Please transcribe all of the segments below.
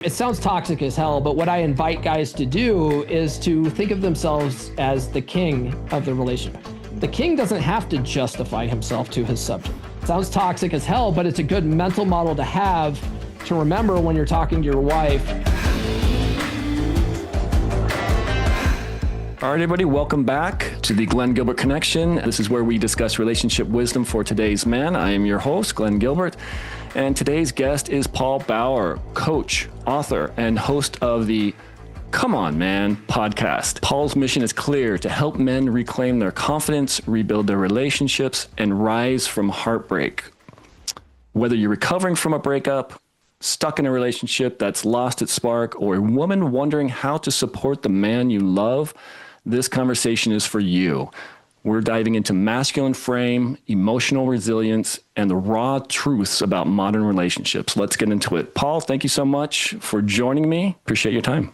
It sounds toxic as hell, but what I invite guys to do is to think of themselves as the king of the relationship. The king doesn't have to justify himself to his subject. It sounds toxic as hell, but it's a good mental model to have to remember when you're talking to your wife. All right, everybody, welcome back to the Glen Gilbert Connection. This is where we discuss relationship wisdom for today's man. I am your host, Glen Gilbert, and today's guest is Paul Bauer, coach, author, and host of the Come On Man podcast. Paul's mission is clear: to help men reclaim their confidence, rebuild their relationships, and rise from heartbreak. Whether you're recovering from a breakup, stuck in a relationship that's lost its spark, or a woman wondering how to support the man you love, this conversation is for you. We're diving into masculine frame, emotional resilience, and the raw truths about modern relationships. Let's get into it. Paul, thank you so much for joining me. Appreciate your time.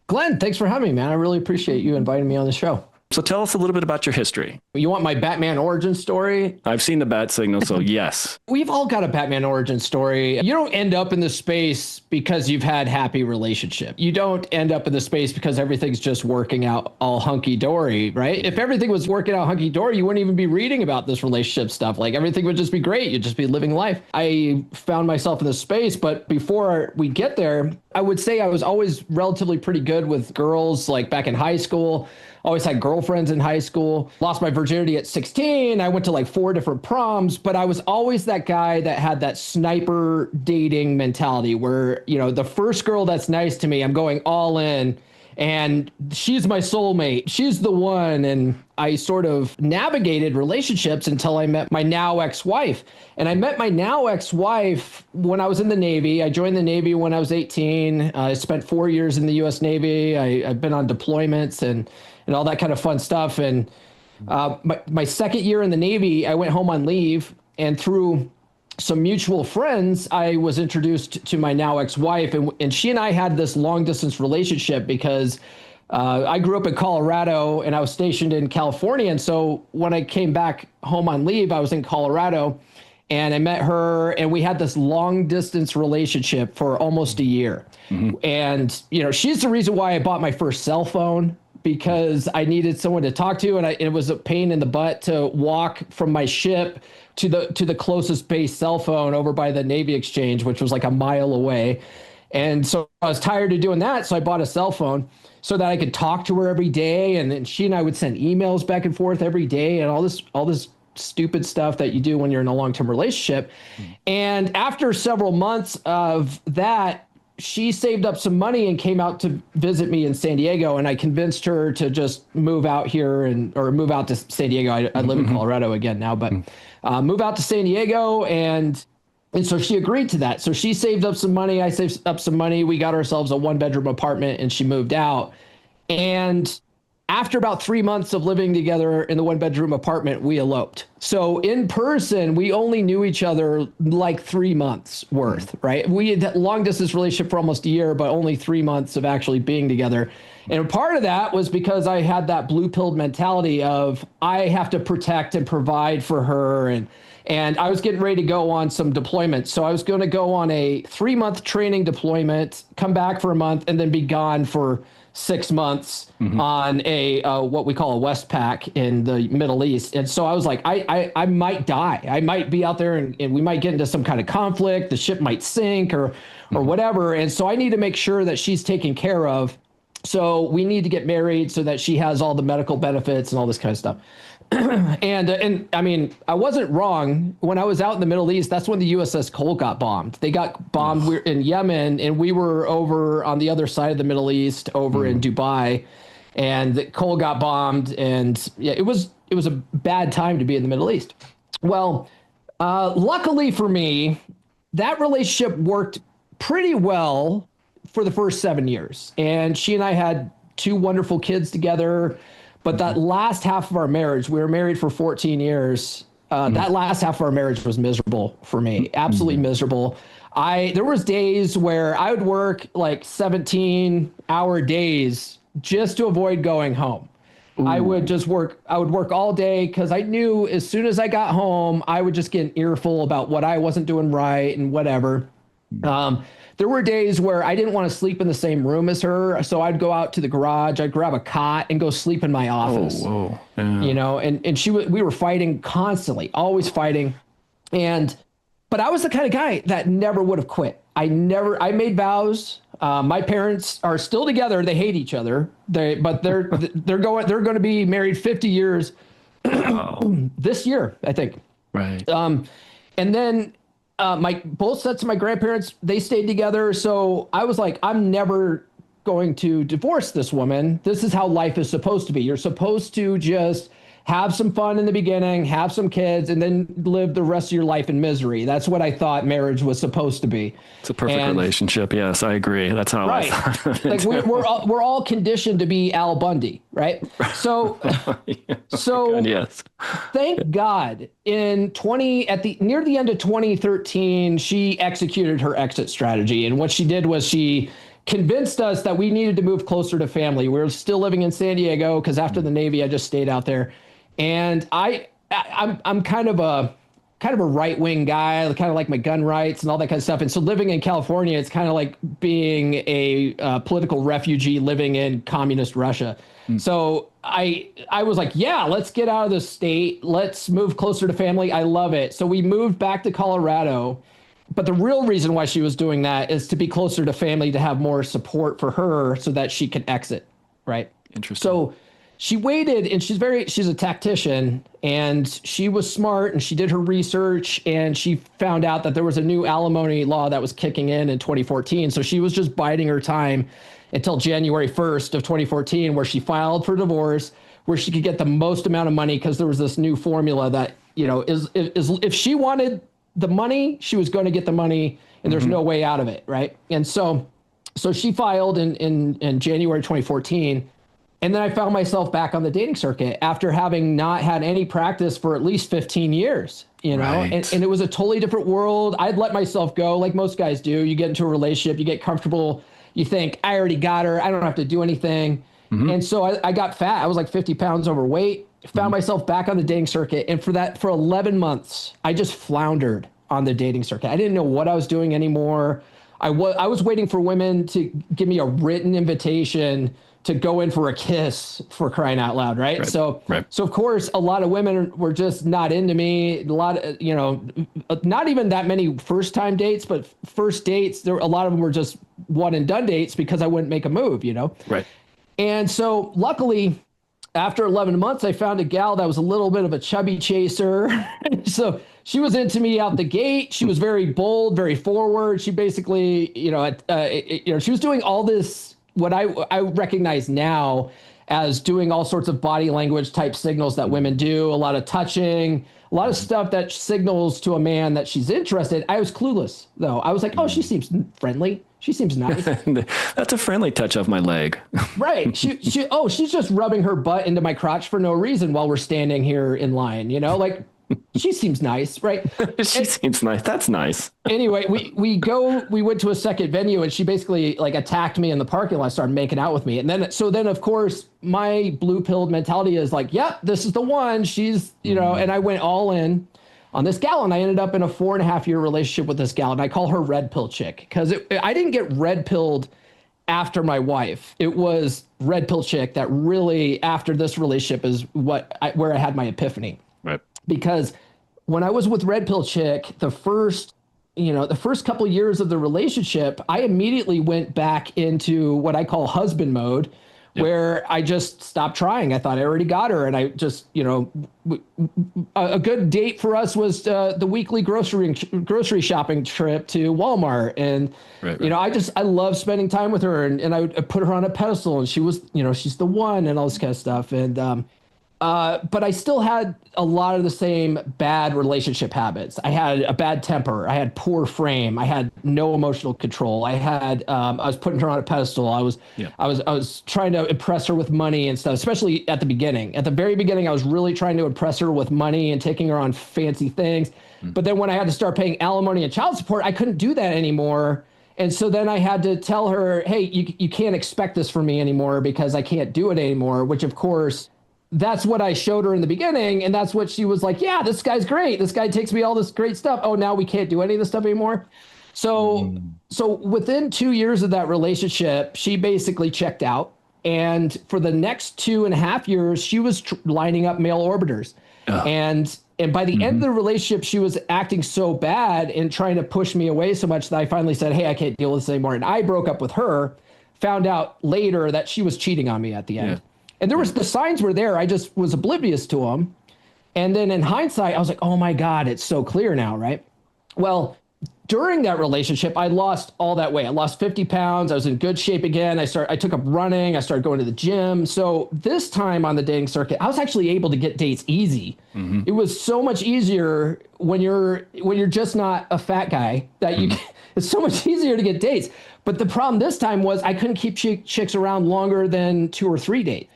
Glenn, thanks for having me, man. I really appreciate you inviting me on the show. So tell us a little bit about your history. You want my Batman origin story? I've seen the bat signal, so yes. We've all got a Batman origin story. You don't end up in the space because you've had happy relationship. You don't end up in the space because everything's just working out all hunky-dory, right? If everything was working out hunky-dory, you wouldn't even be reading about this relationship stuff. Like, everything would just be great. You'd just be living life. I found myself in this space, but before we get there, I would say I was always relatively pretty good with girls, like back in high school. Always had girlfriends in high school. Lost my virginity at 16. I went to like 4 different proms, but I was always that guy that had that sniper dating mentality where, you know, the first girl that's nice to me, I'm going all in, and she's my soulmate. She's the one. And I sort of navigated relationships until I met my now ex-wife. And I met my now ex-wife when I was in the Navy. I joined the Navy when I was 18. I spent 4 years in the U.S. Navy. I've been on deployments and all that kind of fun stuff. And my second year in the Navy, I went home on leave, and through some mutual friends, I was introduced to my now ex-wife, and she and I had this long distance relationship because I grew up in Colorado and I was stationed in California. And so when I came back home on leave, I was in Colorado and I met her, and we had this long distance relationship for almost a year. Mm-hmm. And, you know, she's the reason why I bought my first cell phone, because I needed someone to talk to, and it was a pain in the butt to walk from my ship to the closest base cell phone over by the Navy Exchange, which was like a mile away. And so I was tired of doing that, so I bought a cell phone so that I could talk to her every day, and then she and I would send emails back and forth every day, and all this stupid stuff that you do when you're in a long-term relationship. And after several months of that, she saved up some money and came out to visit me in San Diego, and I convinced her to just move out here or move out to San Diego. I live in Colorado again now, but move out to San Diego. And so she agreed to that. So she saved up some money. I saved up some money. We got ourselves a 1-bedroom apartment, and she moved out. And after about 3 months of living together in the 1-bedroom apartment, we eloped. So in person, we only knew each other like 3 months worth, right? We had that long distance relationship for almost a year, but only 3 months of actually being together. And part of that was because I had that blue-pilled mentality of I have to protect and provide for her. And I was getting ready to go on some deployments. So I was going to go on a 3-month training deployment, come back for a month, and then be gone for 6 months on a what we call a Westpac in the Middle East. And so I was like, I might die. I might be out there and we might get into some kind of conflict. The ship might sink or whatever. And so I need to make sure that she's taken care of. So we need to get married so that she has all the medical benefits and all this kind of stuff. And I mean, I wasn't wrong. When I was out in the Middle East, that's when the USS Cole got bombed. They got bombed in Yemen, and we were over on the other side of the Middle East, over in Dubai, and the Cole got bombed. And yeah, it was a bad time to be in the Middle East. Well, luckily for me, that relationship worked pretty well for the first 7 years. And she and I had 2 wonderful kids together. But that last half of our marriage, we were married for 14 years. That last half of our marriage was miserable for me, absolutely miserable. There was days where I would work like 17-hour days just to avoid going home. I would work all day because I knew as soon as I got home, I would just get an earful about what I wasn't doing right and whatever. There were days where I didn't want to sleep in the same room as her, so I'd go out to the garage, I'd grab a cot and go sleep in my office. Oh, whoa. Yeah. You know, and we were fighting constantly, always fighting. But I was the kind of guy that never would have quit. I made vows. My parents are still together. They hate each other. But they're going to be married 50 years this year, I think. Right. And then both sets of my grandparents, they stayed together. So I was like, I'm never going to divorce this woman. This is how life is supposed to be. You're supposed to just have some fun in the beginning, have some kids, and then live the rest of your life in misery. That's what I thought marriage was supposed to be. It's a perfect relationship. Yes, I agree. That's how I thought. Like we're all conditioned to be Al Bundy, right? So, God, yes. Thank God near the end of 2013, she executed her exit strategy. And what she did was she convinced us that we needed to move closer to family. We were still living in San Diego because after the Navy, I just stayed out there. And I'm kind of a right-wing guy, kind of like my gun rights and all that kind of stuff. And so living in California, it's kind of like being a political refugee living in communist Russia. So I was like, yeah, let's get out of the state. Let's move closer to family. I love it. So we moved back to Colorado. But the real reason why she was doing that is to be closer to family, to have more support for her so that she could exit. Right. Interesting. So she waited, and she's a tactician, and she was smart, and she did her research, and she found out that there was a new alimony law that was kicking in 2014. So she was just biding her time until January 1st of 2014, where she filed for divorce, where she could get the most amount of money, because there was this new formula that, you know, is if she wanted the money, she was going to get the money, and there's no way out of it. Right. And so she filed in January 2014. And then I found myself back on the dating circuit after having not had any practice for at least 15 years, you know, right. and it was a totally different world. I'd let myself go like most guys do. You get into a relationship, you get comfortable. You think, I already got her. I don't have to do anything. And so I got fat. I was like 50 pounds overweight, found myself back on the dating circuit. And for 11 months, I just floundered on the dating circuit. I didn't know what I was doing anymore. I was waiting for women to give me a written invitation to go in for a kiss, for crying out loud. Right. So of course, a lot of women were just not into me. A lot of, you know, not even that many first time dates, but first dates, a lot of them were just one and done dates because I wouldn't make a move, you know? Right. And so luckily, after 11 months, I found a gal that was a little bit of a chubby chaser. So she was into me out the gate. She was very bold, very forward. She basically, she was doing all this, what I recognize now as doing all sorts of body language type signals that women do, a lot of touching, a lot of stuff that signals to a man that she's interested. I was clueless, though. I was like, oh, she seems friendly. She seems nice. That's a friendly touch of my leg. Right. She's just rubbing her butt into my crotch for no reason while we're standing here in line, you know, like she seems nice. Right. She seems nice. That's nice. Anyway, we went to a second venue, and she basically like attacked me in the parking lot, started making out with me. And then of course my blue pilled mentality is like, yep, this is the one. She's, you know, and I went all in on this gal, and I ended up in a 4.5-year relationship with this gal, and I call her red pill chick because I didn't get red pilled after my wife. It was red pill chick that really, after this relationship, is where I had my epiphany. Right. Because when I was with red pill chick, the first couple of years of the relationship, I immediately went back into what I call husband mode, where I just stopped trying. I thought I already got her. And I just, you know, a good date for us was the weekly grocery shopping trip to Walmart. And, you know, I love spending time with her, and I would put her on a pedestal, and she was, you know, she's the one, and all this kind of stuff. And, but I still had a lot of the same bad relationship habits. I had a bad temper. I had poor frame. I had no emotional control. I was putting her on a pedestal. I was trying to impress her with money and stuff, especially at the beginning. At the very beginning, I was really trying to impress her with money and taking her on fancy things. But then when I had to start paying alimony and child support, I couldn't do that anymore. And so then I had to tell her, hey, you can't expect this from me anymore because I can't do it anymore, which of course, that's what I showed her in the beginning. And that's what she was like, yeah, this guy's great. This guy takes me all this great stuff. Oh, now we can't do any of this stuff anymore. So within 2 years of that relationship, she basically checked out. And for the next 2.5 years, she was lining up male orbiters. And by the end of the relationship, she was acting so bad and trying to push me away so much that I finally said, hey, I can't deal with this anymore. And I broke up with her, found out later that she was cheating on me at the end. And the signs were there. I just was oblivious to them. And then in hindsight, I was like, oh my God, it's so clear now, right? Well, during that relationship, I lost all that weight. I lost 50 pounds. I was in good shape again. I took up running. I started going to the gym. So this time on the dating circuit, I was actually able to get dates easy. It was so much easier when you're just not a fat guy that it's so much easier to get dates. But the problem this time was I couldn't keep chicks around longer than 2 or 3 dates.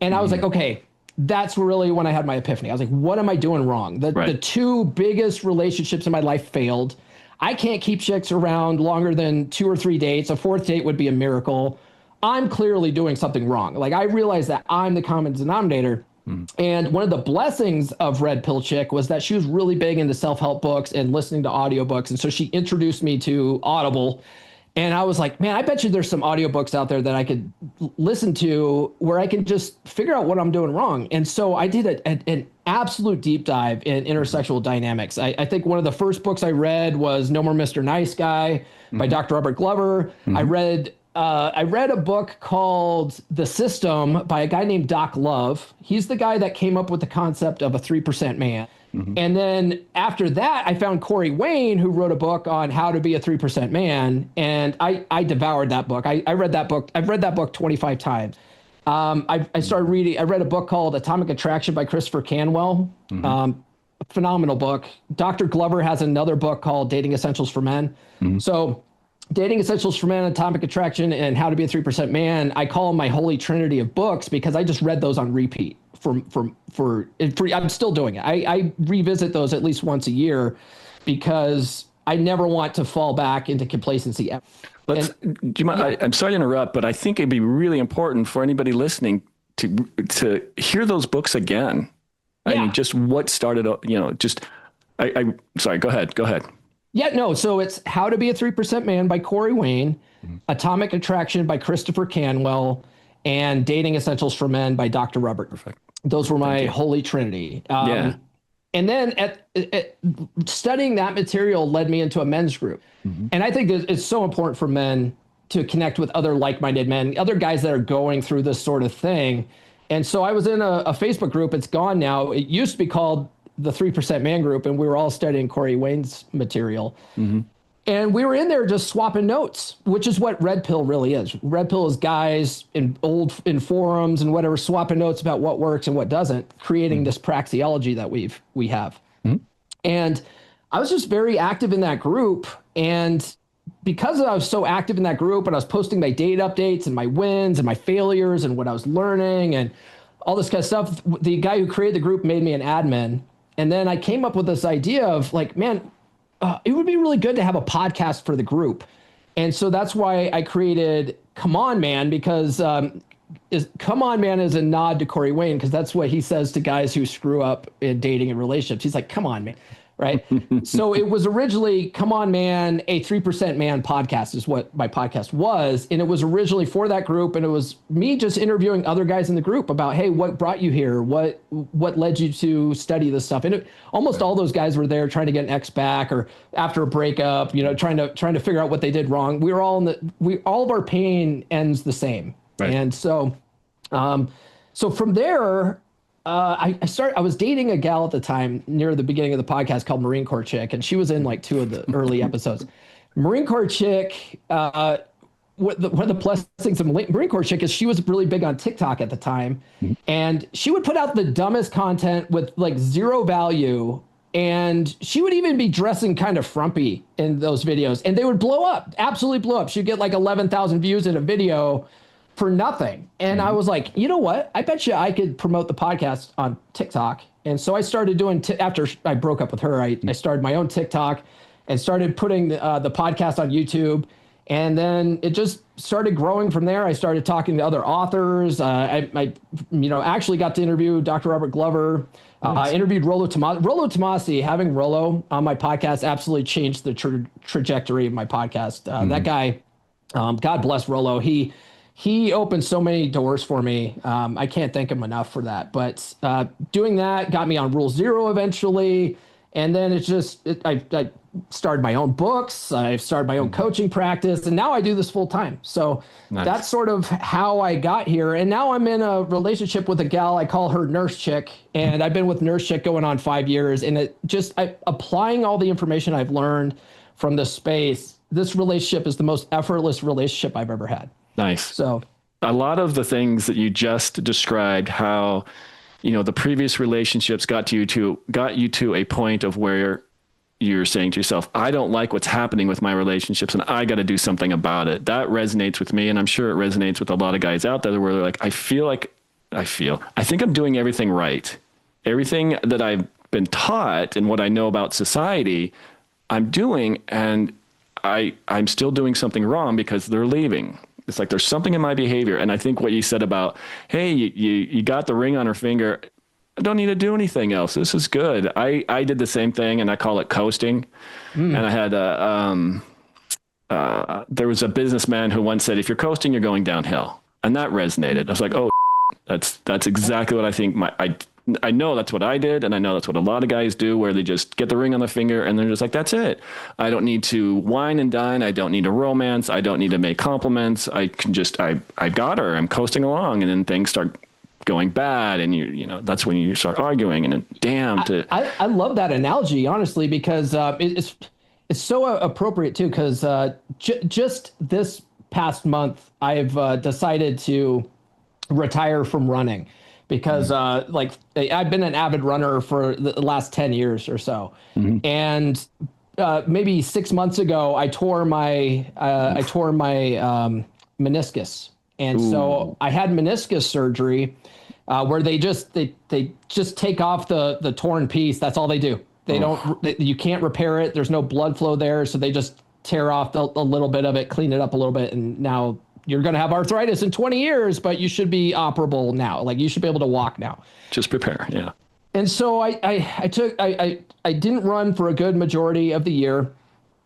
And I was like, okay, that's really when I had my epiphany. I was like, what am I doing wrong? The 2 biggest relationships in my life failed. I can't keep chicks around longer than 2 or 3 dates. A 4th date would be a miracle. I'm clearly doing something wrong. Like, I realized that I'm the common denominator. And one of the blessings of Red Pill Chick was that she was really big into self-help books and listening to audiobooks. And so she introduced me to Audible. And I was like, man, I bet you there's some audiobooks out there that I could listen to where I can just figure out what I'm doing wrong. And so I did an absolute deep dive in intersexual dynamics. I think one of the first books I read was No More Mr. Nice Guy by Dr. Robert Glover. I read a book called The System by a guy named Doc Love. He's the guy that came up with the concept of a 3% man. And then after that, I found Corey Wayne, who wrote a book on how to be a 3% man. And I devoured that book. I read that book. I've read that book 25 times. I read a book called Atomic Attraction by Christopher Canwell. Phenomenal book. Dr. Glover has another book called Dating Essentials for Men. So Dating Essentials for Men, Atomic Attraction, and How to Be a 3% Man, I call them my holy trinity of books because I just read those on repeat. I'm still doing it. I revisit those at least once a year because I never want to fall back into complacency. Do you mind? I'm sorry to interrupt, but I think it'd be really important for anybody listening to hear those books again. I mean, just what started, sorry, go ahead. Yeah, no. So it's How to Be a 3% Man by Corey Wayne, Atomic Attraction by Christopher Canwell, and Dating Essentials for Men by Dr. Robert. Perfect. Those were my holy trinity. And then at studying that material led me into a men's group. And I think it's so important for men to connect with other like-minded men, other guys that are going through this sort of thing. And so I was in a Facebook group. It's gone now. It used to be called the 3% Man Group, and we were all studying Corey Wayne's material. And we were in there just swapping notes, which is what Red Pill really is. Red Pill is guys in forums and whatever, swapping notes about what works and what doesn't, creating this praxeology that we have. And I was just very active in that group. And because I was so active in that group and I was posting my date updates and my wins and my failures and what I was learning and all this kind of stuff, the guy who created the group made me an admin. And then I came up with this idea of like, man, it would be really good to have a podcast for the group. And so that's why I created Come On Man, because Come On Man is a nod to Corey Wayne, because that's what he says to guys who screw up in dating and relationships. He's like, come on, man. Right. So it was originally Come On Man, a 3% Man podcast is what my podcast was. And it was originally for that group. And it was me just interviewing other guys in the group about, hey, what brought you here? What led you to study this stuff? And almost all those guys were there trying to get an ex back or after a breakup, trying to figure out what they did wrong. We were all all of our pain ends the same. Right. And so from there, I was dating a gal at the time near the beginning of the podcast called Marine Corps Chick, and she was in like 2 of the early episodes. Marine Corps Chick, one of the plus things of Marine Corps Chick is she was really big on TikTok at the time, and she would put out the dumbest content with like 0 value, and she would even be dressing kind of frumpy in those videos, and they would blow up, absolutely blow up. She'd get like 11,000 views in a video for nothing. And I was like, you know what? I bet you I could promote the podcast on TikTok. And so I started doing, after I broke up with her, I started my own TikTok and started putting the podcast on YouTube. And then it just started growing from there. I started talking to other authors. I actually got to interview Dr. Robert Glover. I interviewed Rollo Tomassi. Rollo Tomassi, having Rollo on my podcast absolutely changed the trajectory of my podcast. That guy, God bless Rollo. He opened so many doors for me. I can't thank him enough for that. But doing that got me on Rule Zero eventually. And then I started my own books. I started my own coaching practice. And now I do this full time. So that's sort of how I got here. And now I'm in a relationship with a gal. I call her Nurse Chick. And I've been with Nurse Chick going on 5 years. And applying all the information I've learned from this space, this relationship is the most effortless relationship I've ever had. Nice. So a lot of the things that you just described, how, the previous relationships got you to a point of where you're saying to yourself, I don't like what's happening with my relationships and I got to do something about it. That resonates with me. And I'm sure it resonates with a lot of guys out there where they're like, I think I'm doing everything right. Everything that I've been taught and what I know about society, I'm doing, and I'm still doing something wrong because they're leaving. It's like there's something in my behavior. And I think what you said about, hey, you got the ring on her finger, I don't need to do anything else. This is good. I did the same thing, and I call it coasting. And I had there was a businessman who once said, if you're coasting, you're going downhill. And that resonated. I was like, oh, that's exactly what I think. I know that's what I did, and I know that's what a lot of guys do, where they just get the ring on the finger and they're just like, that's it. I don't need to wine and dine. I don't need to romance. I don't need to make compliments. I can just, I got her. I'm coasting along, and then things start going bad, and that's when you start arguing. And then, I love that analogy, honestly, because it's so appropriate too. Because just this past month, I've decided to retire from running. Because I've been an avid runner for the last 10 years or so. And maybe 6 months ago, I tore my meniscus. And so I had meniscus surgery where they just take off the torn piece. That's all they do. You can't repair it. There's no blood flow there. So they just tear off a little bit of it, clean it up a little bit. And now you're going to have arthritis in 20 years, but you should be operable now. Like, you should be able to walk now. Just prepare. Yeah. And so I didn't run for a good majority of the year.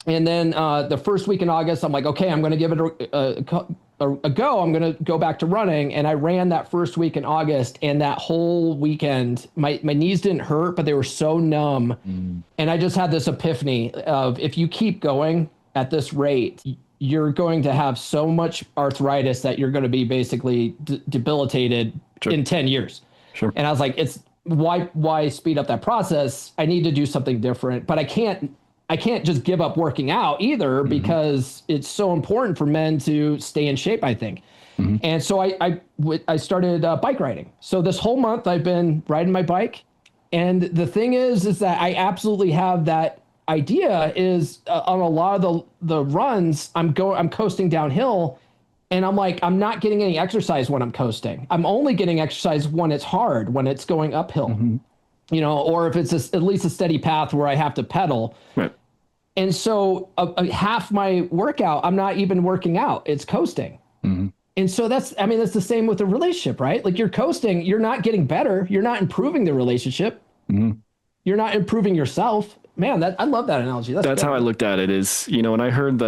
And then the first week in August, I'm like, okay, I'm going to give it a go. I'm going to go back to running. And I ran that first week in August, and that whole weekend, my knees didn't hurt, but they were so numb. And I just had this epiphany of, if you keep going at this rate, you're going to have so much arthritis that you're going to be basically debilitated in 10 years. Sure. And I was like, why speed up that process? I need to do something different, but I can't just give up working out either, because it's so important for men to stay in shape, I think. And so I started bike riding. So this whole month I've been riding my bike. And the thing is that I absolutely have that idea is on a lot of the runs, I'm coasting downhill, and I'm like, I'm not getting any exercise when I'm coasting. I'm only getting exercise when it's hard, when it's going uphill, or if it's at least a steady path where I have to pedal. Right. And so half my workout, I'm not even working out, it's coasting. And so that's the same with the relationship, right? Like, you're coasting, you're not getting better. You're not improving the relationship. You're not improving yourself. Man, I love that analogy. That's how I looked at it. Is, when I heard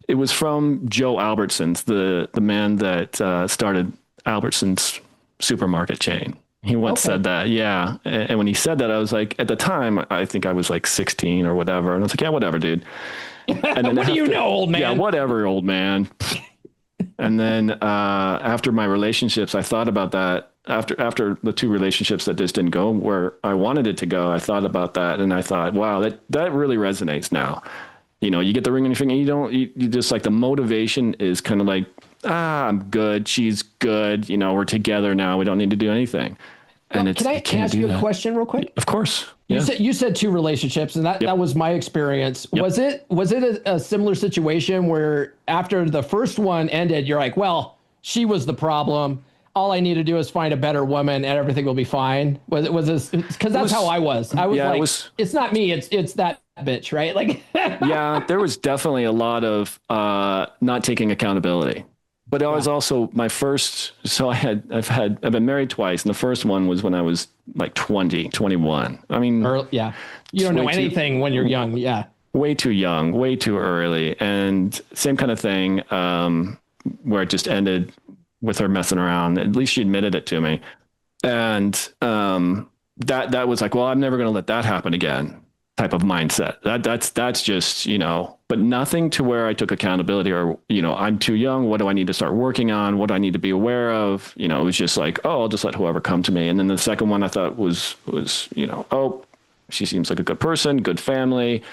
it was from Joe Albertsons, the man that started Albertsons supermarket chain. He once said that, yeah. And when he said that, I was like, at the time, I think I was like 16 or whatever. And I was like, yeah, whatever, dude. And then what do you know, old man? Yeah, whatever, old man. And then after my relationships, I thought about that. After the two relationships that just didn't go where I wanted it to go, I thought about that, and I thought, wow, that really resonates now. You get the ring on your finger, you just, like, the motivation is kind of like, I'm good, she's good, we're together now, we don't need to do anything. And can I ask you a question real quick? Of course. Yeah. You said two relationships, and that was my experience. Yep. Was it a similar situation where after the first one ended, you're like, well, she was the problem, all I need to do is find a better woman and everything will be fine? Was this, because that's how I was. I was it's not me, it's that bitch, right? Like, Yeah, there was definitely a lot of not taking accountability. But I was also my first, so I've been married twice. And the first one was when I was like 20, 21. I mean, yeah, you don't know anything when you're young. Yeah. Way too young, way too early. And same kind of thing, where it just ended with her messing around. At least she admitted it to me. And that was like, well, I'm never going to let that happen again type of mindset. That's just, but nothing to where I took accountability or, I'm too young. What do I need to start working on? What do I need to be aware of? It was just like, oh, I'll just let whoever come to me. And then the second one I thought was, oh, she seems like a good person, good family,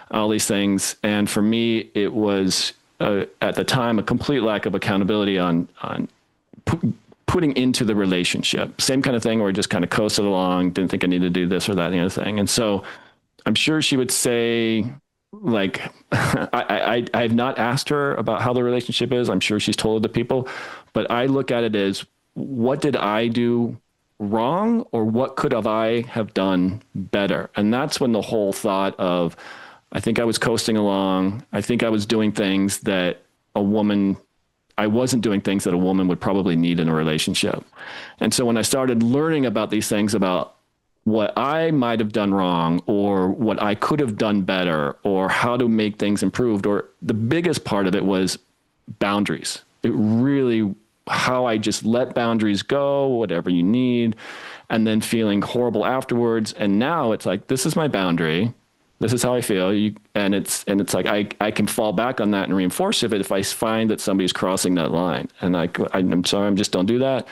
all these things. And for me, it was at the time a complete lack of accountability on putting into the relationship. Same kind of thing where I just kind of coasted along, didn't think I needed to do this or that, the other thing. And so I'm sure she would say, like, I have not asked her about how the relationship is. I'm sure she's told it to people, but I look at it as, what did I do wrong, or what could I have done better? And that's when the whole thought of, I think I was coasting along. I think I was doing things that I wasn't doing things that a woman would probably need in a relationship. And so when I started learning about these things, about what I might have done wrong, or what I could have done better, or how to make things improved, or the biggest part of it was boundaries. It really, how I just let boundaries go, whatever you need, and then feeling horrible afterwards. And now it's like, this is my boundary. This is how I feel. And it's like, I can fall back on that and reinforce it if I find that somebody's crossing that line. And I'm sorry, just don't do that.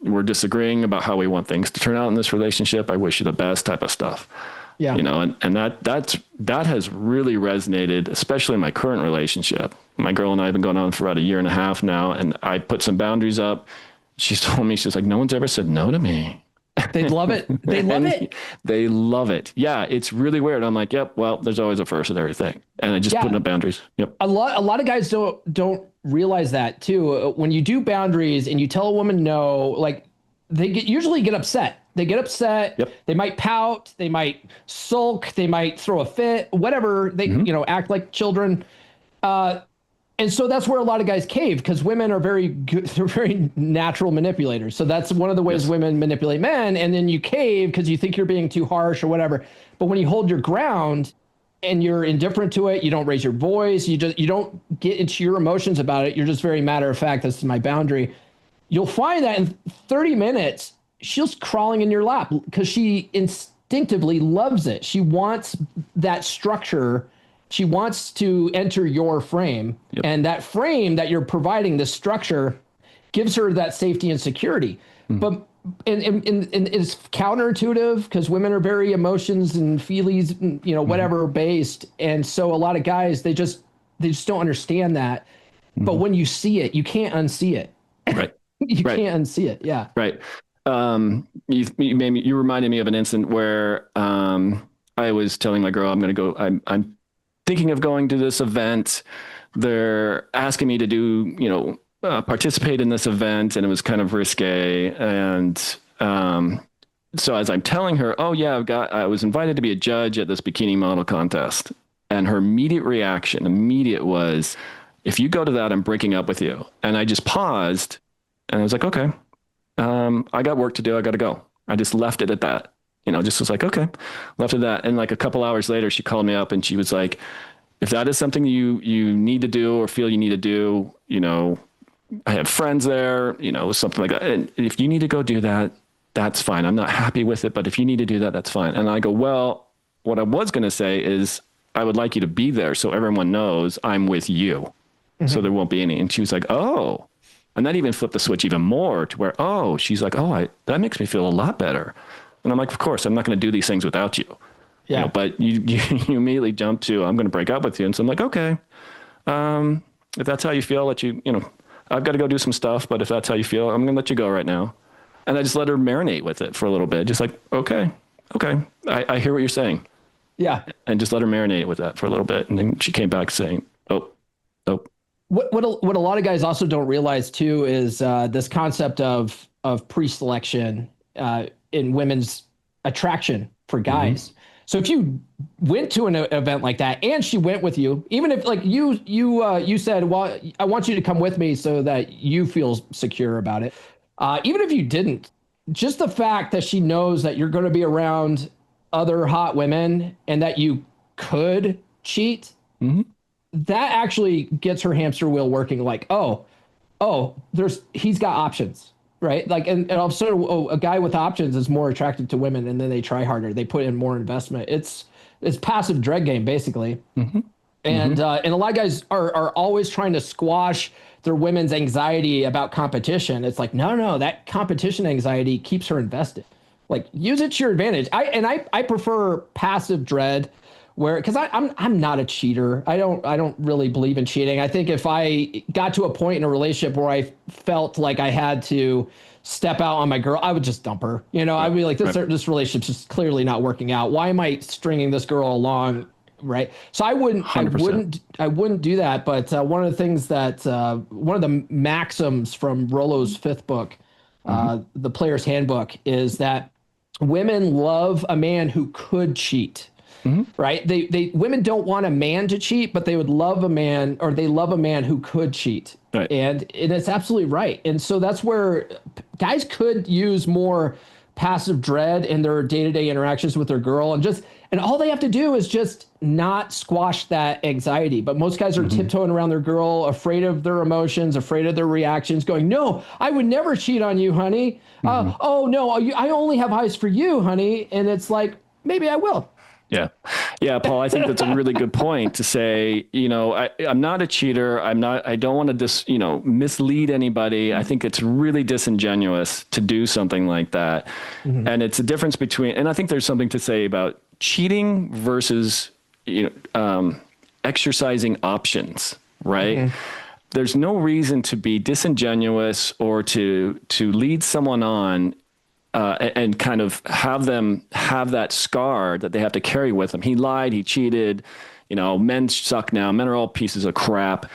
We're disagreeing about how we want things to turn out in this relationship. I wish you the best type of stuff. Yeah. And that has really resonated, especially in my current relationship. My girl and I have been going on for about 1.5 years now, and I put some boundaries up. She's told me, she's like, no one's ever said no to me. They love it. They love it. They love it. Yeah, it's really weird. I'm like, yep, well, there's always a first with everything. And I just putting up boundaries. Yep. A lot of guys don't realize that too. When you do boundaries and you tell a woman no, like, they usually get upset. They get upset. Yep. They might pout. They might sulk. They might throw a fit. Whatever. They act like children. And so that's where a lot of guys cave, because women are very good. They're very natural manipulators. So that's one of the ways women manipulate men. And then you cave because you think you're being too harsh or whatever. But when you hold your ground and you're indifferent to it, you don't raise your voice. You don't get into your emotions about it. You're just very matter of fact. This is my boundary. You'll find that in 30 minutes, she's crawling in your lap because she instinctively loves it. She wants that structure. She wants to enter your frame, and that frame that you're providing, the structure, gives her that safety and security. But and it's counterintuitive because women are very emotions and feelies, whatever based, and so a lot of guys they just don't understand that. But when you see it, you can't unsee it. Right. You can't unsee it. Yeah. Right. You reminded me of an incident where I was telling my girl, I'm going to go. I'm thinking of going to this event. They're asking me to do, participate in this event, and it was kind of risque. And so as I'm telling her, oh yeah, I was invited to be a judge at this bikini model contest. And her immediate reaction was, if you go to that, I'm breaking up with you. And I just paused and I was like, okay, I got work to do. I got to go. I just left it at that. Just was like, okay, left it at that. And like a couple hours later, she called me up and she was like, if that is something you need to do or feel you need to do, I have friends there, something like that. And if you need to go do that, that's fine. I'm not happy with it, but if you need to do that, that's fine. And I go, well, what I was going to say is I would like you to be there so everyone knows I'm with you. So there won't be any. And she was like, oh, and that even flipped the switch even more to where, oh, she's like, oh, that makes me feel a lot better. And I'm like, of course, I'm not going to do these things without you. Yeah. But you immediately jump to, I'm going to break up with you. And so I'm like, okay, if that's how you feel, I'll let you, I've got to go do some stuff, but if that's how you feel, I'm going to let you go right now. And I just let her marinate with it for a little bit. Just like, okay, I hear what you're saying. Yeah. And just let her marinate with that for a little bit. And then she came back saying, oh. What a lot of guys also don't realize too is this concept of pre-selection in women's attraction for guys. So if you went to an event like that and she went with you, even if like you said, well, I want you to come with me so that you feel secure about it. Even if you didn't, just the fact that she knows that you're going to be around other hot women and that you could cheat, that actually gets her hamster wheel working. Like, he's got options, right? Like, and all of a sudden, a guy with options is more attractive to women, and then they try harder. They put in more investment. It's passive dread game, basically. And a lot of guys are always trying to squash their women's anxiety about competition. It's like, no, that competition anxiety keeps her invested. Like, use it to your advantage. I prefer passive dread, because I'm not a cheater. I don't really believe in cheating. I think if I got to a point in a relationship where I felt like I had to step out on my girl, I would just dump her. I'd be like, this relationship's just clearly not working out. Why am I stringing this girl along? Right. So I wouldn't do that. But one of the things that one of the maxims from Rollo's 5th book, The Player's Handbook, is that women love a man who could cheat. Right. Women don't want a man to cheat, but they would love a man, or they love a man who could cheat. Right. And it's absolutely right. And so that's where guys could use more passive dread in their day-to-day interactions with their girl, and all they have to do is just not squash that anxiety. But most guys are tiptoeing around their girl, afraid of their emotions, afraid of their reactions, going, no, I would never cheat on you, honey. Oh, no, I only have eyes for you, honey. And it's like, maybe I will. Yeah, Paul, I think that's a really good point to say, I'm not a cheater. I don't want to mislead anybody. I think it's really disingenuous to do something like that. And it's a difference between, and I think there's something to say about cheating versus, exercising options, right? There's no reason to be disingenuous or to lead someone on and kind of have them have that scar that they have to carry with them. He lied, he cheated, men suck now, men are all pieces of crap,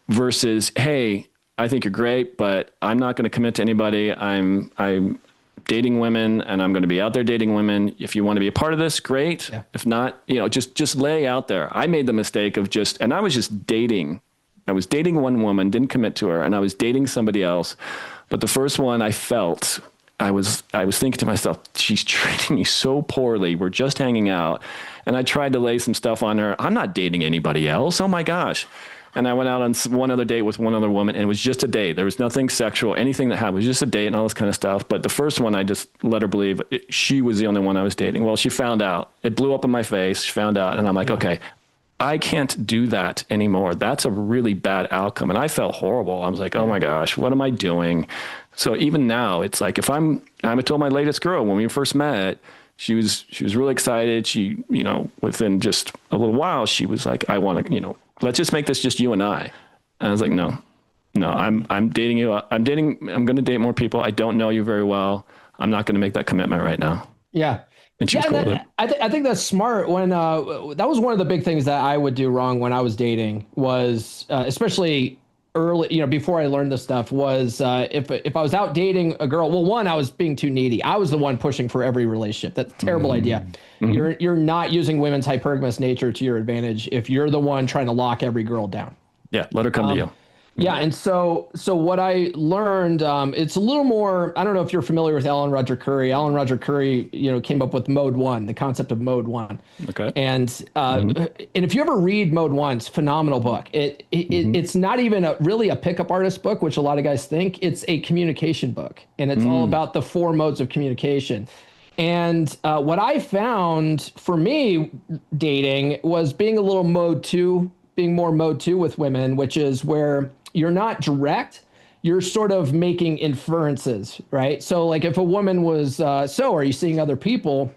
versus, hey, I think you're great, but I'm not going to commit to anybody. I'm dating women, and I'm going to be out there dating women. If you want to be a part of this, great. Yeah. If not, just lay out there. I made the mistake of and I was just dating. I was dating one woman, didn't commit to her, and I was dating somebody else. But the first one I felt, I was thinking to myself, she's treating me so poorly. We're just hanging out. And I tried to lay some stuff on her. I'm not dating anybody else. Oh my gosh. And I went out on one other date with one other woman, and it was just a date. There was nothing sexual, anything that happened. It was just a date and all this kind of stuff. But the first one, I just let her believe she was the only one I was dating. Well, she found out. It blew up in my face. She found out. And I'm like, okay, I can't do that anymore. That's a really bad outcome. And I felt horrible. I was like, oh my gosh, what am I doing? So even now, it's like, I told my latest girl when we first met, she was really excited. She, within just a little while, she was like, I want to, let's just make this just you and I. And I was like, no, I'm dating you. I'm going to date more people. I don't know you very well. I'm not going to make that commitment right now. Yeah. And she was cool with it. I think that's smart. When that was one of the big things that I would do wrong when I was dating was, especially early, before I learned this stuff, was if I was out dating a girl, well, one, I was being too needy. I was the one pushing for every relationship. That's a terrible idea. You're not using women's hypergamous nature to your advantage if you're the one trying to lock every girl down. Yeah, let her come to you. Yeah, and so what I learned, it's a little more, I don't know if you're familiar with Alan Roger Curry. Alan Roger Curry, came up with Mode 1, the concept of Mode 1. Okay. And if you ever read Mode 1, it's a phenomenal book. It's not even really a pickup artist book, which a lot of guys think. It's a communication book, and it's all about the 4 modes of communication. And what I found for me dating was being a little being more mode 2 with women, which is where you're not direct, you're sort of making inferences, right? So like if a woman was, so are you seeing other people?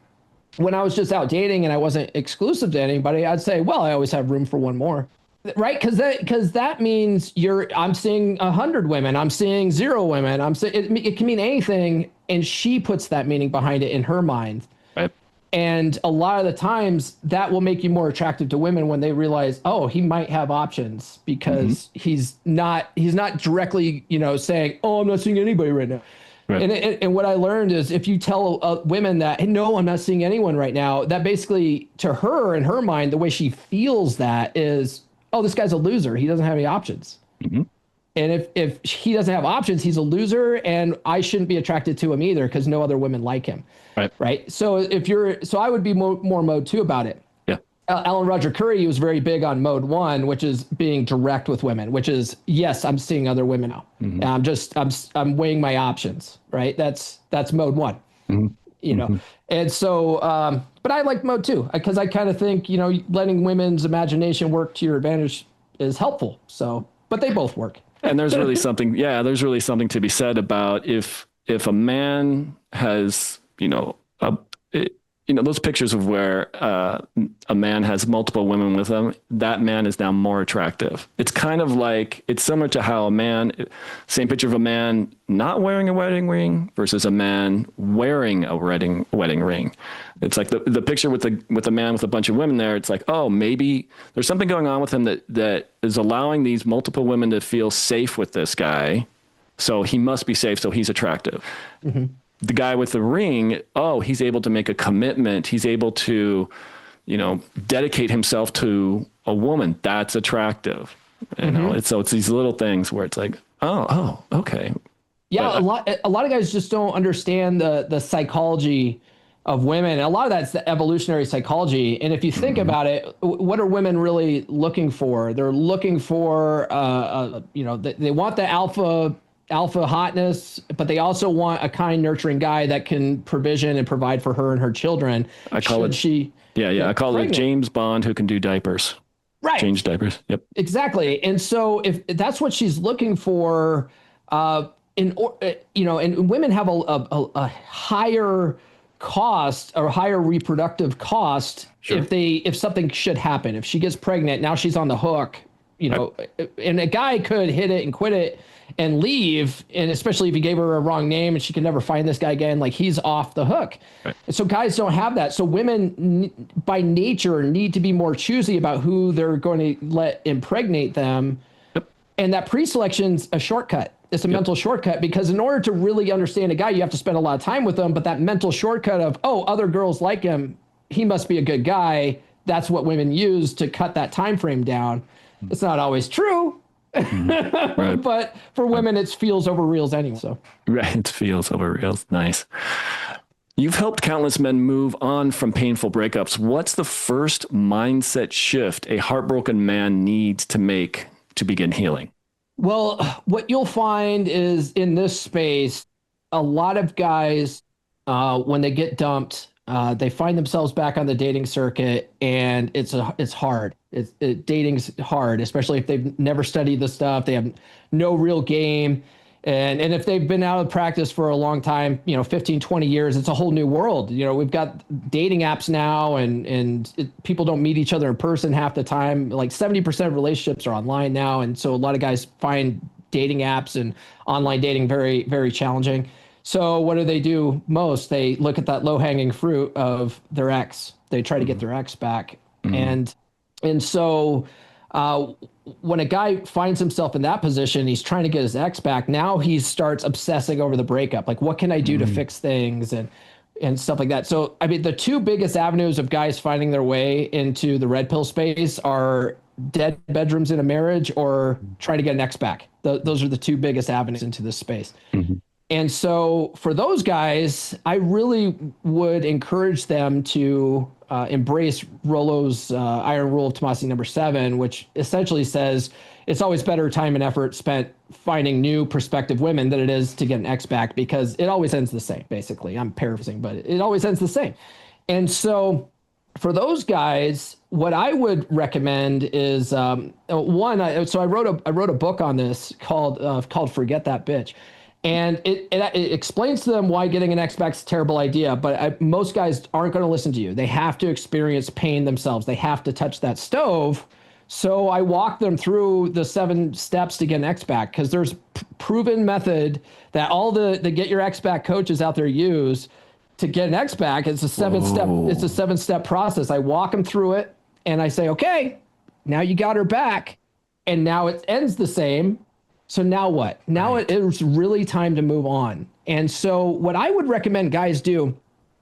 When I was just out dating and I wasn't exclusive to anybody, I'd say, well, I always have room for one more, right? Because that means I'm seeing 100 women, I'm seeing 0 women, it can mean anything, and she puts that meaning behind it in her mind. Right. And a lot of the times that will make you more attractive to women when they realize, oh, he might have options, because he's not directly, saying, oh, I'm not seeing anybody right now. Right. And what I learned is if you tell women that, hey, no, I'm not seeing anyone right now, that basically to her, in her mind, the way she feels that is, oh, this guy's a loser. He doesn't have any options. Mm-hmm. And if he doesn't have options, he's a loser, and I shouldn't be attracted to him either because no other women like him. Right. Right. So I would be more mode 2 about it. Yeah. Alan Roger Curry was very big on mode 1, which is being direct with women, which is, yes, I'm seeing other women now. Mm-hmm. I'm weighing my options. Right. That's mode 1. Mm-hmm. You know, and so, but I like mode 2 because I kind of think, letting women's imagination work to your advantage is helpful. So, but they both work. And there's really something to be said about if a man has, those pictures of where a man has multiple women with him, that man is now more attractive. It's kind of like, it's similar to how same picture of a man not wearing a wedding ring versus a man wearing a wedding ring. It's like the picture with a man with a bunch of women there. It's like, oh, maybe there's something going on with him that is allowing these multiple women to feel safe with this guy. So he must be safe. So he's attractive. Mm-hmm. The guy with the ring, oh, he's able to make a commitment. He's able to, dedicate himself to a woman. That's attractive. It's these little things where it's like, oh, okay. Yeah, but a lot of guys just don't understand the psychology of women. A lot of that's the evolutionary psychology. And if you think about it, what are women really looking for? They're looking for, they want the alpha hotness, but they also want a kind, nurturing guy that can provision and provide for her and her children. I call it James Bond who can do diapers. Right. Change diapers. Yep. Exactly. And so if that's what she's looking for, and women have a higher cost or higher reproductive cost. Sure. If something should happen, if she gets pregnant, now she's on the hook, and a guy could hit it and quit it and leave, and especially if he gave her a wrong name and she could never find this guy again, like he's off the hook. Right. And so guys don't have that. So women by nature need to be more choosy about who they're going to let impregnate them. Yep. And that pre-selection's a shortcut. It's a mental shortcut because in order to really understand a guy, you have to spend a lot of time with him. But that mental shortcut of, oh, other girls like him, he must be a good guy. That's what women use to cut that time frame down. It's not always true. Right. But for women, it feels over reals anyway. So. Right. It feels over reals. Nice. You've helped countless men move on from painful breakups. What's the first mindset shift a heartbroken man needs to make to begin healing? Well, what you'll find is in this space, a lot of guys, when they get dumped, they find themselves back on the dating circuit, and it's hard. Dating's hard, especially if they've never studied the stuff. They have no real game. And if they've been out of practice for a long time, 15, 20 years, it's a whole new world. We've got dating apps now, and people don't meet each other in person half the time. Like 70% of relationships are online now. And so a lot of guys find dating apps and online dating very, very challenging. So what do they do most? They look at that low-hanging fruit of their ex. They try to get their ex back. Mm-hmm. And so when a guy finds himself in that position, he's trying to get his ex back. Now he starts obsessing over the breakup. Like, what can I do to fix things and stuff like that. So, I mean, the two biggest avenues of guys finding their way into the red pill space are dead bedrooms in a marriage or trying to get an ex back. Those are the two biggest avenues into this space. Mm-hmm. And so for those guys, I really would encourage them to embrace Rollo's Iron Rule of Tomasi number 7, which essentially says it's always better time and effort spent finding new prospective women than it is to get an ex back, because it always ends the same, basically. I'm paraphrasing, but it always ends the same. And so for those guys, what I would recommend is I wrote a book on this called Forget That Bitch. And it explains to them why getting an ex back is a terrible idea, but most guys aren't going to listen to you. They have to experience pain themselves. They have to touch that stove. So I walk them through the 7 steps to get an ex back, because there's proven method that all the get your ex back coaches out there use to get an ex back. It's a 7-step process. I walk them through it and I say, okay, now you got her back, and now it ends the same. So now what? Now It's really time to move on. And so what I would recommend guys do,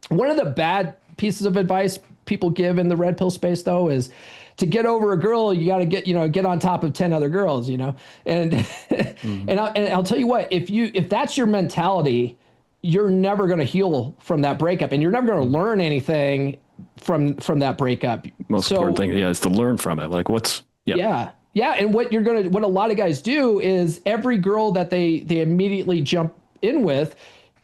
one of the bad pieces of advice people give in the red pill space though is to get over a girl, you got to get on top of 10 other girls, and and I'll tell you what, if that's your mentality, you're never going to heal from that breakup, and you're never going to learn anything from that breakup. Most important thing, is to learn from it. Like yeah. And what a lot of guys do is every girl that they immediately jump in with,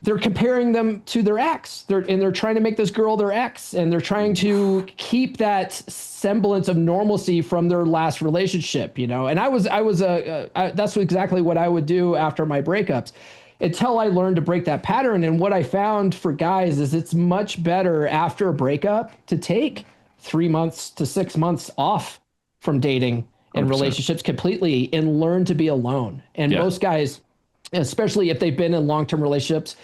they're comparing them to their ex. They're trying to make this girl their ex, and they're trying to keep that semblance of normalcy from their last relationship, And that's exactly what I would do after my breakups, until I learned to break that pattern. And what I found for guys is it's much better after a breakup to take 3 months to 6 months off from dating and 100%. Relationships completely, and learn to be alone. And most guys, especially if they've been in long-term relationships,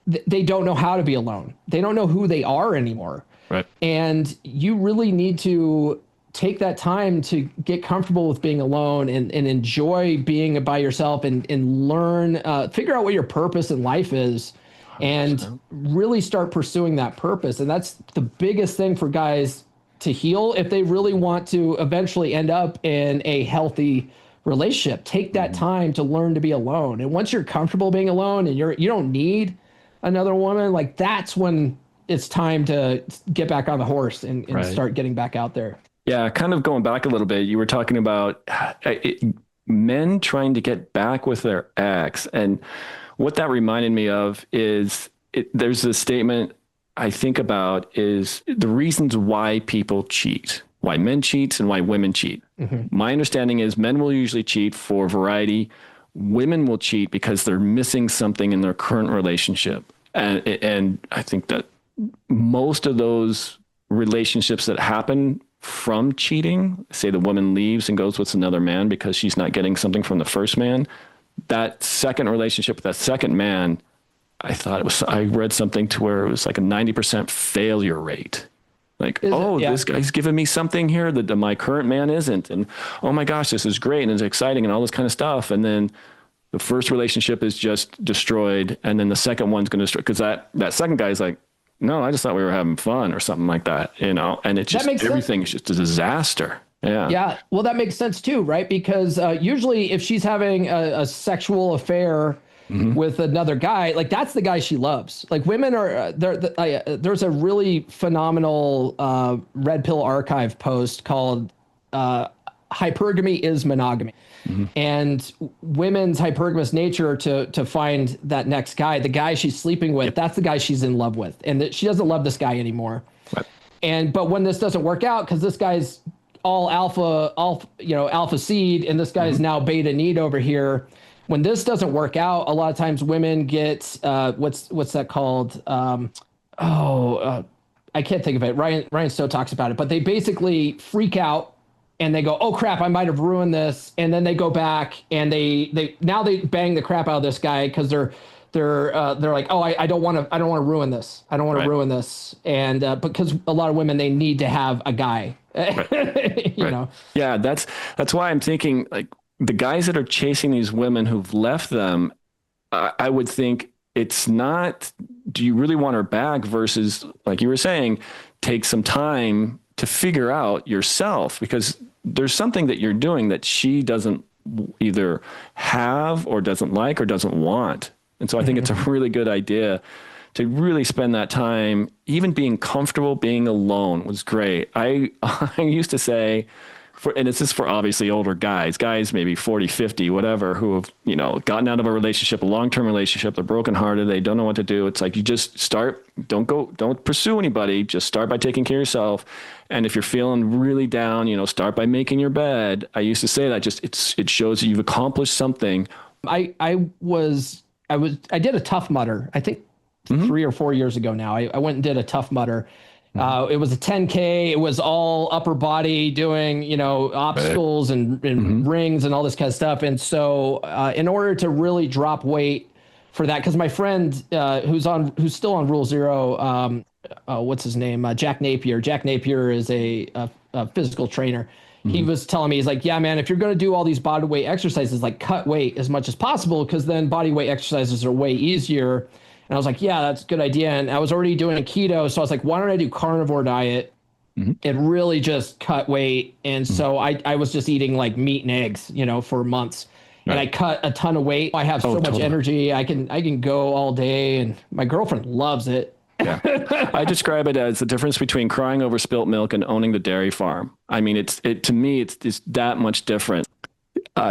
they don't know how to be alone. They don't know who they are anymore. Right. And you really need to take that time to get comfortable with being alone and enjoy being by yourself and learn, figure out what your purpose in life is 100%. And really start pursuing that purpose. And that's the biggest thing for guys to heal if they really want to eventually end up in a healthy relationship. Take that time to learn to be alone. And once you're comfortable being alone and you don't need another woman, like that's when it's time to get back on the horse and start getting back out there. Yeah, kind of going back a little bit, you were talking about men trying to get back with their ex. And what that reminded me of is there's a statement I think about is the reasons why people cheat, why men cheat and why women cheat. Mm-hmm. My understanding is men will usually cheat for variety. Women will cheat because they're missing something in their current relationship. And I think that most of those relationships that happen from cheating, say the woman leaves and goes with another man because she's not getting something from the first man, that second relationship with that second man, I read something to where it was like a 90% failure rate. Like, this guy's giving me something here that my current man isn't. And oh my gosh, this is great and it's exciting and all this kind of stuff. And then the first relationship is just destroyed. And then the second one's going to destroy, because that second guy's like, no, I just thought we were having fun or something like that, and it's just everything is just a disaster. Yeah. Yeah. Well, that makes sense too, right? Because usually if she's having a sexual affair with another guy, like that's the guy she loves. Like women are there's a really phenomenal Red Pill Archive post called Hypergamy is Monogamy. Mm-hmm. And women's hypergamous nature to find that next guy, the guy she's sleeping with, that's the guy she's in love with. And that she doesn't love this guy anymore. Right. But when this doesn't work out, because this guy's all alpha seed, and this guy's now beta need over here. When this doesn't work out, a lot of times women get what's that called? I can't think of it. Ryan Stowe talks about it, but they basically freak out and they go, "Oh crap, I might have ruined this," and then they go back and they bang the crap out of this guy because they're like, "Oh, I don't want to ruin this. I don't want to ruin this," and because a lot of women, they need to have a guy. You know. Yeah, that's why I'm thinking like the guys that are chasing these women who've left them, I would think it's not, do you really want her back versus, like you were saying, take some time to figure out yourself, because there's something that you're doing that she doesn't either have or doesn't like or doesn't want. And so I think it's a really good idea to really spend that time. Even being comfortable being alone was great. I used to say, and this is for obviously older guys maybe 40, 50, whatever, who have, gotten out of a relationship, a long-term relationship, they're brokenhearted, they don't know what to do. It's like, you just start, don't pursue anybody, just start by taking care of yourself. And if you're feeling really down, start by making your bed. I used to say that it shows that you've accomplished something. I did a Tough Mudder, I think 3 or 4 years ago now. I went and did a Tough Mudder. It was a 10K. It was all upper body doing, obstacles and rings and all this kind of stuff. And so in order to really drop weight for that, because my friend who's still on Rule Zero, what's his name? Jack Napier. Jack Napier is a physical trainer. He was telling me, he's like, yeah, man, if you're going to do all these body weight exercises, like cut weight as much as possible, because then body weight exercises are way easier. And I was like, yeah, that's a good idea. And I was already doing keto. So I was like, why don't I do carnivore diet? It really just cut weight. And so I was just eating like meat and eggs, for months. And I cut a ton of weight. I have so much energy. I can go all day, and my girlfriend loves it. Yeah. I describe it as the difference between crying over spilt milk and owning the dairy farm. I mean, to me, it's that much different.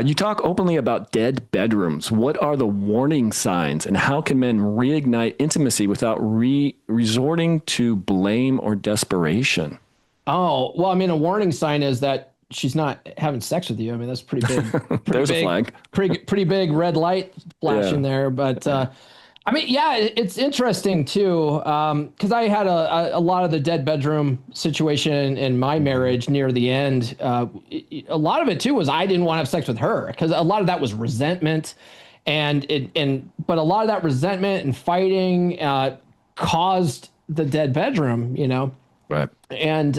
You talk openly about dead bedrooms. What are the warning signs, and how can men reignite intimacy without resorting to blame or desperation? Oh, well, I mean, a warning sign is that she's not having sex with you. I mean, that's pretty big. There's a flag. Pretty big red light flashing there. But I mean, yeah, it's interesting too, because I had a lot of the dead bedroom situation in my marriage near the end. A lot of it too was I didn't want to have sex with her, because a lot of that was resentment, but a lot of that resentment and fighting caused the dead bedroom, Right. And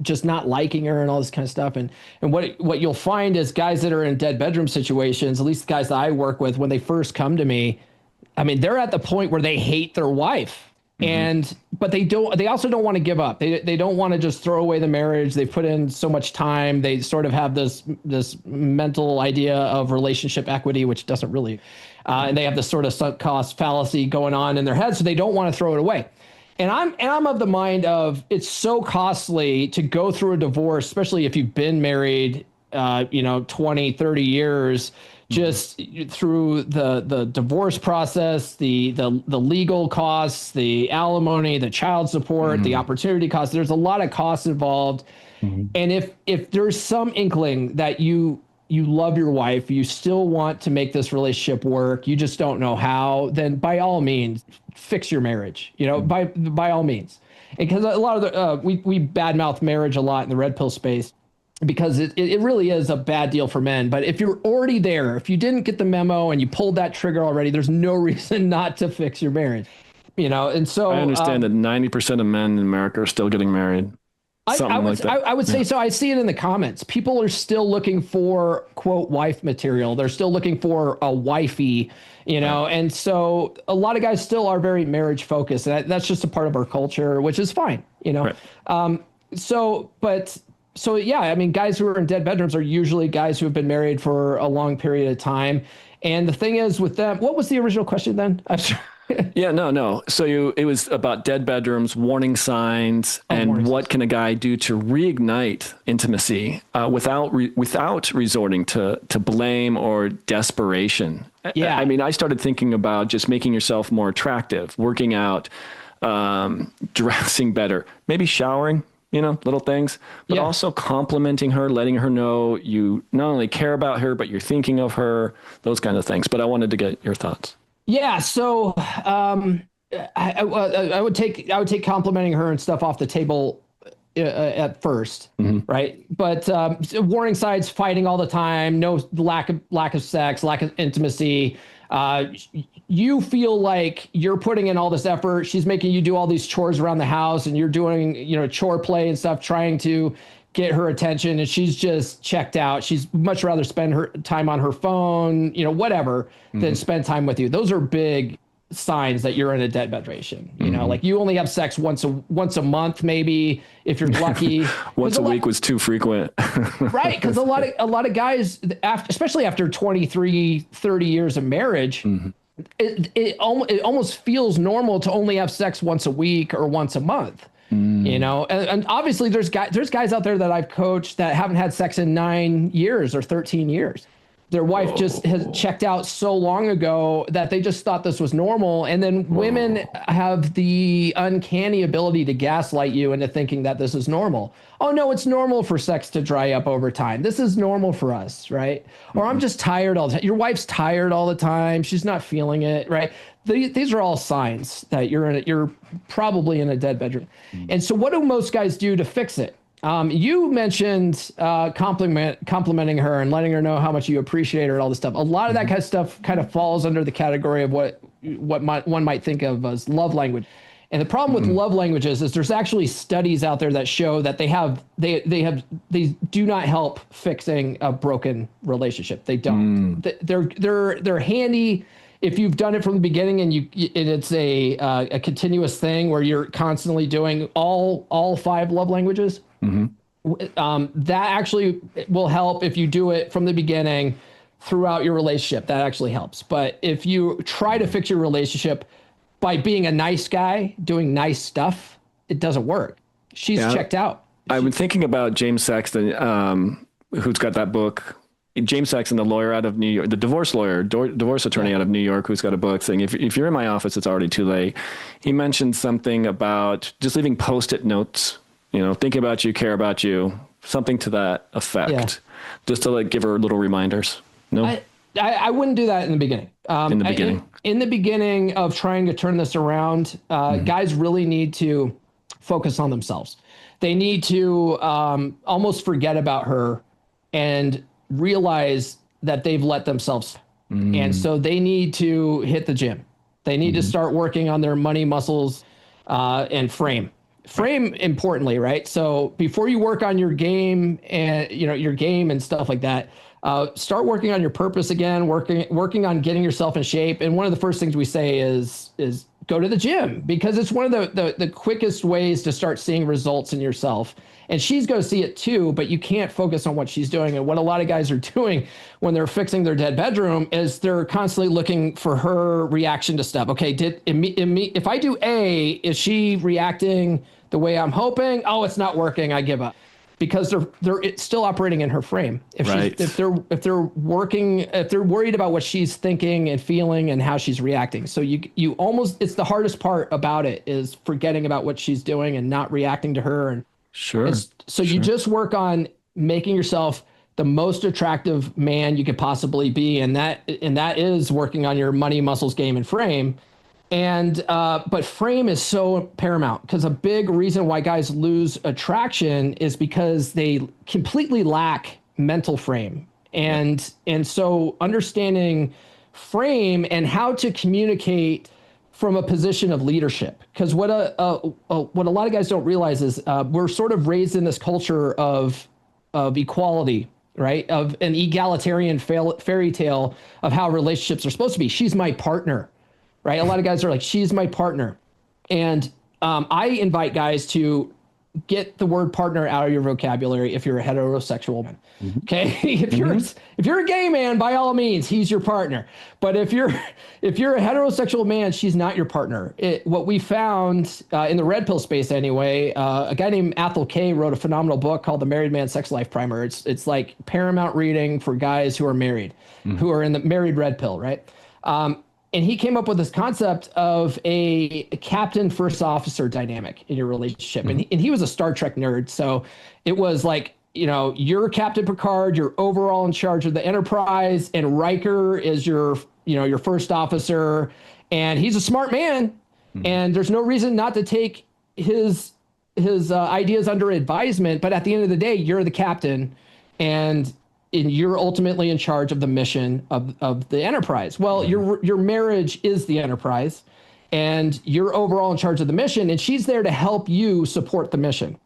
just not liking her and all this kind of stuff. And what you'll find is guys that are in dead bedroom situations, at least the guys that I work with, when they first come to me, I mean, they're at the point where they hate their wife, but they also don't want to give up. They don't want to just throw away the marriage. They've put in so much time. They sort of have this mental idea of relationship equity, which doesn't really, and they have this sort of sunk cost fallacy going on in their head. So they don't want to throw it away. And I'm of the mind of, it's so costly to go through a divorce, especially if you've been married, 20, 30 years, just through the divorce process, the legal costs, the alimony, the child support, the opportunity costs. There's a lot of costs involved. And if there's some inkling that you love your wife, you still want to make this relationship work, you just don't know how, then by all means, fix your marriage, by all means. Because a lot of the, we badmouth marriage a lot in the red pill space, because it really is a bad deal for men. But if you're already there, if you didn't get the memo and you pulled that trigger already, there's no reason not to fix your marriage, and so I understand that 90% of men in America are still getting married. I would say so. I see it in the comments. People are still looking for, quote, wife material. They're still looking for a wifey, and so a lot of guys still are very marriage focused. And that's just a part of our culture, which is fine, Right. So yeah, I mean, guys who are in dead bedrooms are usually guys who have been married for a long period of time. And the thing is with them, what was the original question then? I'm sorry. Yeah, no. So it was about dead bedrooms, warning signs, and what can a guy do to reignite intimacy without resorting to blame or desperation. Yeah. I mean, I started thinking about just making yourself more attractive, working out, dressing better, maybe showering, little things, but also complimenting her, letting her know you not only care about her, but you're thinking of her, those kinds of things. But I wanted to get your thoughts. Yeah. So I would take complimenting her and stuff off the table at first, right? But warning signs: fighting all the time, no lack of sex, lack of intimacy. You feel like you're putting in all this effort. She's making you do all these chores around the house, and you're doing chore play and stuff, trying to get her attention, and she's just checked out. She's much rather spend her time on her phone, whatever, than spend time with you. Those are big signs that you're in a dead bedration. Like you only have sex once a month, maybe, if you're lucky. Once a week was too frequent. Right, because a lot of guys, especially after 23, 30 years of marriage, it almost feels normal to only have sex once a week or once a month. And obviously there's guys out there that I've coached that haven't had sex in 9 years or 13 years. Their wife just has checked out so long ago that they just thought this was normal. And then women have the uncanny ability to gaslight you into thinking that this is normal. Oh no, it's normal for sex to dry up over time. This is normal for us, right? Or I'm just tired all the time. Your wife's tired all the time. She's not feeling it, right? These are all signs that you're probably in a dead bedroom. And so what do most guys do to fix it? You mentioned complimenting her and letting her know how much you appreciate her and all this stuff. A lot of that kind of stuff kind of falls under the category of what one might think of as love language. And the problem with love languages is there's actually studies out there that show that they do not help fixing a broken relationship. They don't. They're handy if you've done it from the beginning and it's a continuous thing where you're constantly doing all 5 love languages, that actually will help if you do it from the beginning throughout your relationship. That actually helps. But if you try to fix your relationship by being a nice guy, doing nice stuff, it doesn't work. She's checked out. I've been thinking about James Saxton, who's got that book. James Saxton, the lawyer out of New York, the divorce lawyer, divorce attorney out of New York, who's got a book saying, if you're in my office, it's already too late. He mentioned something about just leaving Post-it notes, thinking about you, care about you, something to that effect, just to give her little reminders. No, I wouldn't do that in the beginning. In the beginning of trying to turn this around, guys really need to focus on themselves. They need to almost forget about her and realize that they've let themselves. And so they need to hit the gym. They need to start working on their money muscles and frame. Frame importantly, right? So before you work on your game and your game and stuff like that, start working on your purpose again, working on getting yourself in shape. And one of the first things we say is go to the gym, because it's one of the quickest ways to start seeing results in yourself. And she's going to see it too, but you can't focus on what she's doing. And what a lot of guys are doing when they're fixing their dead bedroom is they're constantly looking for her reaction to stuff. Okay, if I do A, is she reacting the way I'm hoping? Oh, it's not working. I give up. Because they're still operating in her frame. If they're worried about what she's thinking and feeling and how she's reacting. So you almost, it's the hardest part about it is forgetting about what she's doing and not reacting to her. And you just work on making yourself the most attractive man you could possibly be, and that is working on your money, muscles, game, and frame. And but frame is so paramount, because a big reason why guys lose attraction is because they completely lack mental frame. And so understanding frame and how to communicate from a position of leadership, because what a lot of guys don't realize is we're sort of raised in this culture of equality, right? Of an egalitarian fairy tale of how relationships are supposed to be. She's my partner. Right? A lot of guys are like, she's my partner. And I invite guys to get the word partner out of your vocabulary if you're a heterosexual man. Okay? If you're a gay man, by all means, he's your partner. But if you're a heterosexual man, she's not your partner. What we found in the red pill space anyway, a guy named Athol Kay wrote a phenomenal book called The Married Man Sex Life Primer. It's like paramount reading for guys who are married, who are in the married red pill, right? And he came up with this concept of a captain first officer dynamic in your relationship. And he was a Star Trek nerd. So it was like, you're Captain Picard, you're overall in charge of the Enterprise, and Riker is your first officer, and he's a smart man. And there's no reason not to take his ideas under advisement. But at the end of the day, you're the captain, and you're ultimately in charge of the mission of the Enterprise. Well, your marriage is the Enterprise, and you're overall in charge of the mission, and she's there to help you support the mission.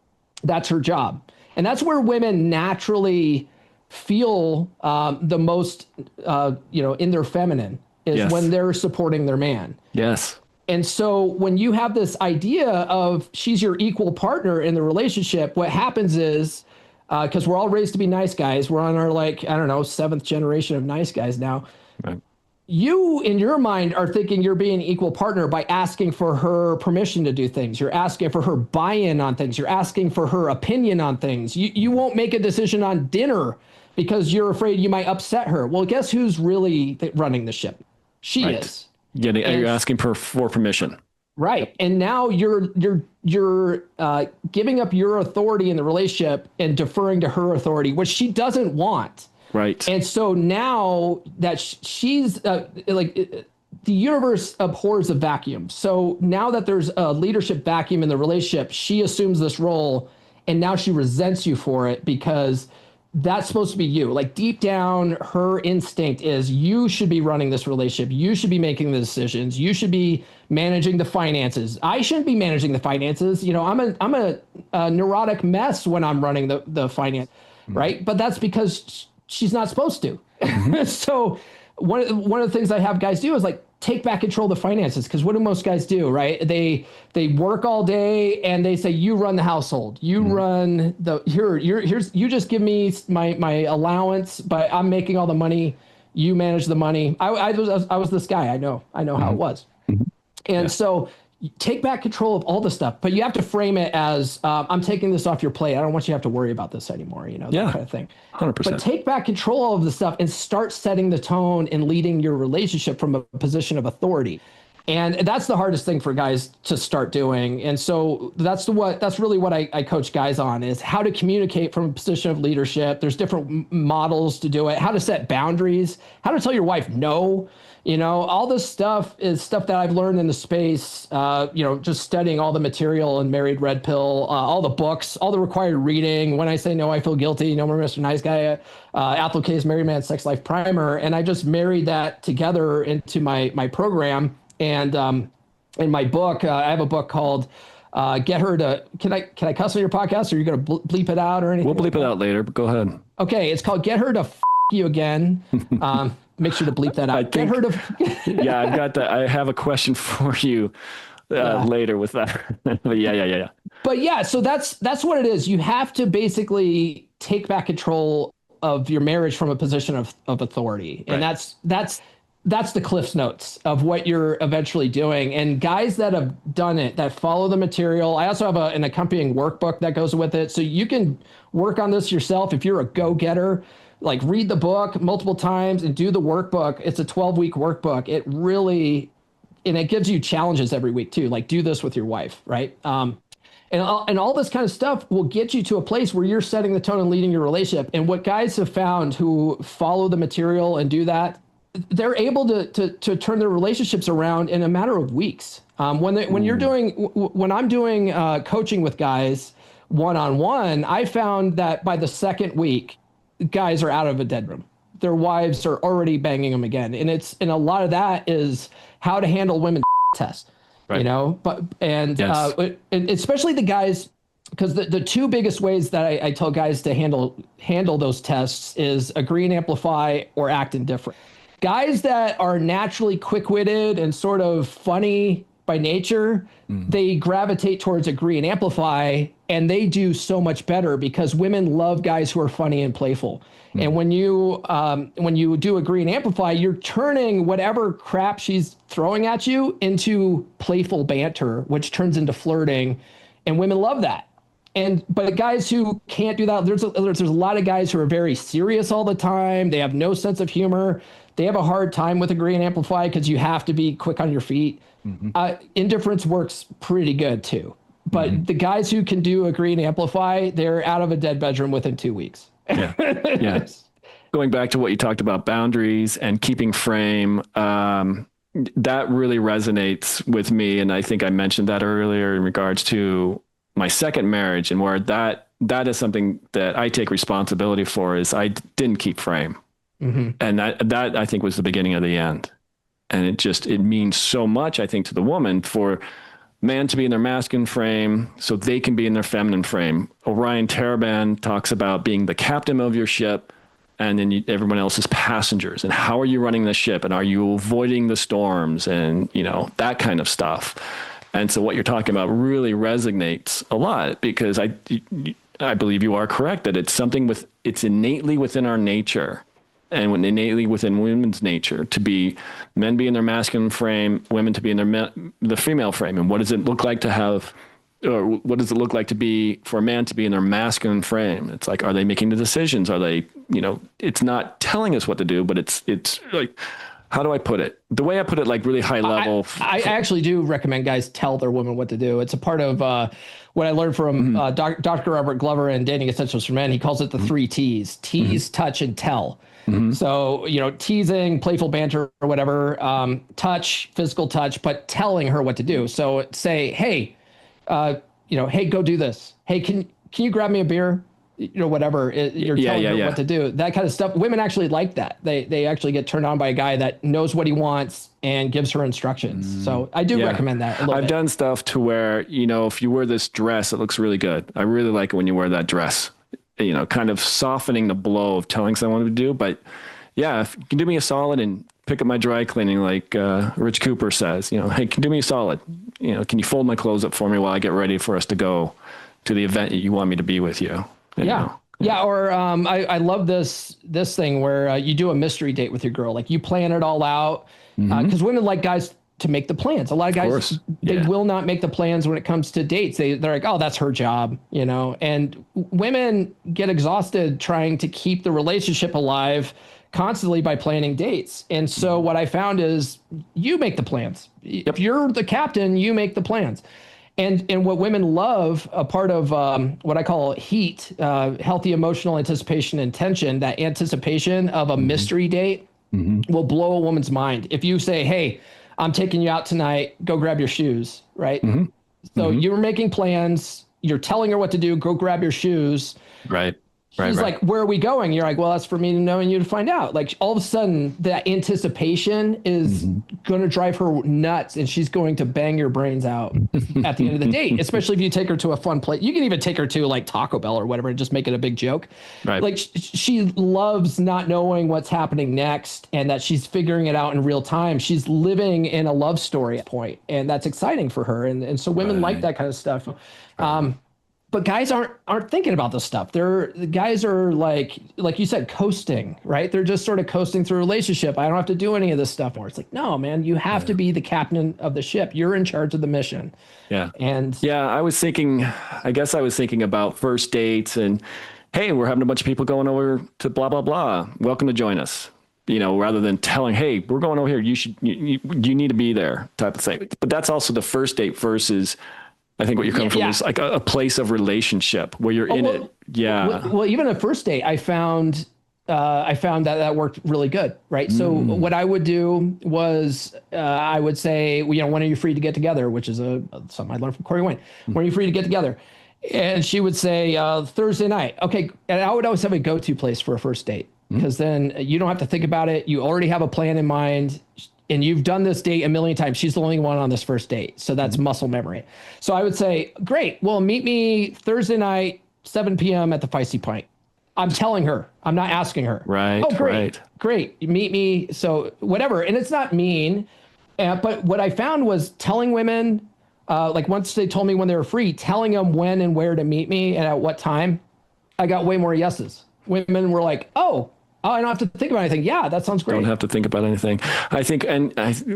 That's her job. And that's where women naturally feel the most, in their feminine, is when they're supporting their man. Yes. And so when you have this idea of she's your equal partner in the relationship, what happens is, because we're all raised to be nice guys. We're on our 7th generation of nice guys now. Right. You, in your mind, are thinking you're being an equal partner by asking for her permission to do things. You're asking for her buy-in on things. You're asking for her opinion on things. You won't make a decision on dinner because you're afraid you might upset her. Well, guess who's really running the ship? She is. You're asking for permission. Right. Yep. And now you're giving up your authority in the relationship and deferring to her authority, which she doesn't want. Right. And so now that she's the universe abhors a vacuum. So now that there's a leadership vacuum in the relationship, she assumes this role, and now she resents you for it, because that's supposed to be you. Like, deep down, her instinct is you should be running this relationship. You should be making the decisions. You should be managing the finances. I shouldn't be managing the finances. I'm a neurotic mess when I'm running the finance, right? But that's because she's not supposed to. So one of the things I have guys do is like take back control of the finances. Because what do most guys do, right? They work all day and they say, you run the household, you run here's you just give me my allowance, but I'm making all the money. You manage the money. I was this guy. I know how it was. And so you take back control of all the stuff, but you have to frame it as I'm taking this off your plate. I don't want you to have to worry about this anymore, that kind of thing. 100%. But take back control of the stuff and start setting the tone and leading your relationship from a position of authority. And that's the hardest thing for guys to start doing. And so that's really what I coach guys on, is how to communicate from a position of leadership. There's different models to do it, how to set boundaries, how to tell your wife no. All this stuff is stuff that I've learned in the space, just studying all the material in Married Red Pill, all the books, all the required reading. When I Say No, I Feel Guilty, No More Mr. Nice Guy, Athol K's Married Man Sex Life Primer. And I just married that together into my program. And in my book, I have a book called Get Her to, can I cuss on your podcast, or are you going to bleep it out or anything? We'll bleep it out later, but go ahead. Okay, it's called Get Her to You Again. Make sure to bleep that out. Get her to. Yeah, I've got that. I have a question for you later with that. But yeah. But yeah, so that's what it is. You have to basically take back control of your marriage from a position of authority, and that's the Cliff's Notes of what you're eventually doing. And guys that have done it, that follow the material. I also have an accompanying workbook that goes with it, so you can work on this yourself if you're a go-getter. Like, read the book multiple times and do the workbook. It's a 12-week workbook. It really, and it gives you challenges every week too. Like, do this with your wife, right? And all this kind of stuff will get you to a place where you're setting the tone and leading your relationship. And what guys have found who follow the material and do that, they're able to turn their relationships around in a matter of weeks. When I'm doing coaching with guys one-on-one, I found that by the second week, guys are out of a dead room. Their wives are already banging them again. And a lot of that is how to handle women tests, right. And especially the guys, because the two biggest ways that I tell guys to handle those tests is agree and amplify or act indifferent. Guys that are naturally quick-witted and sort of funny by nature, they gravitate towards agree and amplify, and they do so much better because women love guys who are funny and playful. And when you do agree and amplify, you're turning whatever crap she's throwing at you into playful banter, which turns into flirting, and women love that. But guys who can't do that, there's a lot of guys who are very serious all the time. They have no sense of humor. They have a hard time with agree and amplify because you have to be quick on your feet. Indifference works pretty good too. But the guys who can do agree and amplify, they're out of a dead bedroom within 2 weeks. Yeah. Going back to what you talked about, boundaries and keeping frame, that really resonates with me. And I think I mentioned that earlier in regards to my second marriage, and where that is something that I take responsibility for, is I didn't keep frame. And that I think was the beginning of the end. And it means so much, I think, to the woman, for man to be in their masculine frame so they can be in their feminine frame. Orion Taraban talks about being the captain of your ship, and then everyone else is passengers. And how are you running the ship? And are you avoiding the storms? And, that kind of stuff. And so what you're talking about really resonates a lot, because I believe you are correct that it's something it's innately within our nature, and innately within women's nature, to be men be in their masculine frame, women to be in the female frame. And what does it look like to have, or what does it look like to be for a man to be in their masculine frame? It's like, are they making the decisions? Are they, it's not telling us what to do, but it's like, how do I put it? The way I put it, like really high level. I actually do recommend guys tell their women what to do. It's a part of what I learned from Dr. Robert Glover in Dating Essentials for Men. He calls it the 3 T's: tease, touch, and tell. So, teasing, playful banter or whatever, touch, physical touch, but telling her what to do. So say, hey, hey, go do this. Hey, can you grab me a beer? Whatever you're telling her what to do, that kind of stuff. Women actually like that. They actually get turned on by a guy that knows what he wants and gives her instructions. So I do recommend that a little bit. I've done stuff to where, if you wear this dress, it looks really good. I really like it when you wear that dress, kind of softening the blow of telling someone what to do. But yeah, if you can do me a solid and pick up my dry cleaning, like Rich Cooper says, hey, do me a solid. Can you fold my clothes up for me while I get ready for us to go to the event that you want me to be with you? Yeah. Yeah. Or I love this thing where you do a mystery date with your girl. Like you plan it all out because women like guys to make the plans. A lot of guys, they will not make the plans when it comes to dates. They're like, oh, that's her job, and women get exhausted trying to keep the relationship alive constantly by planning dates. And so what I found is you make the plans. If you're the captain, you make the plans. And what women love, a part of what I call heat, healthy emotional anticipation and tension, that anticipation of a mystery date will blow a woman's mind. If you say, hey, I'm taking you out tonight, go grab your shoes, right? So you're making plans, you're telling her what to do, go grab your shoes. Right. She's like, where are we going? You're like, well, that's for me to know and you to find out. Like all of a sudden that anticipation is going to drive her nuts and she's going to bang your brains out at the end of the date, especially if you take her to a fun place. You can even take her to like Taco Bell or whatever and just make it a big joke. Right. Like she loves not knowing what's happening next and that she's figuring it out in real time. She's living in a love story at point, and that's exciting for her. And so women like that kind of stuff. But guys aren't thinking about this stuff. The guys are like you said, coasting, right? They're just sort of coasting through a relationship. I don't have to do any of this stuff more. It's like, no, man, you have to be the captain of the ship. You're in charge of the mission. Yeah. And I guess I was thinking about first dates and, hey, we're having a bunch of people going over to blah, blah, blah. Welcome to join us. Rather than telling, hey, we're going over here. You need to be there type of thing. But that's also the first date versus, I think what you're coming from is like a place of relationship where you're in it. Yeah. Well, even a first date, I found that worked really good. Right. So what I would do was I would say, when are you free to get together? Which is something I learned from Corey Wayne. When are you free to get together? And she would say Thursday night. Okay. And I would always have a go-to place for a first date because then you don't have to think about it. You already have a plan in mind. And you've done this date a million times. She's the only one on this first date. So that's muscle memory. So I would say, great. Well, meet me Thursday night, 7 p.m. at the Feisty Pint. I'm telling her. I'm not asking her. Right. Oh, great. Right. Great. You meet me. So whatever. And it's not mean. But what I found was telling women, like once they told me when they were free, telling them when and where to meet me and at what time, I got way more yeses. Women were like, oh, I don't have to think about anything. Yeah, that sounds great. Don't have to think about anything. I think,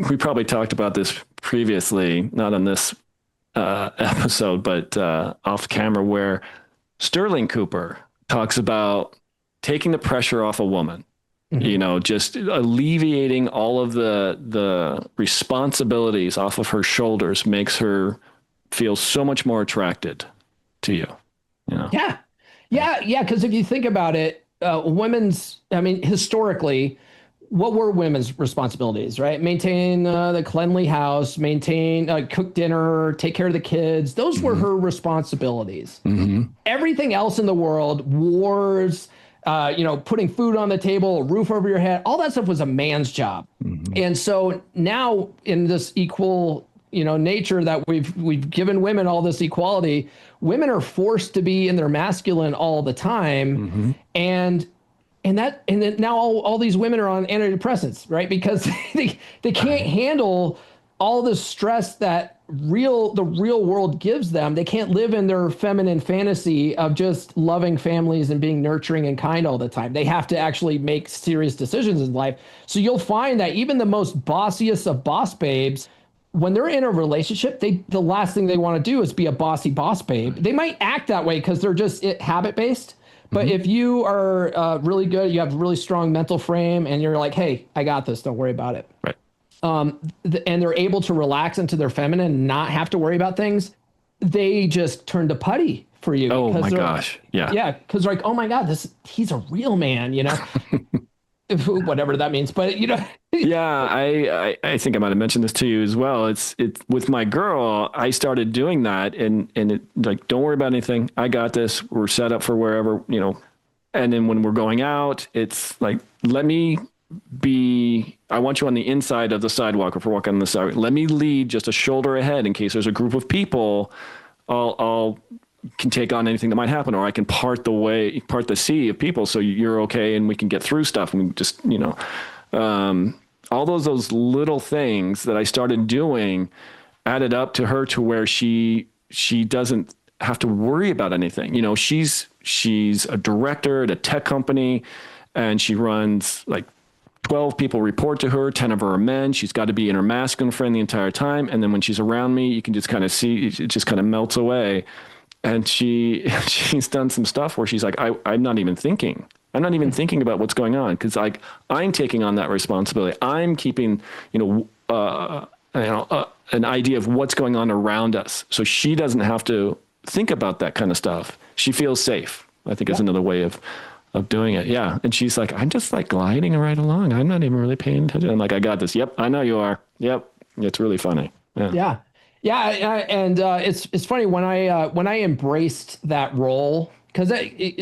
we probably talked about this previously, not on this episode, but off camera, where Sterling Cooper talks about taking the pressure off a woman, just alleviating all of the responsibilities off of her shoulders makes her feel so much more attracted to you. Yeah. Because if you think about it, historically, what were women's responsibilities, right? Maintain the cleanly house, cook dinner, take care of the kids. Those were her responsibilities. Everything else in the world, wars, putting food on the table, a roof over your head, all that stuff was a man's job. And so now in this equal nature that we've given women all this equality, women are forced to be in their masculine all the time. And then now all these women are on antidepressants, right? Because they can't handle all the stress that the real world gives them. They can't live in their feminine fantasy of just loving families and being nurturing and kind all the time. They have to actually make serious decisions in life. So you'll find that even the most bossiest of boss babes, when they're in a relationship, the last thing they want to do is be a bossy boss babe. They might act that way because they're just habit-based. But if you are really good, you have a really strong mental frame, and you're like, hey, I got this. Don't worry about it. Right. And they're able to relax into their feminine and not have to worry about things. They just turn to putty for you. Oh, my gosh. Yeah. Yeah. Because they're like, oh, my God, he's a real man, whatever that means. But, Yeah, I think I might have mentioned this to you as well. It's with my girl, I started doing that and it like, don't worry about anything. I got this. We're set up for wherever, and then when we're going out, it's like, I want you on the inside of the sidewalk if we're walking on the side. Let me lead just a shoulder ahead in case there's a group of people. I'll can take on anything that might happen, or I can part the sea of people so you're okay and we can get through stuff and we just, all those little things that I started doing added up to her to where she doesn't have to worry about anything. You know, she's a director at a tech company, and she runs like 12 people report to her, 10 of her are men. She's got to be in her masculine friend the entire time. And then when she's around me, you can just kind of see, it just kind of melts away. And she's done some stuff where she's like, I'm not even thinking. I'm not even thinking about what's going on, because like I'm taking on that responsibility. I'm keeping, an idea of what's going on around us. So she doesn't have to think about that kind of stuff. She feels safe, I think is another way of doing it. Yeah. And she's like, I'm just like gliding right along. I'm not even really paying attention. I'm like, I got this. Yep. I know you are. Yep. It's really funny. Yeah. Yeah. Yeah. And it's funny when I embraced that role, because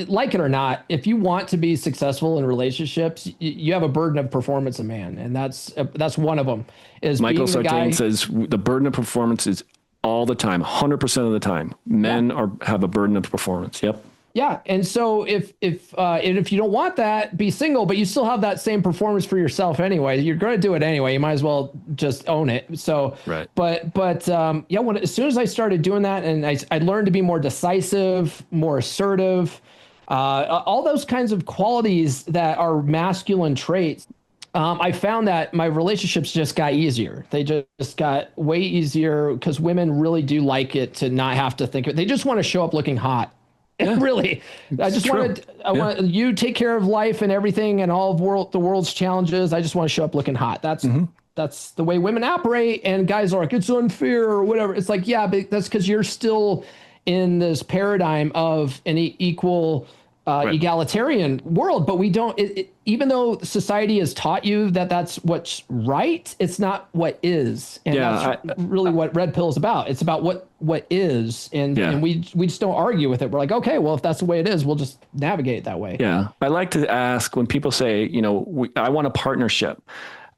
like it or not, if you want to be successful in relationships, you have a burden of performance of man. And that's one of them is Michael being the guy. Sartain says the burden of performance is all the time, 100% of the time. Men have a burden of performance. Yep. Yeah, and so if you don't want that, be single, but you still have that same performance for yourself anyway. You're going to do it anyway. You might as well just own it. So, right. But as soon as I started doing that, and I learned to be more decisive, more assertive, all those kinds of qualities that are masculine traits. I found that my relationships just got easier. They just got way easier because women really do like it to not have to think. They just want to show up looking hot. Yeah. Really, I just want you take care of life and everything and all of the world's challenges. I just want to show up looking hot. That's the way women operate. And guys are like, it's unfair or whatever. It's like, yeah, but that's because you're still in this paradigm of an equal, egalitarian world. But we don't, even though society has taught you that that's what's right, it's not what is. And that's really what Red Pill is about. It's about what is. And we just don't argue with it. We're like, okay, well, if that's the way it is, we'll just navigate it that way. Yeah. I like to ask when people say, I want a partnership.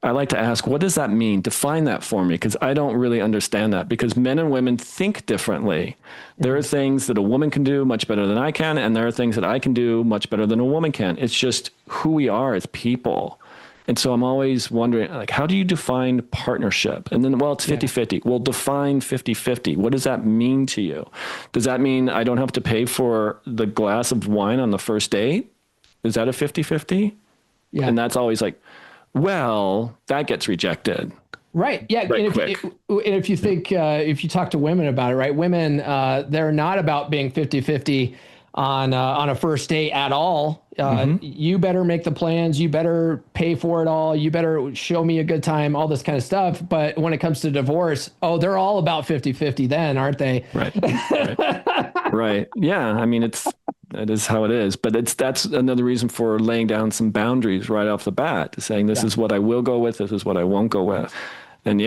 I like to ask, what does that mean? Define that for me, because I don't really understand that, because men and women think differently. There are things that a woman can do much better than I can, and there are things that I can do much better than a woman can. It's just who we are as people. And so I'm always wondering, like, how do you define partnership? And then, well, it's 50-50. Well, define 50-50. What does that mean to you? Does that mean I don't have to pay for the glass of wine on the first date? Is that a 50-50? Yeah. And that's always like, well, that gets rejected. Right. Yeah. Right, and if you think, if you talk to women about it, right, women, they're not about being 50-50 on a first date at all. You better make the plans. You better pay for it all. You better show me a good time, all this kind of stuff. But when it comes to divorce, they're all about 50-50 then, aren't they? Right. Right. Yeah. I mean, that is how it is, but that's another reason for laying down some boundaries right off the bat, saying this is what I will go with, this is what I won't go with. And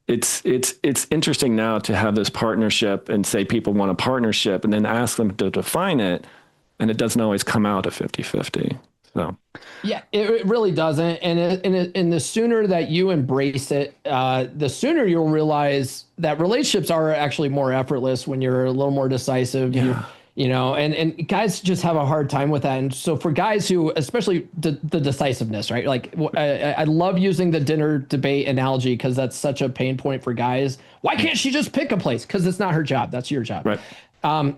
it's interesting now to have this partnership and say people want a partnership and then ask them to define it, and it doesn't always come out at 50-50. So yeah, it really doesn't. And the sooner that you embrace it, the sooner you'll realize that relationships are actually more effortless when you're a little more decisive. Yeah. And guys just have a hard time with that. And so for guys who, especially the decisiveness, right? Like I love using the dinner debate analogy because that's such a pain point for guys. Why can't she just pick a place? Because it's not her job. That's your job. Right.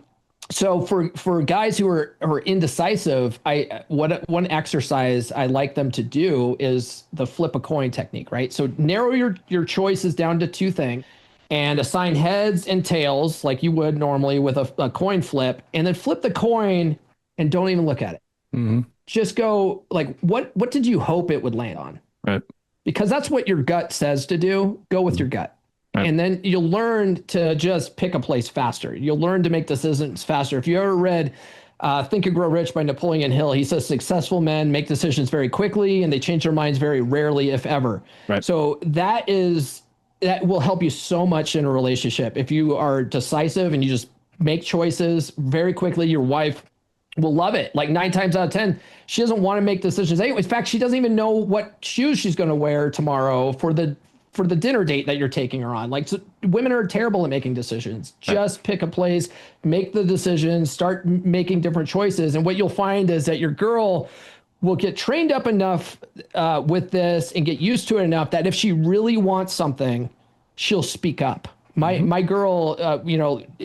So for guys who are indecisive, one exercise I like them to do is the flip a coin technique, right? So narrow your choices down to two things. And assign heads and tails like you would normally with a coin flip, and then flip the coin and don't even look at it. Mm-hmm. Just go like, what did you hope it would land on? Right. Because that's what your gut says to do. Go with your gut. Right. And then you'll learn to just pick a place faster. You'll learn to make decisions faster. If you ever read Think and Grow Rich by Napoleon Hill, he says successful men make decisions very quickly and they change their minds very rarely, if ever. Right. So that will help you so much in a relationship. If you are decisive and you just make choices very quickly, your wife will love it. Like 9 times out of 10, she doesn't want to make decisions anyway. In fact, she doesn't even know what shoes she's going to wear tomorrow for the dinner date that you're taking her on. Like, so women are terrible at making decisions. Just pick a place, make the decision, start making different choices. And what you'll find is that your girl will get trained up enough with this and get used to it enough that if she really wants something, she'll speak up. My girl,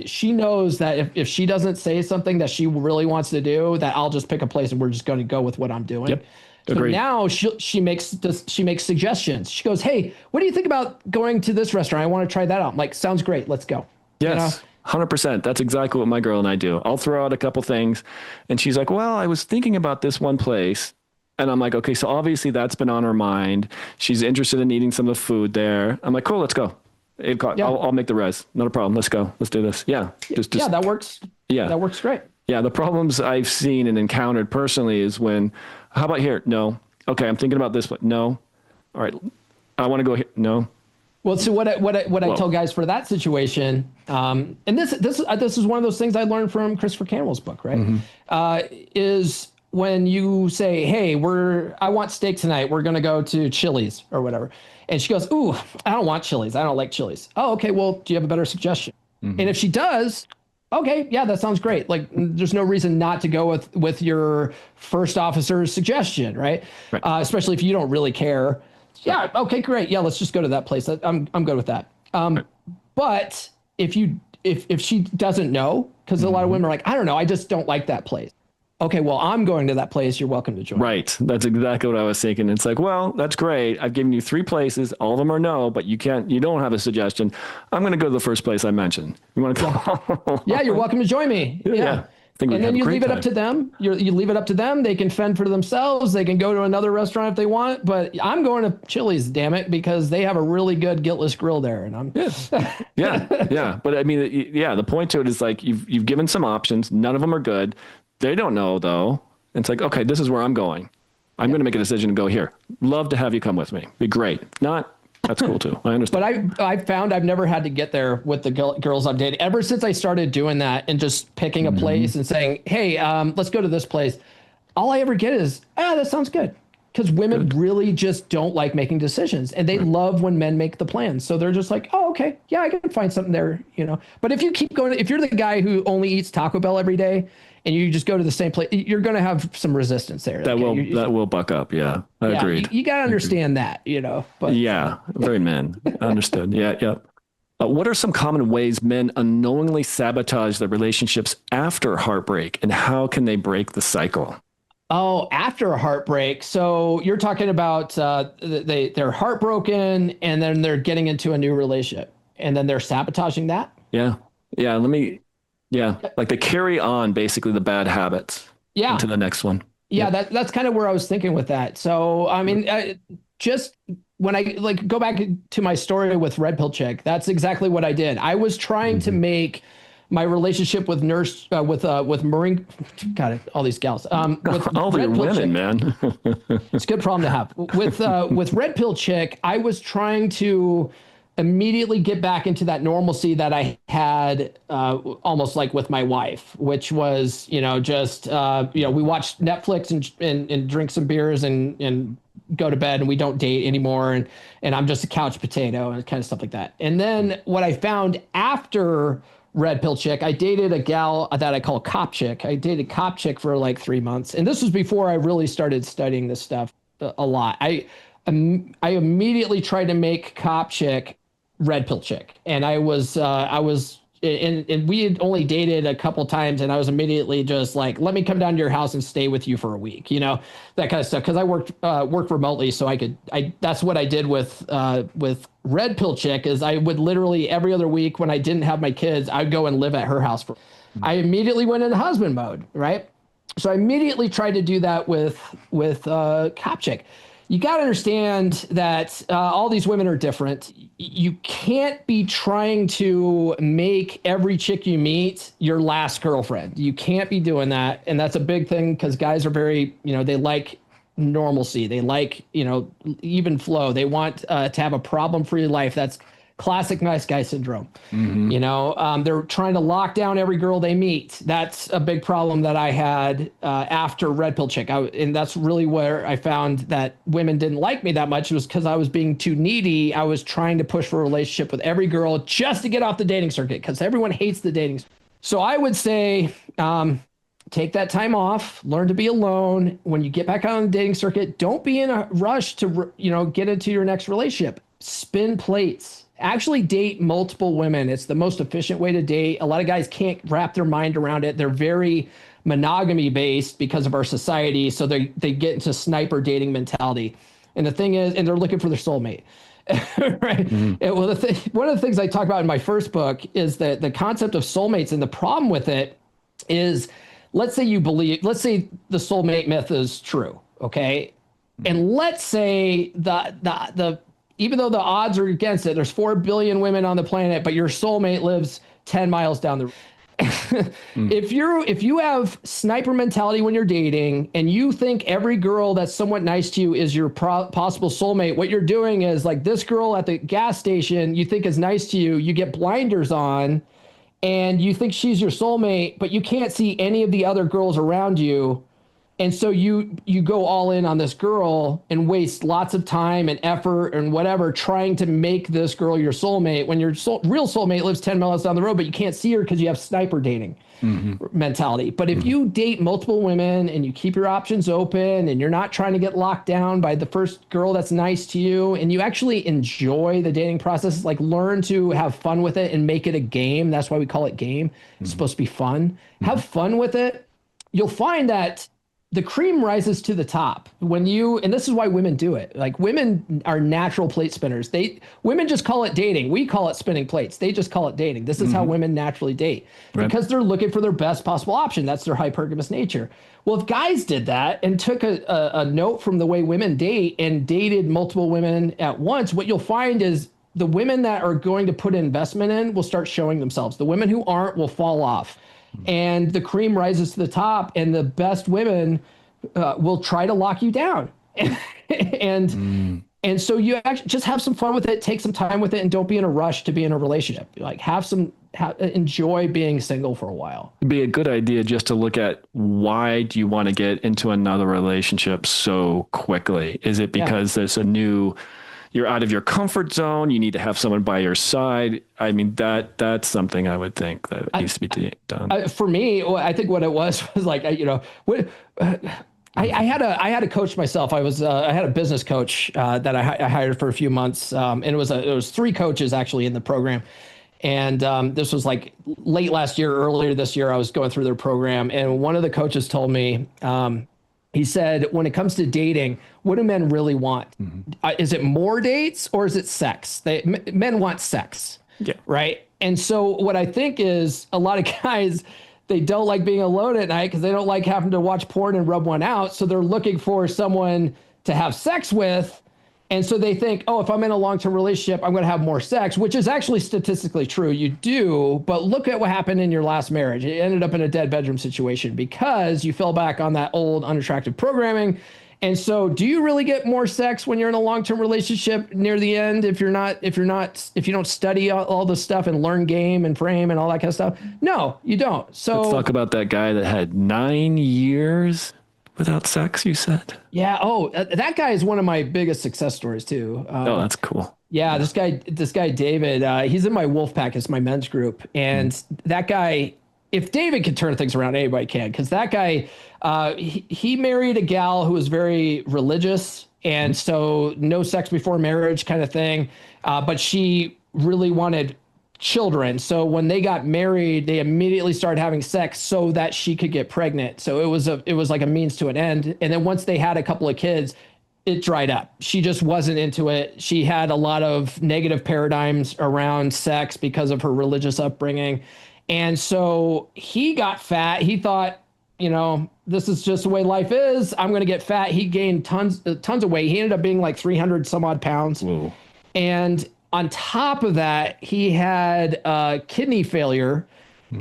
she knows that if she doesn't say something that she really wants to do, that I'll just pick a place and we're just going to go with what I'm doing. Yep. So Agreed. now she makes suggestions. She goes, "Hey, what do you think about going to this restaurant? I want to try that out." I'm like, "Sounds great. Let's go." Yes. 100%. That's exactly what my girl and I do. I'll throw out a couple things and she's like, "Well, I was thinking about this one place." And I'm like, "Okay, so obviously that's been on her mind. She's interested in eating some of the food there." I'm like, "Cool, let's go. 8 o'clock. Yeah. I'll make the res. Not a problem. Let's go. Let's do this." Yeah. Yeah, that works. Yeah. That works great. Yeah. The problems I've seen and encountered personally is when, "How about here?" "No." "Okay, I'm thinking about this, but no." "All right. I want to go here." "No." Well, so what I tell guys for that situation, and this is one of those things I learned from Christopher Canwell's book, right? Is when you say, "Hey, I want steak tonight. We're going to go to Chili's or whatever," and she goes, "Ooh, I don't want Chili's. I don't like Chili's." "Oh, okay. Well, do you have a better suggestion?" And if she does, okay, yeah, that sounds great. Like, there's no reason not to go with your first officer's suggestion, right? Especially if you don't really care. Yeah. Okay, great. Yeah, let's just go to that place. I'm good with that. But if she doesn't know, because a lot of women are like, "I don't know, I just don't like that place." Okay, well, I'm going to that place. You're welcome to join. Right. That's exactly what I was thinking. It's like, well, that's great. I've given you 3 places. All of them are no, but you don't have a suggestion. I'm going to go to the first place I mentioned. You want to go? Yeah, you're welcome to join me. Yeah. And then you leave it up to them. You leave it up to them. They can fend for themselves. They can go to another restaurant if they want. But I'm going to Chili's, damn it, because they have a really good guiltless grill there. And I'm yeah. But I mean, the point to it is like you've given some options. None of them are good. They don't know though. It's like, okay, this is where I'm going. I'm going to make a decision to go here. Love to have you come with me. Be great. If not, that's cool too. I understand. But I found I've never had to get there with the girls I've dated ever since I started doing that and just picking a place and saying, "Hey, let's go to this place." All I ever get is, that sounds good. Because women really just don't like making decisions, and they love when men make the plans. So they're just like, "Oh, okay, yeah, I can find something there, But if you keep going, if you're the guy who only eats Taco Bell every day and you just go to the same place, you're going to have some resistance there. That will buck up. Yeah, I agreed. You got to understand that, But yeah, very men. Understood. Yeah. What are some common ways men unknowingly sabotage their relationships after heartbreak, and how can they break the cycle? Oh, after a heartbreak. So you're talking about they're heartbroken and then they're getting into a new relationship and then they're sabotaging that. Yeah. Like they carry on basically the bad habits into the next one. Yeah. That's kind of where I was thinking with that. So, I mean, just when I go back to my story with Red Pill Chick, that's exactly what I did. I was trying to make my relationship with with Marine, got all these gals, with all the women, man. It's a good problem to have. With Red Pill Chick, I was trying to immediately get back into that normalcy that I had almost like with my wife, which was, we watch Netflix and drink some beers and go to bed and we don't date anymore. And I'm just a couch potato and kind of stuff like that. And then what I found after Red Pill Chick, I dated a gal that I call Cop Chick. I dated Cop Chick for like 3 months. And this was before I really started studying this stuff a lot. I immediately tried to make Cop Chick Red Pill Chick. And I was and we had only dated a couple times, and I was immediately just like, "Let me come down to your house and stay with you for a week," that kind of stuff. Because I worked remotely, so that's what I did with Red Pill Chick. Is I would literally every other week when I didn't have my kids, I'd go and live at her house. I immediately went into husband mode, right? So I immediately tried to do that with Cop Chick. You got to understand that all these women are different. You can't be trying to make every chick you meet your last girlfriend. You can't be doing that. And that's a big thing because guys are very, they like normalcy. They like, even flow. They want to have a problem-free life. That's classic nice guy syndrome. They're trying to lock down every girl they meet. That's a big problem that I had after Red Pill Chick. And that's really where I found that women didn't like me that much. It was because I was being too needy. I was trying to push for a relationship with every girl just to get off the dating circuit because everyone hates the dating. So I would say take that time off, learn to be alone. When you get back on the dating circuit, don't be in a rush to, get into your next relationship. Spin plates. Actually date multiple women. It's the most efficient way to date. A lot of guys can't wrap their mind around it. They're very monogamy based because of our society. So they get into sniper dating mentality. And the thing is, and they're looking for their soulmate. Right. Mm-hmm. One of the things I talk about in my first book is that the concept of soulmates, and the problem with it is, let's say the soulmate myth is true. Okay. And let's say the even though the odds are against it, there's 4 billion women on the planet, but your soulmate lives 10 miles down the road. If you have sniper mentality when you're dating and you think every girl that's somewhat nice to you is your possible soulmate, what you're doing is, like, this girl at the gas station you think is nice to you, you get blinders on and you think she's your soulmate, but you can't see any of the other girls around you. And so you go all in on this girl and waste lots of time and effort and whatever trying to make this girl your soulmate, when your real soulmate lives 10 miles down the road, but you can't see her because you have sniper dating mentality. But if you date multiple women and you keep your options open and you're not trying to get locked down by the first girl that's nice to you, and you actually enjoy the dating process, like learn to have fun with it and make it a game. That's why we call it game. It's supposed to be fun. Have fun with it. You'll find that the cream rises to the top and this is why women do it. Like, women are natural plate spinners. Women just call it dating. We call it spinning plates. They just call it dating. This is how women naturally date, because they're looking for their best possible option. That's their hypergamous nature. Well, if guys did that and took a note from the way women date and dated multiple women at once, what you'll find is the women that are going to put investment in will start showing themselves. The women who aren't will fall off. And the cream rises to the top, and the best women will try to lock you down. And so you actually just have some fun with it, take some time with it, and don't be in a rush to be in a relationship. Like, enjoy being single for a while. It'd be a good idea just to look at, why do you want to get into another relationship so quickly? Is it because there's you're out of your comfort zone, you need to have someone by your side? I mean, that's something I would think that needs to be done. For me, I think what it was like, I had a coach myself. I had a business coach that I hired for a few months, and it was 3 coaches actually in the program. And this was like late last year, earlier this year, I was going through their program, and one of the coaches told me, he said, when it comes to dating, what do men really want? Is it more dates or is it sex? Men want sex, right? And so what I think is, a lot of guys, they don't like being alone at night because they don't like having to watch porn and rub one out. So they're looking for someone to have sex with. And so they think, oh, if I'm in a long-term relationship, I'm going to have more sex, which is actually statistically true. You do, but look at what happened in your last marriage. It ended up in a dead bedroom situation because you fell back on that old unattractive programming. And so do you really get more sex when you're in a long-term relationship near the end if you don't study all this stuff and learn game and frame and all that kind of stuff? No, you don't. So let's talk about that guy that had 9 years without sex, you said? Yeah. Oh, that guy is one of my biggest success stories too. Oh, that's cool. Yeah, this guy, David, he's in my wolf pack. It's my men's group. And that guy, if David can turn things around, anybody can. Because that guy, he married a gal who was very religious. And so no sex before marriage kind of thing. But she really wanted children. So when they got married, they immediately started having sex so that she could get pregnant. So it was like a means to an end. And then once they had a couple of kids, it dried up. She just wasn't into it. She had a lot of negative paradigms around sex because of her religious upbringing. And so he got fat. He thought, this is just the way life is. I'm going to get fat. He gained tons of weight. He ended up being like 300 some odd pounds. Whoa. And on top of that, he had kidney failure.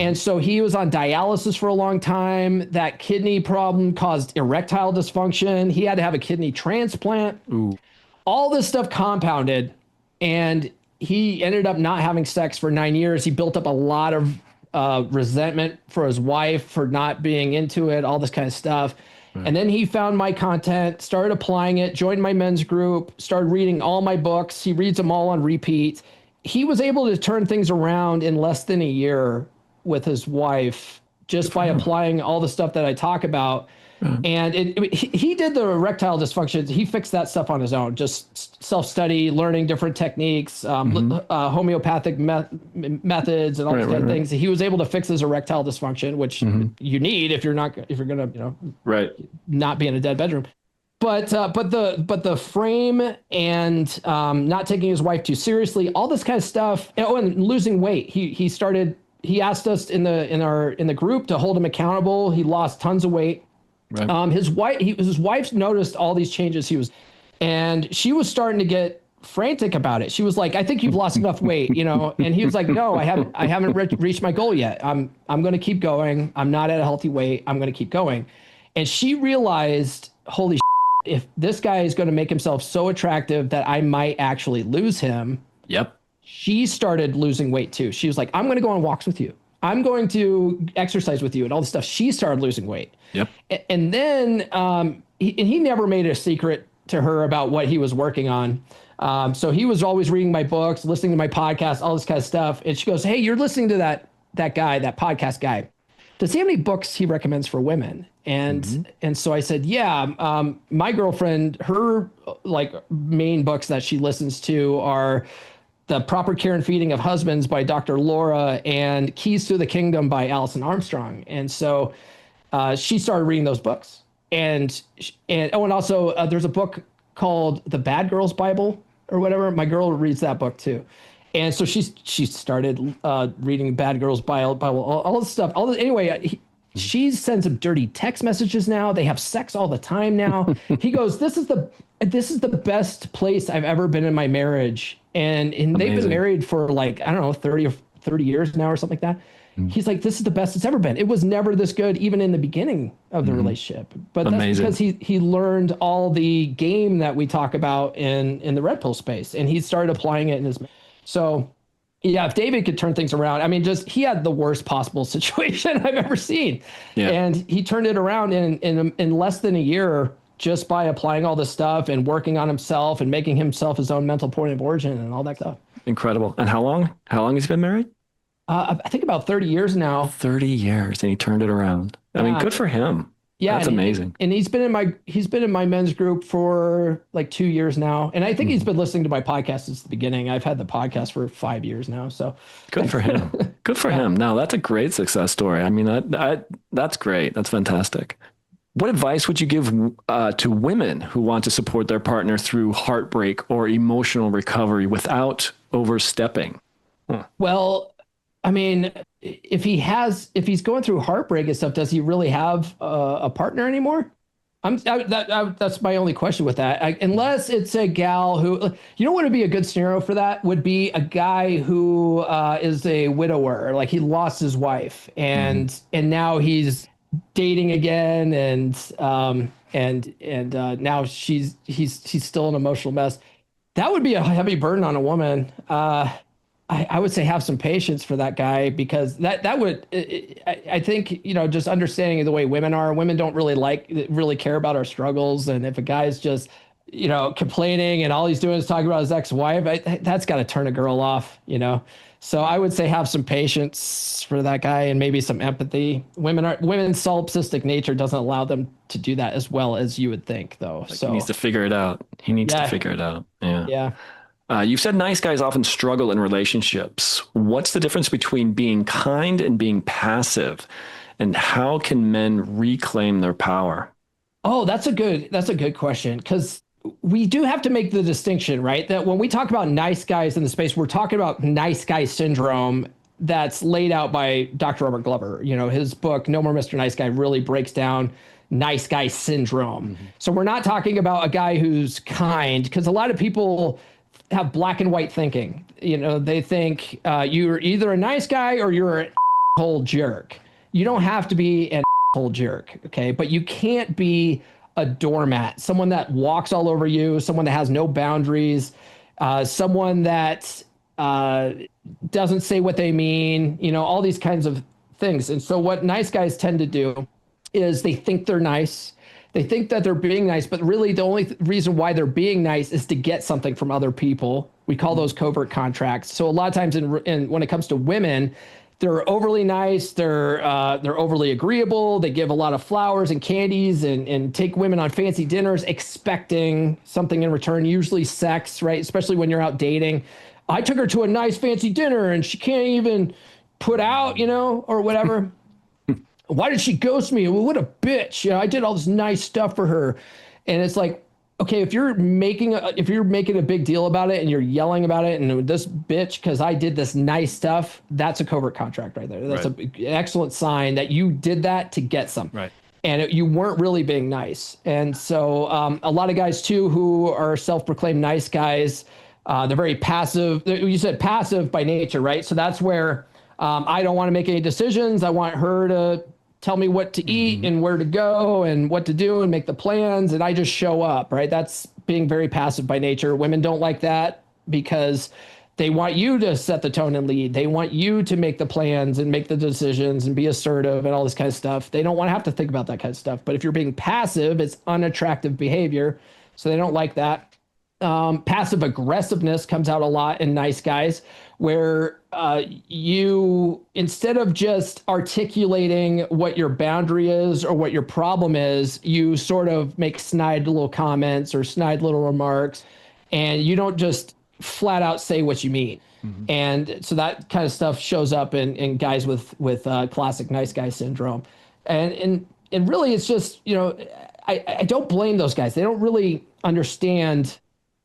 And so he was on dialysis for a long time. That kidney problem caused erectile dysfunction. He had to have a kidney transplant. Ooh. All this stuff compounded. And he ended up not having sex for 9 years. He built up a lot of resentment for his wife for not being into it, all this kind of stuff. And then he found my content, started applying it, joined my men's group, started reading all my books. He reads them all on repeat. He was able to turn things around in less than a year with his wife just by applying all the stuff that I talk about. And he did the erectile dysfunction. He fixed that stuff on his own, just self-study, learning different techniques, homeopathic methods, and all these kind of things. He was able to fix his erectile dysfunction, which you need if you're gonna, not be in a dead bedroom. But the frame and not taking his wife too seriously, all this kind of stuff. Oh, and losing weight. He asked us in the group to hold him accountable. He lost tons of weight. Right. His wife noticed all these changes and she was starting to get frantic about it. She was like, "I think you've lost enough weight, And he was like, "No, I haven't reached my goal yet. I'm going to keep going. I'm not at a healthy weight. I'm going to keep going." And she realized, holy shit, if this guy is going to make himself so attractive that I might actually lose him. Yep. She started losing weight too. She was like, "I'm going to go on walks with you. I'm going to exercise with you," and all this stuff. She started losing weight. Yep. And then he never made a secret to her about what he was working on. So he was always reading my books, listening to my podcast, all this kind of stuff. And she goes, "Hey, you're listening to that podcast guy. Does he have any books he recommends for women?" And so I said, "Yeah, my girlfriend, her main books that she listens to are The Proper Care and Feeding of Husbands by Dr. Laura and Keys to the Kingdom by Alison Armstrong." And so she started reading those books. And also there's a book called The Bad Girls Bible or whatever. My girl reads that book too. And so she started reading Bad Girls Bible, all this stuff. Anyway, she sends him dirty text messages now. They have sex all the time now. He goes, this is the best place I've ever been in my marriage. And they've been married for 30 years now or something like that. He's like, "This is the best it's ever been. It was never this good, even in the beginning of the relationship." But that's because he learned all the game that we talk about in the red pill space, and he started applying it in his. So, yeah, if David could turn things around, I mean, he had the worst possible situation I've ever seen, and he turned it around in less than a year just by applying all this stuff and working on himself and making himself his own mental point of origin and all that stuff. Incredible. And how long has he been married? I think about 30 years now. 30 years, and he turned it around. I mean, good for him. Yeah, that's amazing. And he's been in my men's group for 2 years now, and I think he's been listening to my podcast since the beginning. I've had the podcast for 5 years now, so good for him. Good for him. No, that's a great success story. I mean, that's great. That's fantastic. What advice would you give to women who want to support their partner through heartbreak or emotional recovery without overstepping? Well, I mean, if he's going through heartbreak and stuff, does he really have a partner anymore? That's my only question with that. Unless it's a gal who, what would be a good scenario for that would be a guy who is a widower, like he lost his wife and now he's dating again and now he's still an emotional mess. That would be a heavy burden on a woman. I would say have some patience for that guy, because that would, I think, just understanding the way women don't really care about our struggles. And if a guy's just, complaining and all he's doing is talking about his ex-wife, that's got to turn a girl off, So I would say have some patience for that guy and maybe some empathy. Women's solipsistic nature doesn't allow them to do that as well as you would think, though. So he needs to figure it out. Yeah. Yeah. You've said nice guys often struggle in relationships. What's the difference between being kind and being passive? And how can men reclaim their power? Oh, that's a good question, because we do have to make the distinction, right? That when we talk about nice guys in the space, we're talking about nice guy syndrome that's laid out by Dr. Robert Glover. His book, No More Mr. Nice Guy, really breaks down nice guy syndrome. So we're not talking about a guy who's kind, because a lot of people have black and white thinking. They think you're either a nice guy or you're an asshole jerk. You don't have to be an asshole jerk, okay? But you can't be a doormat, someone that walks all over you, someone that has no boundaries, someone that doesn't say what they mean, all these kinds of things. And so what nice guys tend to do is they think they're nice. They think that they're being nice, but really the only reason why they're being nice is to get something from other people. We call those covert contracts. So a lot of times when it comes to women, they're overly nice. They're overly agreeable. They give a lot of flowers and candies and take women on fancy dinners, expecting something in return, usually sex, right? Especially when you're out dating. I took her to a nice fancy dinner and she can't even put out, or whatever. Why did she ghost me? Well, what a bitch. I did all this nice stuff for her. And it's like, okay, if you're making a big deal about it and you're yelling about it and this bitch, because I did this nice stuff, that's a covert contract right there. That's an excellent sign that you did that to get something. Right. And you weren't really being nice. And so a lot of guys too, who are self-proclaimed nice guys, they're very passive. You said passive by nature, right? So that's where I don't want to make any decisions. I want her to tell me what to eat and where to go and what to do and make the plans. And I just show up, right? That's being very passive by nature. Women don't like that because they want you to set the tone and lead. They want you to make the plans and make the decisions and be assertive and all this kind of stuff. They don't want to have to think about that kind of stuff. But if you're being passive, it's unattractive behavior. So they don't like that. Passive aggressiveness comes out a lot in nice guys, where you, instead of just articulating what your boundary is or what your problem is, you sort of make snide little comments or snide little remarks, and you don't just flat out say what you mean. And so that kind of stuff shows up in guys with classic nice guy syndrome. And really it's just, I don't blame those guys. They don't really understand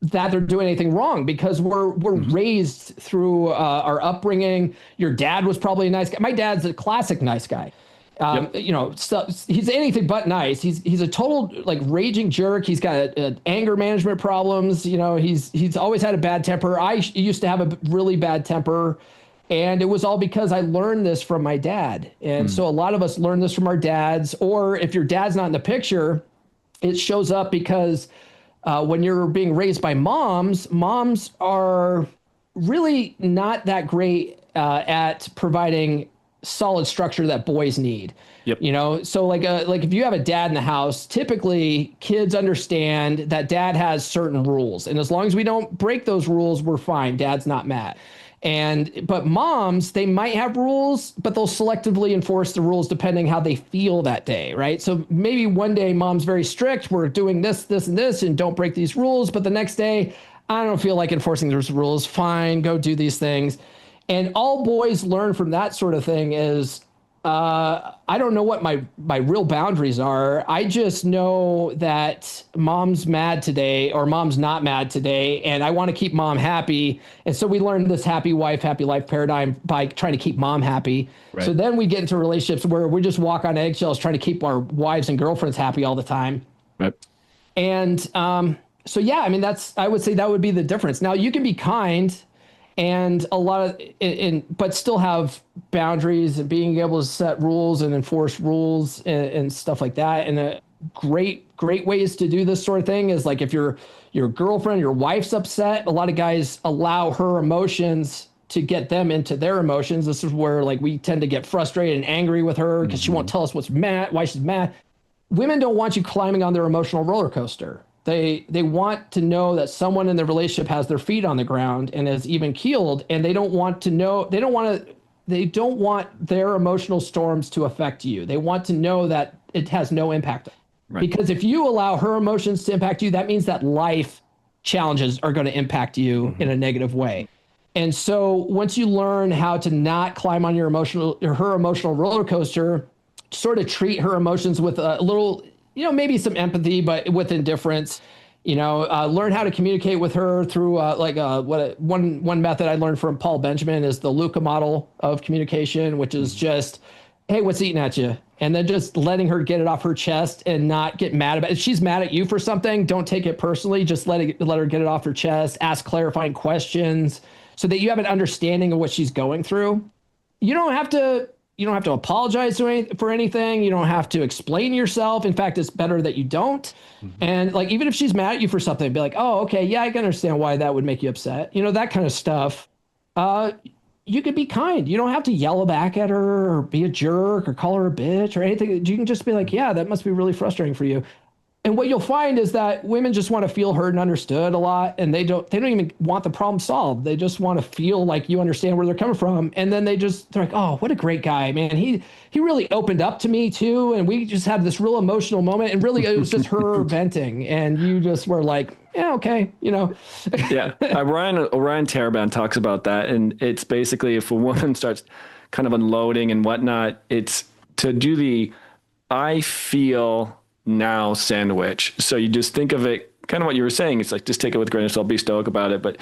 that they're doing anything wrong, because we're raised through our upbringing. Your dad was probably a nice guy. My dad's a classic nice guy. So he's anything but nice. He's a total like raging jerk. He's got anger management problems. He's always had a bad temper. I used to have a really bad temper, and it was all because I learned this from my dad. And so a lot of us learn this from our dads, or if your dad's not in the picture, it shows up because when you're being raised by moms are really not that great at providing solid structure that boys need. Yep. So like if you have a dad in the house, typically kids understand that dad has certain rules, and as long as we don't break those rules, we're fine. Dad's not mad. But moms, they might have rules, but they'll selectively enforce the rules depending how they feel that day, right? So maybe one day mom's very strict, we're doing this, this, and this, and don't break these rules. But the next day, I don't feel like enforcing those rules. Fine, go do these things. And all boys learn from that sort of thing is, I don't know what my real boundaries are. I just know that mom's mad today or mom's not mad today, and I want to keep mom happy. And so we learned this happy wife, happy life paradigm by trying to keep mom happy. Right. So then we get into relationships where we just walk on eggshells trying to keep our wives and girlfriends happy all the time. Right. And so, yeah, I mean, I would say that would be the difference. Now, you can be kind and but still have boundaries and being able to set rules and enforce rules and stuff like that. And a great ways to do this sort of thing is like if your girlfriend, your wife's upset, a lot of guys allow her emotions to get them into their emotions. This is where like we tend to get frustrated and angry with her because she won't tell us why she's mad. Women don't want you climbing on their emotional roller coaster. They want to know that someone in the relationship has their feet on the ground and is even keeled, and they don't want their emotional storms to affect you. They want to know that it has no impact. Right. Because if you allow her emotions to impact you, that means that life challenges are going to impact you in a negative way. And so once you learn how to not climb on her emotional roller coaster, sort of treat her emotions with a little, maybe some empathy, but with indifference, learn how to communicate with her through one method I learned from Paul Benjamin is the Luca model of communication, which is just, hey, what's eating at you? And then just letting her get it off her chest and not get mad about it. If she's mad at you for something, don't take it personally. Just let her get it off her chest, ask clarifying questions so that you have an understanding of what she's going through. You don't have to apologize for anything. You don't have to explain yourself. In fact, it's better that you don't. And like, even if she's mad at you for something, be like, oh, okay, yeah, I can understand why that would make you upset. That kind of stuff. You could be kind. You don't have to yell back at her or be a jerk or call her a bitch or anything. You can just be like, yeah, that must be really frustrating for you. And what you'll find is that women just want to feel heard and understood a lot, and they don't even want the problem solved. They just want to feel like you understand where they're coming from, and then they're like, oh, what a great guy, man. He really opened up to me too, and we just had this real emotional moment, and really it was just her venting, and you just were like, yeah, okay, Yeah, Orion Taraban talks about that, and it's basically if a woman starts kind of unloading and whatnot, it's to do the I feel now sandwich. So you just think of it kind of what you were saying. It's like, just take it with a grain of salt, be stoic about it. But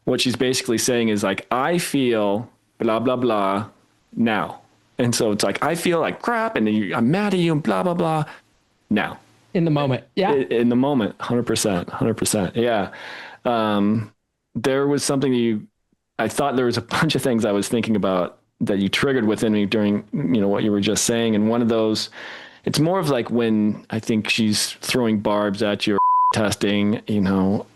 what she's basically saying is like, I feel blah, blah, blah now. And so it's like, I feel like crap and I'm mad at you and blah, blah, blah now. In the moment. Yeah. In the moment. 100%. Yeah. There was something I thought there was a bunch of things I was thinking about that you triggered within me during, what you were just saying. And one of those, it's more of like when I think she's throwing barbs at you, testing,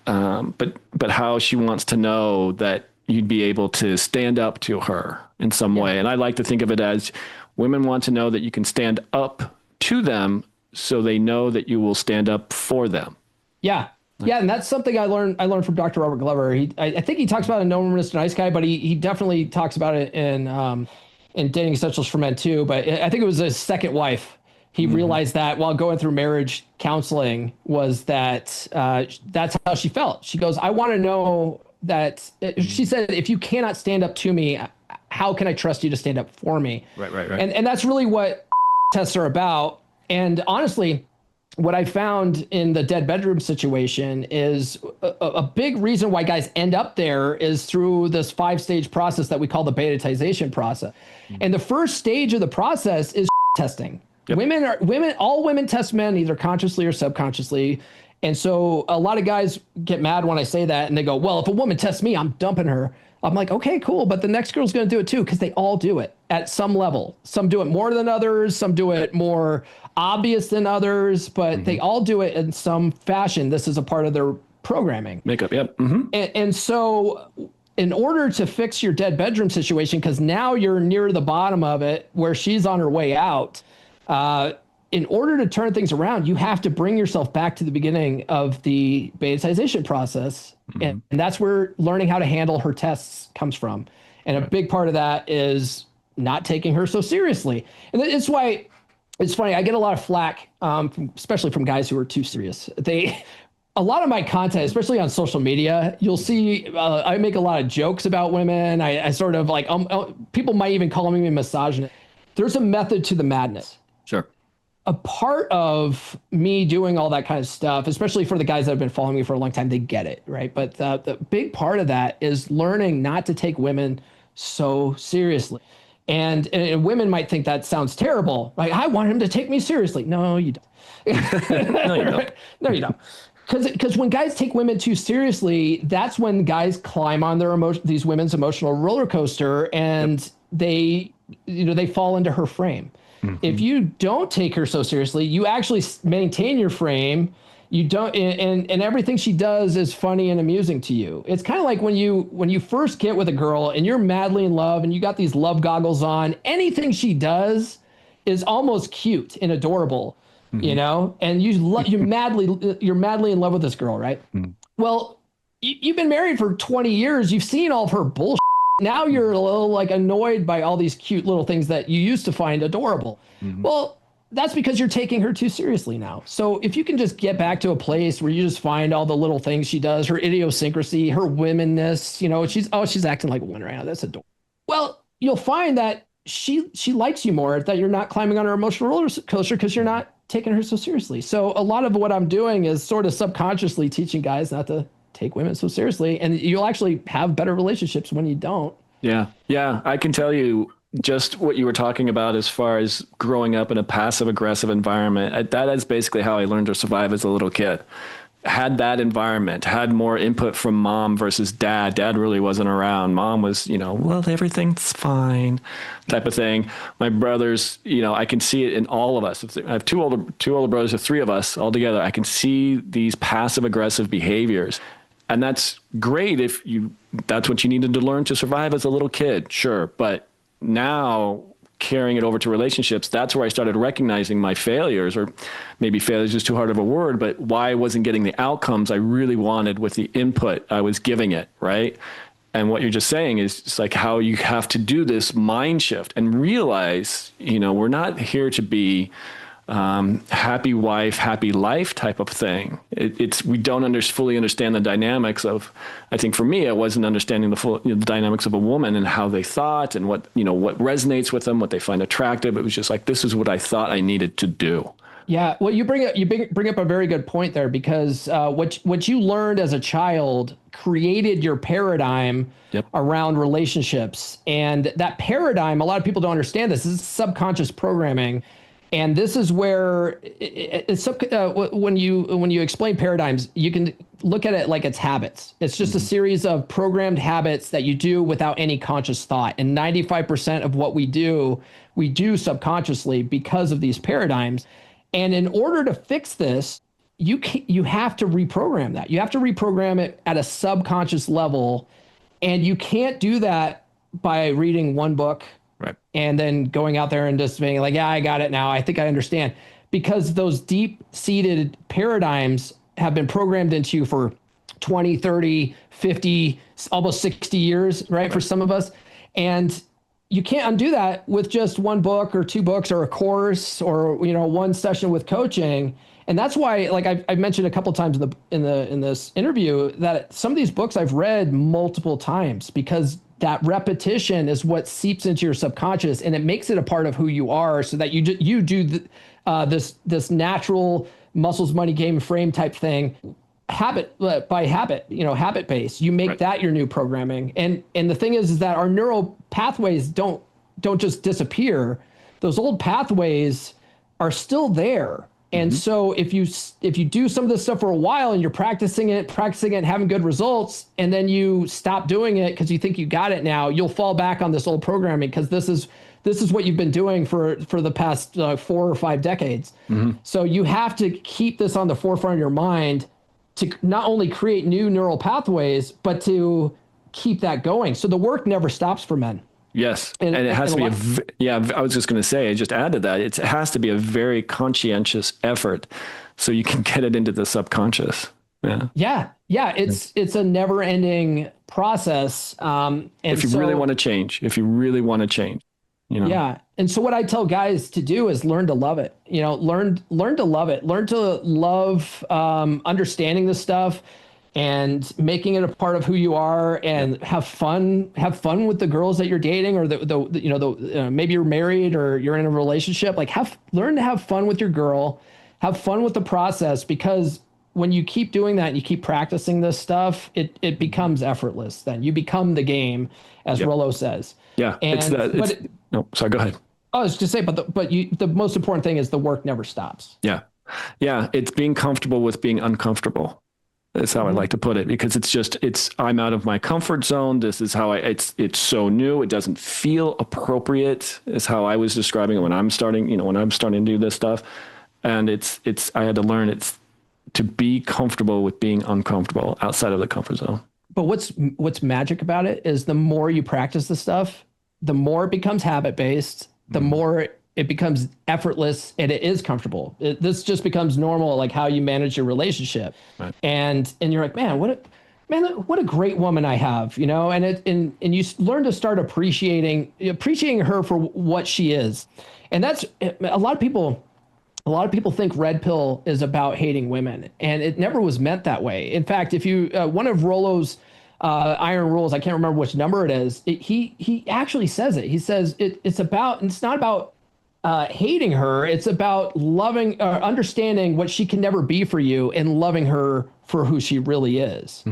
but how she wants to know that you'd be able to stand up to her in some way. And I like to think of it as women want to know that you can stand up to them so they know that you will stand up for them. Yeah. Yeah, and that's something I learned from Dr. Robert Glover. I think he talks about it in No Woman is a Nice Guy, but he definitely talks about it in Dating Essentials for Men too. But I think it was his second wife. He realized that while going through marriage counseling was that that's how she felt. She goes, I want to know that, she said, if you cannot stand up to me, how can I trust you to stand up for me? Right. And that's really what tests are about. And honestly, what I found in the dead bedroom situation is a big reason why guys end up there is through this 5-stage process that we call the betatization process. And the first stage of the process is testing. Yep. All women test men either consciously or subconsciously. And so a lot of guys get mad when I say that and they go, well, if a woman tests me, I'm dumping her. I'm like, okay, cool. But the next girl's going to do it too, because they all do it at some level. Some do it more than others. Some do it more obvious than others, but they all do it in some fashion. This is a part of their programming. Makeup, yep. And so in order to fix your dead bedroom situation, because now you're near the bottom of it where she's on her way out, in order to turn things around, you have to bring yourself back to the beginning of the betatization process. And that's where learning how to handle her tests comes from. And a big part of that is not taking her so seriously. And it's why it's funny. I get a lot of flack, especially from guys who are too serious. A lot of my content, especially on social media, you'll see I make a lot of jokes about women. I sort of like, people might even call me misogynist. There's a method to the madness. Sure. A part of me doing all that kind of stuff, especially for the guys that have been following me for a long time, they get it, right? But the big part of that is learning not to take women so seriously. And women might think that sounds terrible. Like, I want him to take me seriously. No, you don't. No, you don't. No, you don't. Because when guys take women too seriously, that's when guys climb on these women's emotional roller coaster, and they fall into her frame. If you don't take her so seriously, you actually maintain your frame. You don't, and everything she does is funny and amusing to you. It's kind of like when you first get with a girl and you're madly in love and you got these love goggles on. Anything she does is almost cute and adorable, and you're madly in love with this girl, right? Well, you've been married for 20 years. You've seen all of her bullshit. Now you're a little like annoyed by all these cute little things that you used to find adorable. Well, that's because you're taking her too seriously now. So if you can just get back to a place where you just find all the little things she does, her idiosyncrasy, her womenness, she's acting like a woman right now. That's adorable. Well, you'll find that she likes you more, that you're not climbing on her emotional roller coaster because you're not taking her so seriously. So a lot of what I'm doing is sort of subconsciously teaching guys not to take women so seriously, and you'll actually have better relationships when you don't. Yeah. I can tell you just what you were talking about as far as growing up in a passive aggressive environment. That is basically how I learned to survive as a little kid. Had that environment, had more input from mom versus dad. Dad really wasn't around. Mom was, well, everything's fine type of thing. My brothers, I can see it in all of us. I have two older brothers, or three of us all together. I can see these passive aggressive behaviors. And that's great that's what you needed to learn to survive as a little kid. Sure. But now carrying it over to relationships, that's where I started recognizing my failures, or maybe failures is too hard of a word, but why I wasn't getting the outcomes I really wanted with the input I was giving it, right? And what you're just saying is it's like how you have to do this mind shift and realize, we're not here to be happy wife, happy life type of thing. We don't fully understand the dynamics of. I think for me, I wasn't understanding the dynamics of a woman and how they thought and what resonates with them, what they find attractive. It was just like, this is what I thought I needed to do. Yeah, well, you bring up a very good point there, because what you learned as a child created your paradigm around relationships, and that paradigm, a lot of people don't understand this. This is subconscious programming. And this is where when you explain paradigms, you can look at it like it's habits. It's just a series of programmed habits that you do without any conscious thought. And 95% of what we do subconsciously because of these paradigms. And in order to fix this, you have to reprogram that. You have to reprogram it at a subconscious level. And you can't do that by reading one book. Right. And then going out there and just being like, yeah, I got it now. I think I understand. Because those deep-seated paradigms have been programmed into you for 20, 30, 50, almost 60 years, right? For some of us. And you can't undo that with just one book or two books or a course or, one session with coaching. And that's why, like I've mentioned a couple of times in this interview, that some of these books I've read multiple times, because that repetition is what seeps into your subconscious, and it makes it a part of who you are, so that you do this natural muscles, money, game, frame type thing, habit by habit, habit based. You make that your new programming, and the thing is that our neural pathways don't just disappear. Those old pathways are still there. And so if you do some of this stuff for a while and you're practicing it and having good results, and then you stop doing it because you think you got it now, you'll fall back on this old programming, because this is what you've been doing for the past 4 or 5 decades. So you have to keep this on the forefront of your mind to not only create new neural pathways, but to keep that going. So the work never stops for men. Yes. And it has to be I was just going to say, just add to that, it has to be a very conscientious effort so you can get it into the subconscious. Yeah. It's a never ending process. And if you really want to change, Yeah. And so what I tell guys to do is learn to love it, learn to love it, learn to love understanding this stuff and making it a part of who you are, and have fun with the girls that you're dating, or maybe you're married or you're in a relationship. Like, learn to have fun with your girl, have fun with the process, because when you keep doing that and you keep practicing this stuff, it becomes effortless. Then you become the game, as Rollo says. Yeah. Sorry, go ahead. I was just saying, the most important thing is the work never stops. Yeah. Yeah. It's being comfortable with being uncomfortable. That's how I like to put it, because I'm out of my comfort zone. This is how it's so new. It doesn't feel appropriate, is how I was describing it when I'm starting to do this stuff. And I had to learn to be comfortable with being uncomfortable outside of the comfort zone. But what's magic about it is the more you practice the stuff, the more it becomes habit-based, the more it becomes effortless, and it is comfortable. This just becomes normal, like how you manage your relationship. Right. And you're like, man, what a great woman I have, and you learn to start appreciating her for what she is. And that's a lot of people think red pill is about hating women, and it never was meant that way. In fact, if you, one of Rollo's iron rules, I can't remember which number it is. He actually says it. He says it's not about hating her. It's about loving, understanding what she can never be for you, and loving her for who she really is.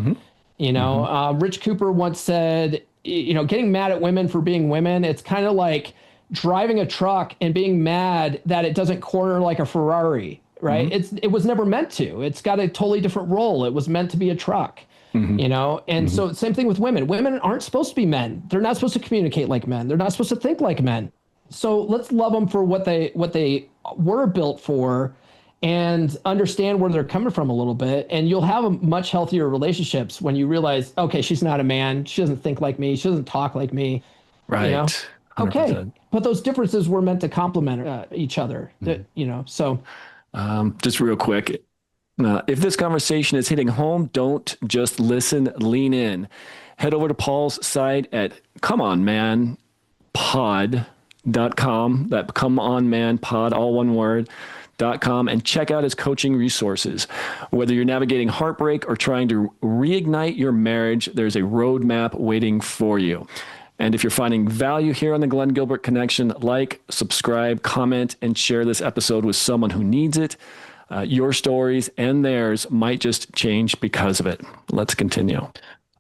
Rich Cooper once said, getting mad at women for being women, it's kind of like driving a truck and being mad that it doesn't corner like a Ferrari, right? It was never meant to. It's got a totally different role. It was meant to be a truck. So same thing with women. Women aren't supposed to be men. They're not supposed to communicate like men. They're not supposed to think like men. So let's love them for what they were built for, and understand where they're coming from a little bit. And you'll have a much healthier relationships when you realize, okay, she's not a man. She doesn't think like me. She doesn't talk like me. Right. Okay. But those differences were meant to complement each other, so. Just real quick. If this conversation is hitting home, don't just listen, lean in. Head over to Paul's site at comeonmanpod.com. That Come On Man Pod, all one word, .com, and check out his coaching resources. Whether you're navigating heartbreak or trying to reignite your marriage, there's a roadmap waiting for you. And if you're finding value here on the Glen Gilbert Connection, like, subscribe, comment, and share this episode with someone who needs it. Your stories and theirs might just change because of it. Let's continue.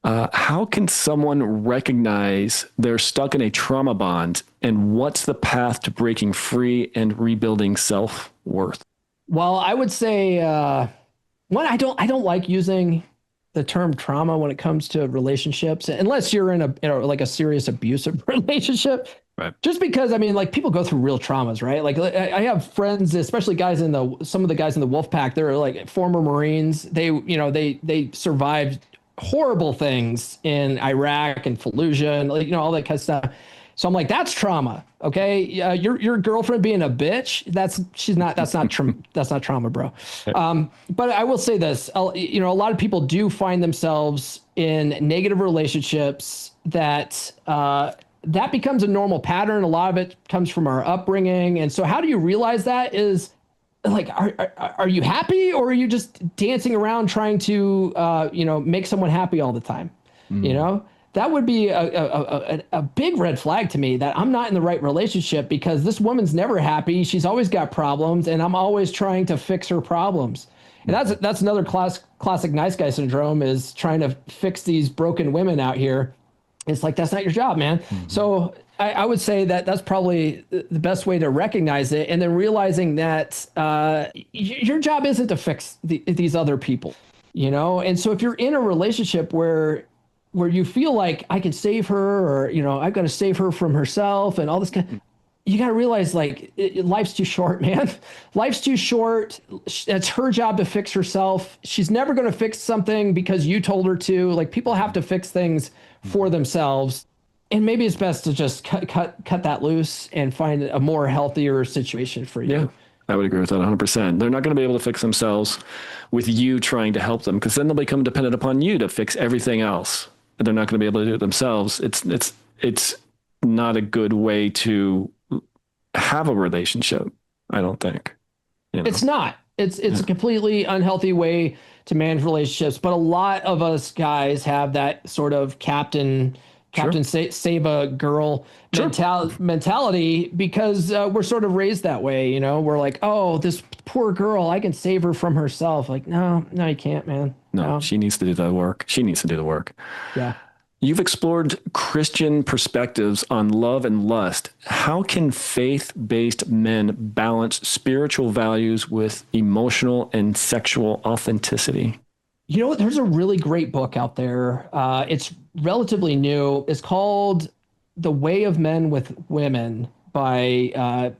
How can someone recognize they're stuck in a trauma bond, and what's the path to breaking free and rebuilding self-worth? Well, I would say, one, I don't like using the term trauma when it comes to relationships, unless you're in a serious abusive relationship. Right. Just because, people go through real traumas, right? Like I have friends, especially some of the guys in the wolf pack, they're like former Marines. They survived horrible things in Iraq and Fallujah and all that kind of stuff. So I'm like, that's trauma. Okay. Your girlfriend being a bitch, that's not trauma, bro. But I will say this, a lot of people do find themselves in negative relationships that becomes a normal pattern. A lot of it comes from our upbringing. And so how do you realize that is like, are you happy, or are you just dancing around trying to, make someone happy all the time? That would be a big red flag to me, that I'm not in the right relationship, because this woman's never happy. She's always got problems, and I'm always trying to fix her problems. And that's another classic nice guy syndrome, is trying to fix these broken women out here. It's like, that's not your job, man. Mm-hmm. So I would say that that's probably the best way to recognize it. And then realizing that your job isn't to fix these other people, And so if you're in a relationship where you feel like, I can save her, or, I've got to save her from herself and all this you got to realize, like, life's too short, man. Life's too short. It's her job to fix herself. She's never going to fix something because you told her to. Like, people have to fix things for themselves. And maybe it's best to just cut that loose and find a more healthier situation for you. Yeah, I would agree with that 100%. They're not going to be able to fix themselves with you trying to help them, because then they'll become dependent upon you to fix everything else. They're not going to be able to do it themselves. It's not a good way to have a relationship, I don't think. It's not. It's a completely unhealthy way to manage relationships. But a lot of us guys have that sort of captain save a girl mentality, because we're sort of raised that way. We're like, oh, this poor girl, I can save her from herself. Like, no, you can't, man. No, she needs to do the work. She needs to do the work. Yeah. You've explored Christian perspectives on love and lust. How can faith-based men balance spiritual values with emotional and sexual authenticity? There's a really great book out there. It's relatively new. It's called The Way of Men with Women by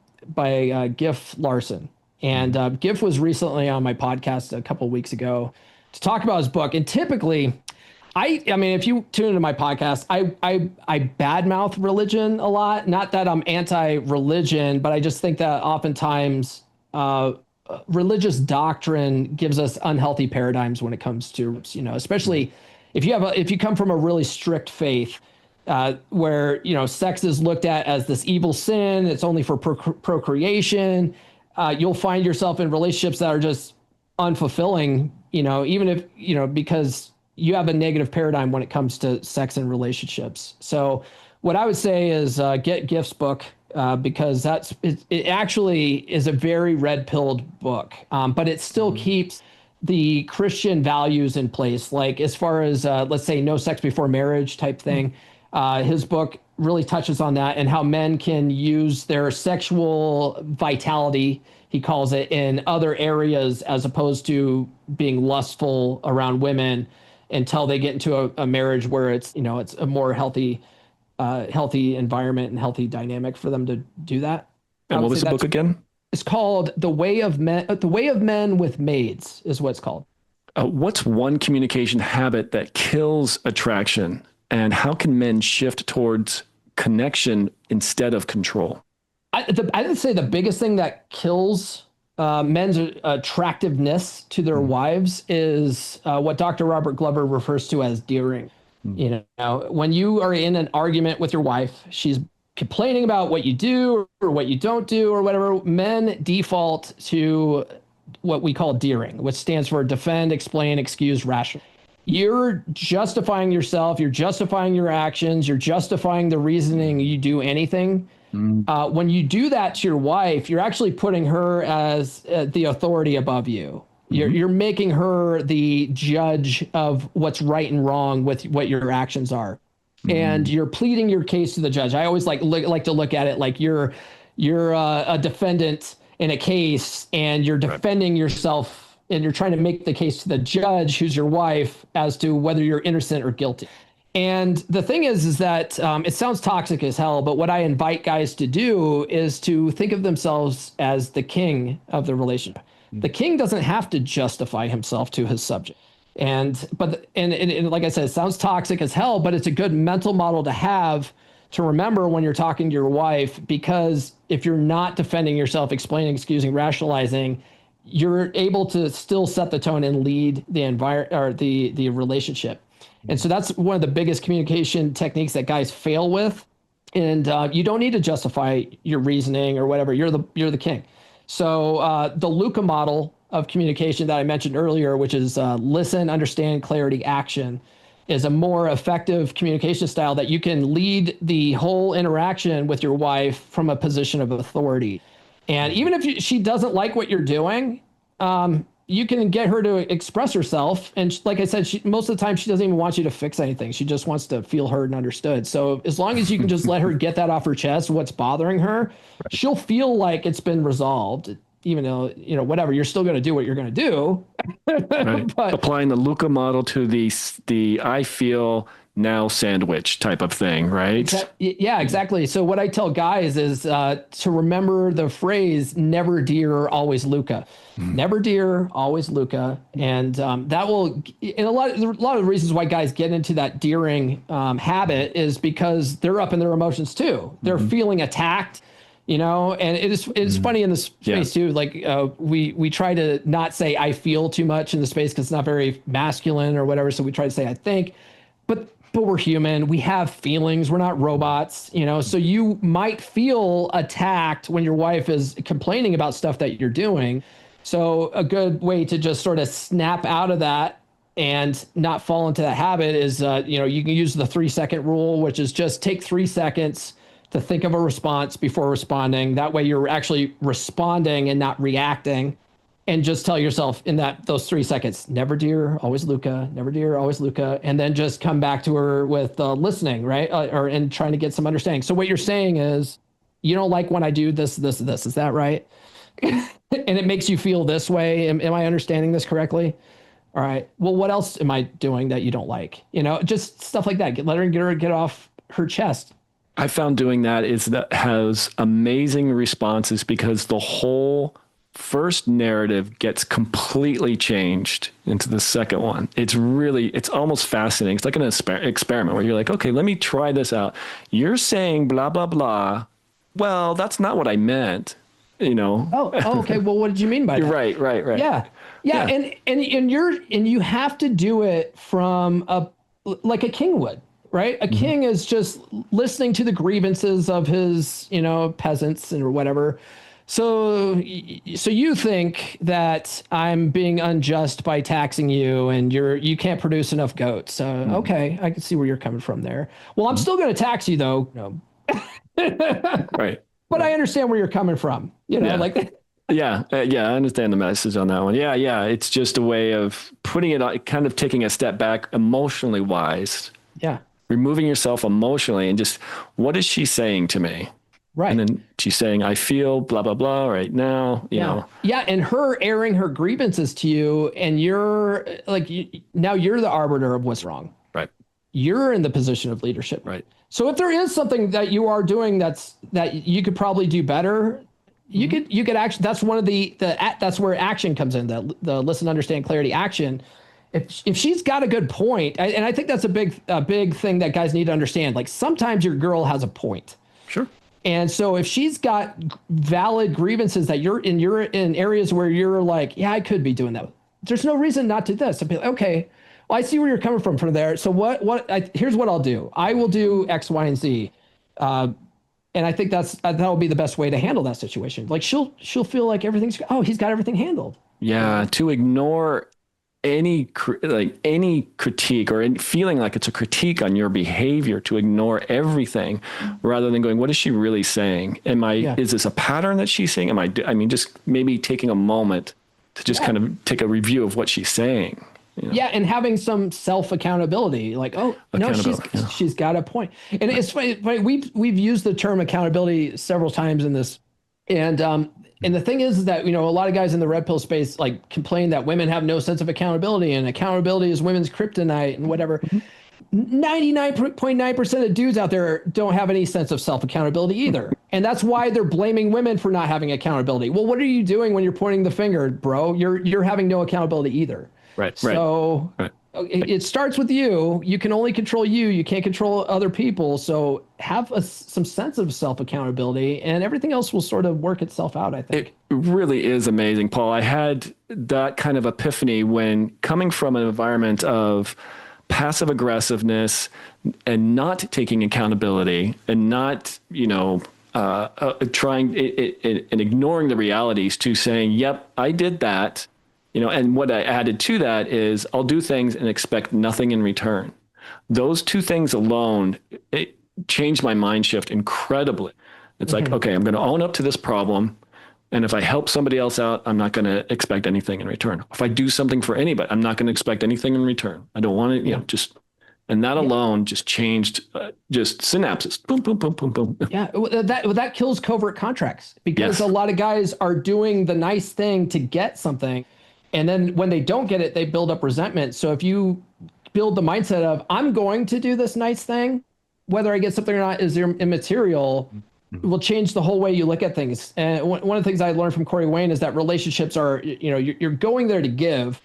Giff Larson. And Giff was recently on my podcast a couple of weeks ago to talk about his book. And typically, I mean, if you tune into my podcast, I badmouth religion a lot. Not that I'm anti-religion, but I just think that oftentimes religious doctrine gives us unhealthy paradigms when it comes to, especially if you come from a really strict faith, where, sex is looked at as this evil sin. It's only for procreation. You'll find yourself in relationships that are just unfulfilling, even if, because you have a negative paradigm when it comes to sex and relationships. So what I would say is get Giff's book, because it actually is a very red-pilled book, but it still keeps the Christian values in place. Like, as far as, let's say, no sex before marriage type thing, his book really touches on that, and how men can use their sexual vitality, he calls it, in other areas, as opposed to being lustful around women, until they get into a marriage where it's a more healthy environment and healthy dynamic for them to do that. And what was the book again? It's called The Way of Men with Maids is what it's called. What's one communication habit that kills attraction, and how can men shift towards connection instead of control? I would say the biggest thing that kills men's attractiveness to their wives is what Dr. Robert Glover refers to as deering. You know, when you are in an argument with your wife, she's complaining about what you do or what you don't do or whatever. Men default to what we call deering, which stands for defend, explain, excuse, rational. You're justifying yourself. You're justifying your actions. You're justifying the reasoning you do anything. When you do that to your wife, you're actually putting her as the authority above you. You're making her the judge of what's right and wrong with what your actions are. And you're pleading your case to the judge. I always like to look at it like you're a defendant in a case, and you're defending yourself, and you're trying to make the case to the judge, who's your wife, as to whether you're innocent or guilty. And the thing is that it sounds toxic as hell, but what I invite guys to do is to think of themselves as the king of the relationship. The king doesn't have to justify himself to his subject. And like I said, it sounds toxic as hell, but it's a good mental model to have to remember when you're talking to your wife, because if you're not defending yourself, explaining, excusing, rationalizing, you're able to still set the tone and lead the environment or the relationship. And so that's one of the biggest communication techniques that guys fail with. And you don't need to justify your reasoning or whatever. You're the king. So the Luca model of communication that I mentioned earlier, which is listen, understand, clarity, action, is a more effective communication style that you can lead the whole interaction with your wife from a position of authority. And even if she doesn't like what you're doing, you can get her to express herself. And like I said, most of the time, she doesn't even want you to fix anything. She just wants to feel heard and understood. So as long as you can just let her get that off her chest, what's bothering her, she'll feel like it's been resolved. Even though, whatever, you're still going to do what you're going to do. Right. But applying the Luca model to the I feel now sandwich type of thing, right? Yeah, exactly. So what I tell guys is to remember the phrase, never dear, always Luca. Never dear, always Luca. And that will, and a lot of the reasons why guys get into that deering habit is because they're up in their emotions too. They're feeling attacked. And it's funny in this space too. Like we try to not say I feel too much in the space because it's not very masculine or whatever. So we try to say I think, but we're human. We have feelings. We're not robots. So you might feel attacked when your wife is complaining about stuff that you're doing. So a good way to just sort of snap out of that and not fall into that habit is you can use the 3-second rule, which is just take 3 seconds to think of a response before responding. That way you're actually responding and not reacting, and just tell yourself in those 3 seconds, never dear, always Luca, never dear, always Luca. And then just come back to her with listening, right? And trying to get some understanding. So what you're saying is, you don't like when I do this, this, this, is that right? And it makes you feel this way. Am I understanding this correctly? All right. Well, what else am I doing that you don't like? Just stuff like that. Let her get off her chest. I found doing that has amazing responses because the whole first narrative gets completely changed into the second one. It's almost fascinating. It's like an experiment where you're like, okay, let me try this out. You're saying blah, blah, blah. Well, that's not what I meant, Oh, okay. Well, what did you mean by that? Right. Yeah. And you have to do it from like a king would. Right. A king is just listening to the grievances of his, peasants or whatever. So you think that I'm being unjust by taxing you and you can't produce enough goats. Okay. I can see where you're coming from there. Well, I'm still going to tax you though. Right. But I understand where you're coming from, like. Yeah, I understand the message on that one. Yeah. It's just a way of putting it, kind of taking a step back emotionally wise. Yeah. Removing yourself emotionally and just, what is she saying to me? Right. And then she's saying, I feel blah, blah, blah right now, you know. Yeah. And her airing her grievances to you, and you're like, now you're the arbiter of what's wrong. Right. You're in the position of leadership. Right. So if there is something that you are doing that you could probably do better, you could actually, that's one of that's where action comes in, the listen, understand, clarity, action if she's got a good point, and I think that's a big thing that guys need to understand. Like sometimes your girl has a point. Sure. And so if she's got valid grievances that you're in areas where you're like, yeah, I could be doing that. There's no reason not to do this. I'd be like, okay, well, I see where you're coming from there. So here's what I'll do. I will do X, Y, and Z. And I think that'll be the best way to handle that situation. Like she'll feel like he's got everything handled. Yeah. To ignore any critique or feeling like it's a critique on your behavior, to ignore everything rather than going, what is she really saying? Is this a pattern that she's saying? Just maybe taking a moment to just kind of take a review of what she's saying. You know? Yeah. And having some self-accountability, like, oh no, she's got a point. And it's funny, we've used the term accountability several times in this. And the thing is that, a lot of guys in the red pill space like complain that women have no sense of accountability and accountability is women's kryptonite and whatever. 99.9% of dudes out there don't have any sense of self-accountability either. And that's why they're blaming women for not having accountability. Well, what are you doing when you're pointing the finger, bro? You're having no accountability either. Right. So it starts with you. You can only control you. You can't control other people. So have some sense of self-accountability and everything else will sort of work itself out, I think. It really is amazing, Paul. I had that kind of epiphany when coming from an environment of passive aggressiveness and not taking accountability and not, trying and ignoring the realities to saying, yep, I did that. And what I added to that is I'll do things and expect nothing in return. Those two things alone, it changed my mind shift incredibly. It's like, okay, I'm going to own up to this problem. And if I help somebody else out, I'm not going to expect anything in return. If I do something for anybody, I'm not going to expect anything in return. I don't want to, and that alone just changed just synapses. Boom, boom, boom, boom, boom. Yeah, that kills covert contracts because a lot of guys are doing the nice thing to get something. And then when they don't get it, they build up resentment. So if you build the mindset of, I'm going to do this nice thing, whether I get something or not is immaterial, will change the whole way you look at things. And one of the things I learned from Corey Wayne is that relationships are, you're going there to give,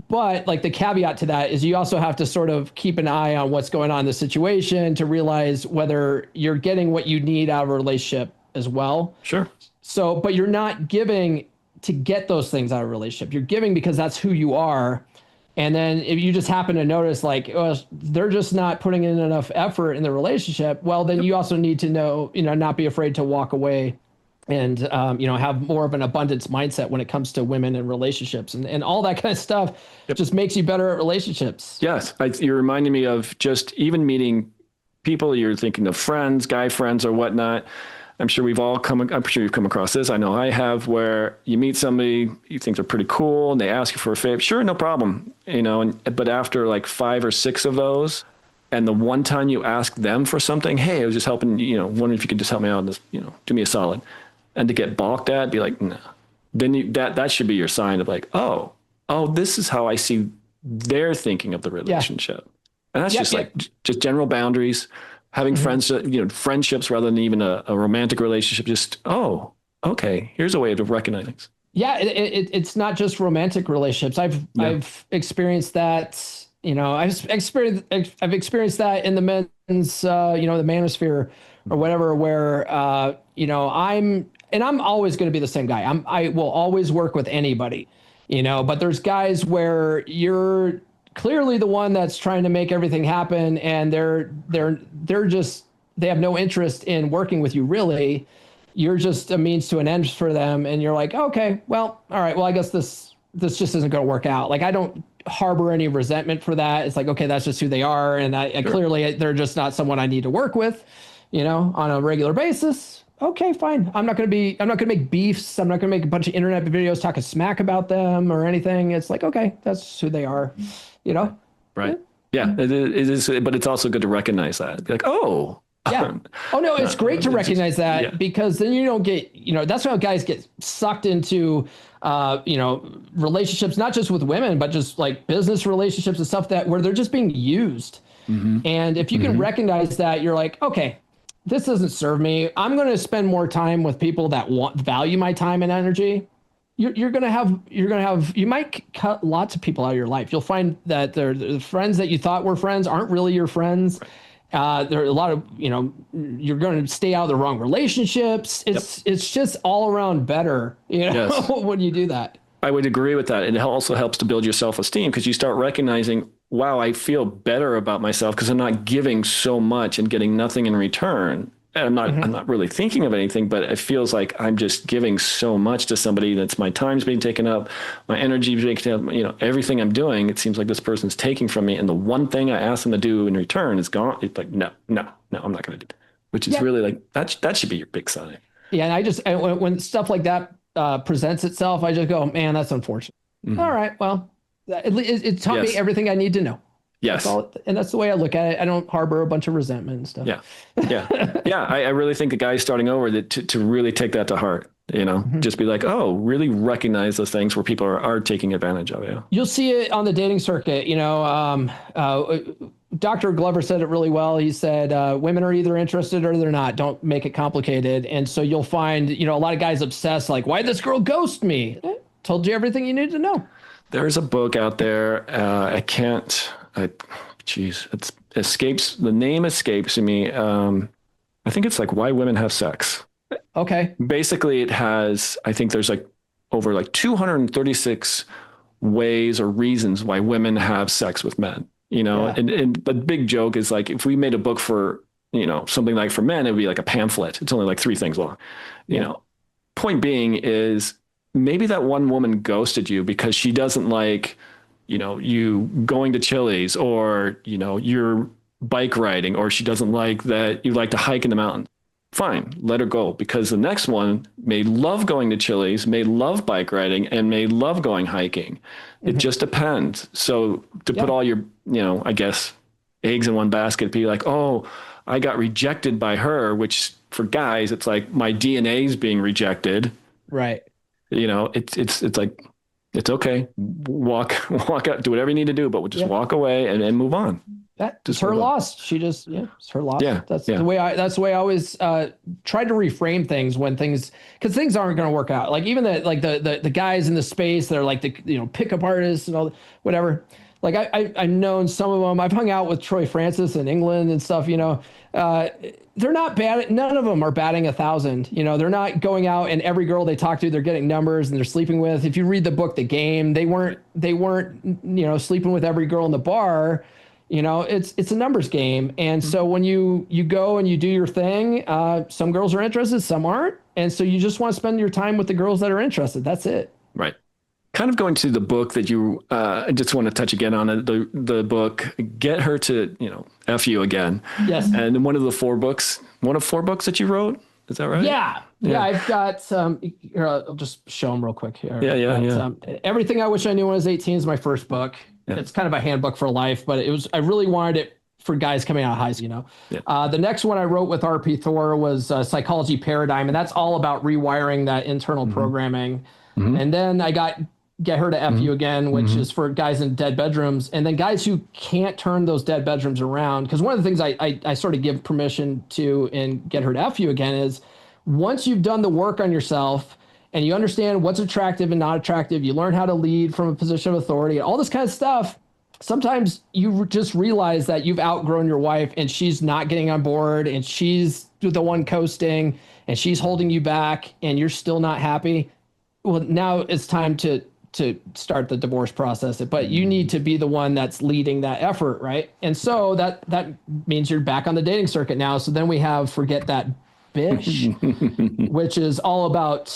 but like the caveat to that is you also have to sort of keep an eye on what's going on in the situation to realize whether you're getting what you need out of a relationship as well. Sure. So, but you're not giving to get those things out of a relationship. You're giving because that's who you are. And then if you just happen to notice like, oh, they're just not putting in enough effort in the relationship, well, then you also need to know, not be afraid to walk away and, have more of an abundance mindset when it comes to women and relationships and all that kind of stuff. Just makes you better at relationships. Yes. You're reminding me of just even meeting people. You're thinking of friends, guy friends or whatnot. I'm sure you've come across this. I know I have, where you meet somebody, you think they're pretty cool and they ask you for a favor. Sure. No problem. But after like 5 or 6 of those, and the one time you ask them for something, hey, I was just helping, wondering if you could just help me out on this, do me a solid. And to get balked at, be like, no, then that should be your sign of like, oh, this is how I see they're thinking of the relationship. And that's just general boundaries. Having friends, friendships rather than even a romantic relationship. Just, okay, here's a way to recognize things. Yeah, it's not just romantic relationships. I've experienced that. I've experienced that in the men's, the manosphere or whatever. Where I'm always going to be the same guy. I will always work with anybody. But there's guys where you're clearly the one that's trying to make everything happen, and they have no interest in working with you. Really, you're just a means to an end for them, and you're like, okay, well, all right, well, I guess this just isn't going to work out. Like, I don't harbor any resentment for that. It's like, okay, that's just who they are, and I clearly they're just not someone I need to work with, on a regular basis. Okay, fine. I'm not going to make beefs. I'm not going to make a bunch of internet videos talking smack about them or anything. It's like, okay, that's who they are. Right. Yeah, it is, but it's also good to recognize that. Be like, oh, yeah. Oh no, it's great to recognize that because then you don't get, that's how guys get sucked into, relationships, not just with women, but just like business relationships and stuff where they're just being used. And if you can recognize that, you're like, okay, this doesn't serve me. I'm going to spend more time with people that value my time and energy. you might cut lots of people out of your life. You'll find that the friends that you thought were friends aren't really your friends. There are a lot of, you're going to stay out of the wrong relationships. It's just all around better, Yes. when you do that. I would agree with that. It also helps to build your self-esteem because you start recognizing, wow, I feel better about myself because I'm not giving so much and getting nothing in return. And I'm not really thinking of anything, but it feels like I'm just giving so much to somebody that's my time's being taken up, my energy being taken up, everything I'm doing, it seems like this person's taking from me. And the one thing I ask them to do in return is gone. It's like, no, I'm not going to do it, which is really like, that should be your big sign. Yeah. And when stuff like that presents itself, I just go, man, that's unfortunate. All right. Well, it taught me everything I need to know. Yes. And that's the way I look at it. I don't harbor a bunch of resentment and stuff. Yeah. I really think the guys starting over that to really take that to heart, just be like, oh, really recognize those things where people are taking advantage of you. You'll see it on the dating circuit. Dr. Glover said it really well. He said, women are either interested or they're not. Don't make it complicated. And so you'll find, a lot of guys obsessed, like, why'd this girl ghost me? Told you everything you needed to know. There's a book out there. The name escapes me. I think it's like Why Women Have Sex. Okay. Basically I think there's over 236 ways or reasons why women have sex with men, and the big joke is like, if we made a book for, something like for men, it would be like a pamphlet. It's only like 3 things long, point being is maybe that one woman ghosted you because she doesn't like, you going to Chili's or, you're bike riding, or she doesn't like that you like to hike in the mountains. Fine, let her go, because the next one may love going to Chili's, may love bike riding, and may love going hiking. It just depends. So to put all your, I guess, eggs in one basket, be like, oh, I got rejected by her, which for guys, it's like my DNA is being rejected. Right. It's like, it's okay. Walk out, do whatever you need to do, but we'll just walk away and move on. That's her loss. It's her loss. Yeah. That's the way I always try to reframe things because things aren't going to work out. Like even the guys in the space that are like the, pickup artists and all whatever. Like I've known some of them. I've hung out with Troy Francis in England and stuff, they're not bad. None of them are batting 1,000. They're not going out and every girl they talk to, they're getting numbers and they're sleeping with. If you read the book, The Game, they weren't, sleeping with every girl in the bar. It's a numbers game. And so when you go and you do your thing, some girls are interested, some aren't. And so you just want to spend your time with the girls that are interested. That's it. Right. Kind of going to the book that you, I just want to touch again on it, the book, Get Her to, F You Again. Yes. And one of 4 books that you wrote. Is that right? Yeah. I've got some, here, I'll just show them real quick here. Yeah. Everything I Wish I Knew When I Was 18 is my first book. Yeah. It's kind of a handbook for life, but I really wanted it for guys coming out of high school, Yeah. The next one I wrote with RP Thor was Psychology Paradigm, and that's all about rewiring that internal programming. And then I got Get Her to F You Again, which is for guys in dead bedrooms, and then guys who can't turn those dead bedrooms around. Because one of the things I sort of give permission to in Get Her to F You Again is once you've done the work on yourself and you understand what's attractive and not attractive, you learn how to lead from a position of authority, all this kind of stuff. Sometimes you just realize that you've outgrown your wife and she's not getting on board and she's the one coasting and she's holding you back and you're still not happy. Well, now it's time to start the divorce process, but you need to be the one that's leading that effort, right? And so that means you're back on the dating circuit now. So then we have Forget That Bitch, which is all about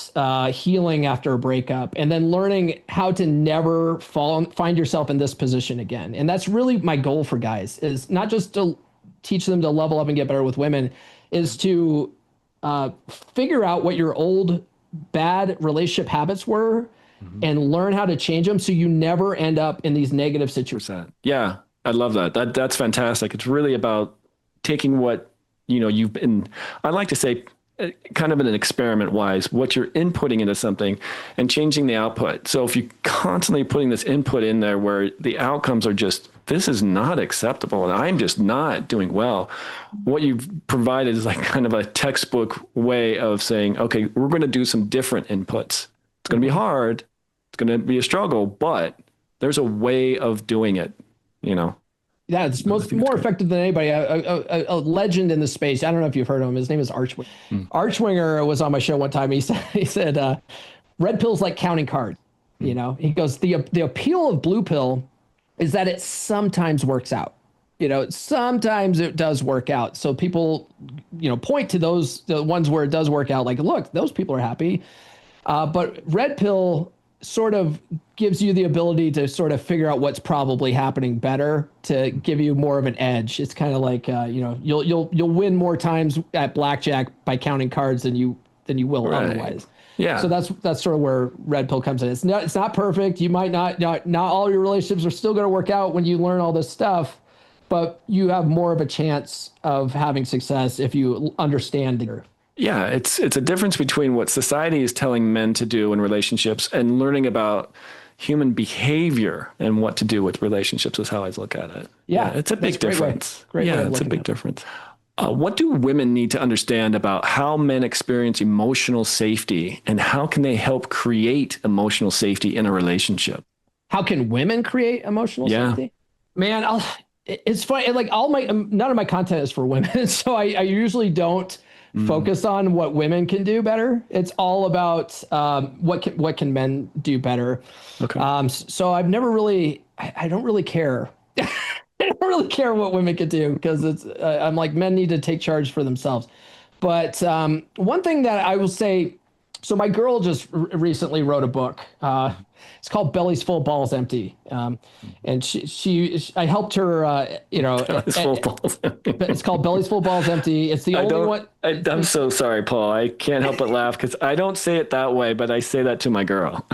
healing after a breakup and then learning how to never find yourself in this position again. And that's really my goal for guys, is not just to teach them to level up and get better with women, is to figure out what your old bad relationship habits were and learn how to change them so you never end up in these negative situations. Yeah, I love that. That's fantastic. It's really about taking what, you've been, I like to say, kind of in an experiment wise, what you're inputting into something and changing the output. So if you're constantly putting this input in there where the outcomes are just, this is not acceptable and I'm just not doing well, what you've provided is like kind of a textbook way of saying, okay, we're going to do some different inputs It's going to be hard. It's going to be a struggle, but there's a way of doing it, you know? Yeah, it's more effective than anybody. A legend in the space. I don't know if you've heard of him. His name is Archwinger. Archwinger was on my show one time. He said, red pill's like counting cards. You know, he goes, the appeal of blue pill is that it sometimes works out. You know, sometimes it does work out. So people, you know, point to the ones where it does work out. Like, look, those people are happy. But red pill sort of gives you the ability to sort of figure out what's probably happening better to give you more of an edge. It's kind of like, you know, you'll win more times at blackjack by counting cards than you will otherwise. Yeah. So that's sort of where red pill comes in. It's not perfect. You might not all your relationships are still going to work out when you learn all this stuff, but you have more of a chance of having success if you understand it. Yeah, it's a difference between what society is telling men to do in relationships and learning about human behavior and what to do with relationships is how I look at it. Yeah, it's a big difference. Great way of it's a looking big at it. difference. What do women need to understand about how men experience emotional safety, and how can they help create emotional safety in a relationship? How can women create emotional safety? Man, it's funny. Like none of my content is for women, so I usually don't focus on what women can do better. It's all about what can men do better. Okay. So I've never really, I don't really care. I don't really care what women can do because I'm like, men need to take charge for themselves. But one thing that I will say, so my girl just recently wrote a book. It's called Bellies Full, Balls Empty. And I helped her, you know, it's called Bellies Full, Balls Empty. It's the only one. I'm so sorry, Paul. I can't help but laugh because I don't say it that way, but I say that to my girl.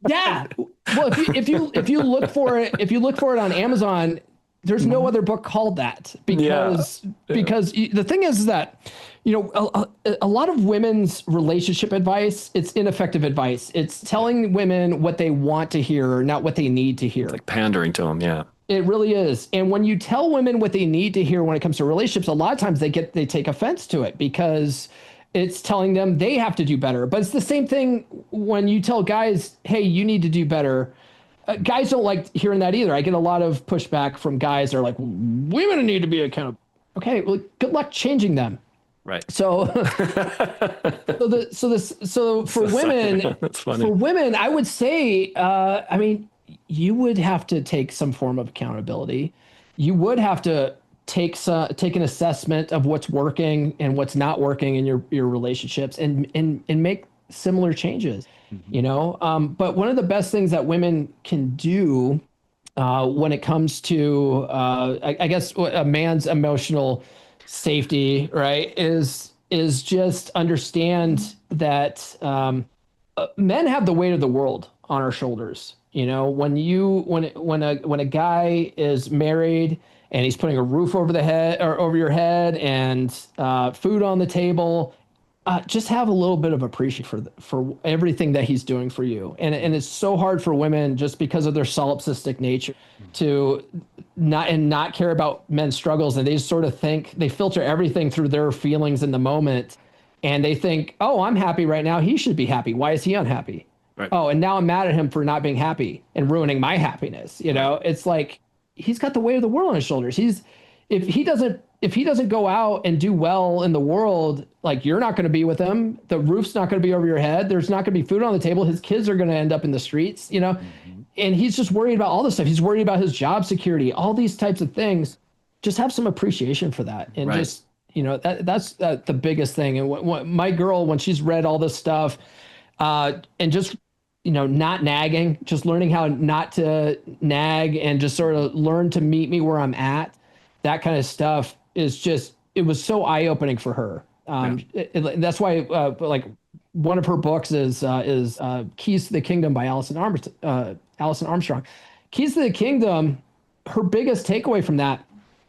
Yeah. Well, if you look for it on Amazon, there's no other book called that because the thing is that, you know, a lot of women's relationship advice, it's ineffective advice. It's telling women what they want to hear, not what they need to hear. It's like pandering to them. Yeah. It really is. And when you tell women what they need to hear when it comes to relationships, a lot of times they take offense to it because it's telling them they have to do better. But it's the same thing when you tell guys, hey, you need to do better. Guys don't like hearing that either. I get a lot of pushback from guys that are like, women need to be accountable. Okay, well, good luck changing them. Right. So, for women, that's funny. For women, I would say, I mean, you would have to take some form of accountability. You would have to take an assessment of what's working and what's not working in your relationships and make similar changes, you know? But one of the best things that women can do when it comes to, I guess, a man's emotional safety, right, is just understand that men have the weight of the world on our shoulders. You know, when a guy is married and he's putting a roof over the head or over your head and food on the table, just have a little bit of appreciation for everything that he's doing for you. And it's so hard for women just because of their solipsistic nature to not care about men's struggles. And they just sort of think they filter everything through their feelings in the moment. And they think, oh, I'm happy right now. He should be happy. Why is he unhappy? Right. Oh, and now I'm mad at him for not being happy and ruining my happiness. You know, it's like, he's got the weight of the world on his shoulders. If he doesn't go out and do well in the world, like, you're not going to be with him. The roof's not going to be over your head. There's not going to be food on the table. His kids are going to end up in the streets, you know, and he's just worried about all this stuff. He's worried about his job security, all these types of things. Just have some appreciation for that. And just, you know, that's the biggest thing. And my girl, when she's read all this stuff, and just, you know, not nagging, just learning how not to nag and just sort of learn to meet me where I'm at. That kind of stuff is just, it was so eye-opening for her. That's why, like, one of her books is Keys to the Kingdom by Alison Armstrong. Keys to the Kingdom, her biggest takeaway from that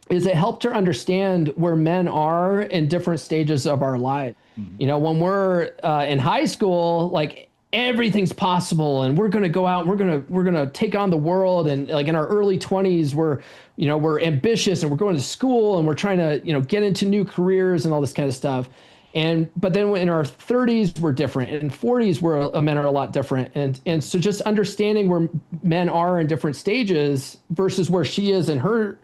is it helped her understand where men are in different stages of our life. You know, when we're in high school, like, everything's possible and we're going to go out, we're going to take on the world. And like in our early 20s, we're ambitious and we're going to school and we're trying to, you know, get into new careers and all this kind of stuff. But then in our 30s, we're different. And 40s, men are a lot different. And so just understanding where men are in different stages versus where she is in her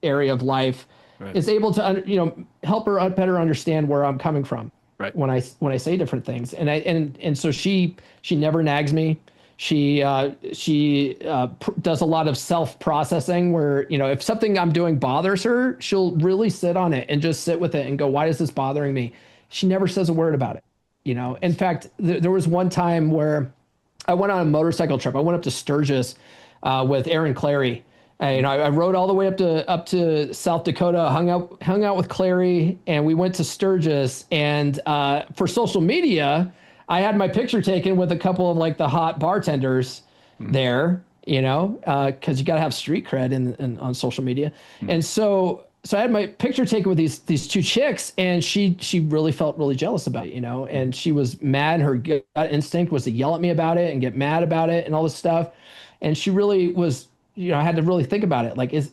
area of life is able to, help her better understand where I'm coming from when I say different things. And so she never nags me. She does a lot of self-processing where, if something I'm doing bothers her, she'll really sit on it and just sit with it and go, why is this bothering me? She never says a word about it. In fact, there was one time where I went on a motorcycle trip. I went up to Sturgis with Aaron Clary. I rode all the way up to South Dakota, hung out with Clary, and we went to Sturgis. And for social media, I had my picture taken with a couple of like the hot bartenders there, because you got to have street cred on social media. And so I had my picture taken with these two chicks, and she really felt really jealous about it, and she was mad. Her gut instinct was to yell at me about it and get mad about it and all this stuff. And she really was, I had to really think about it. Like, is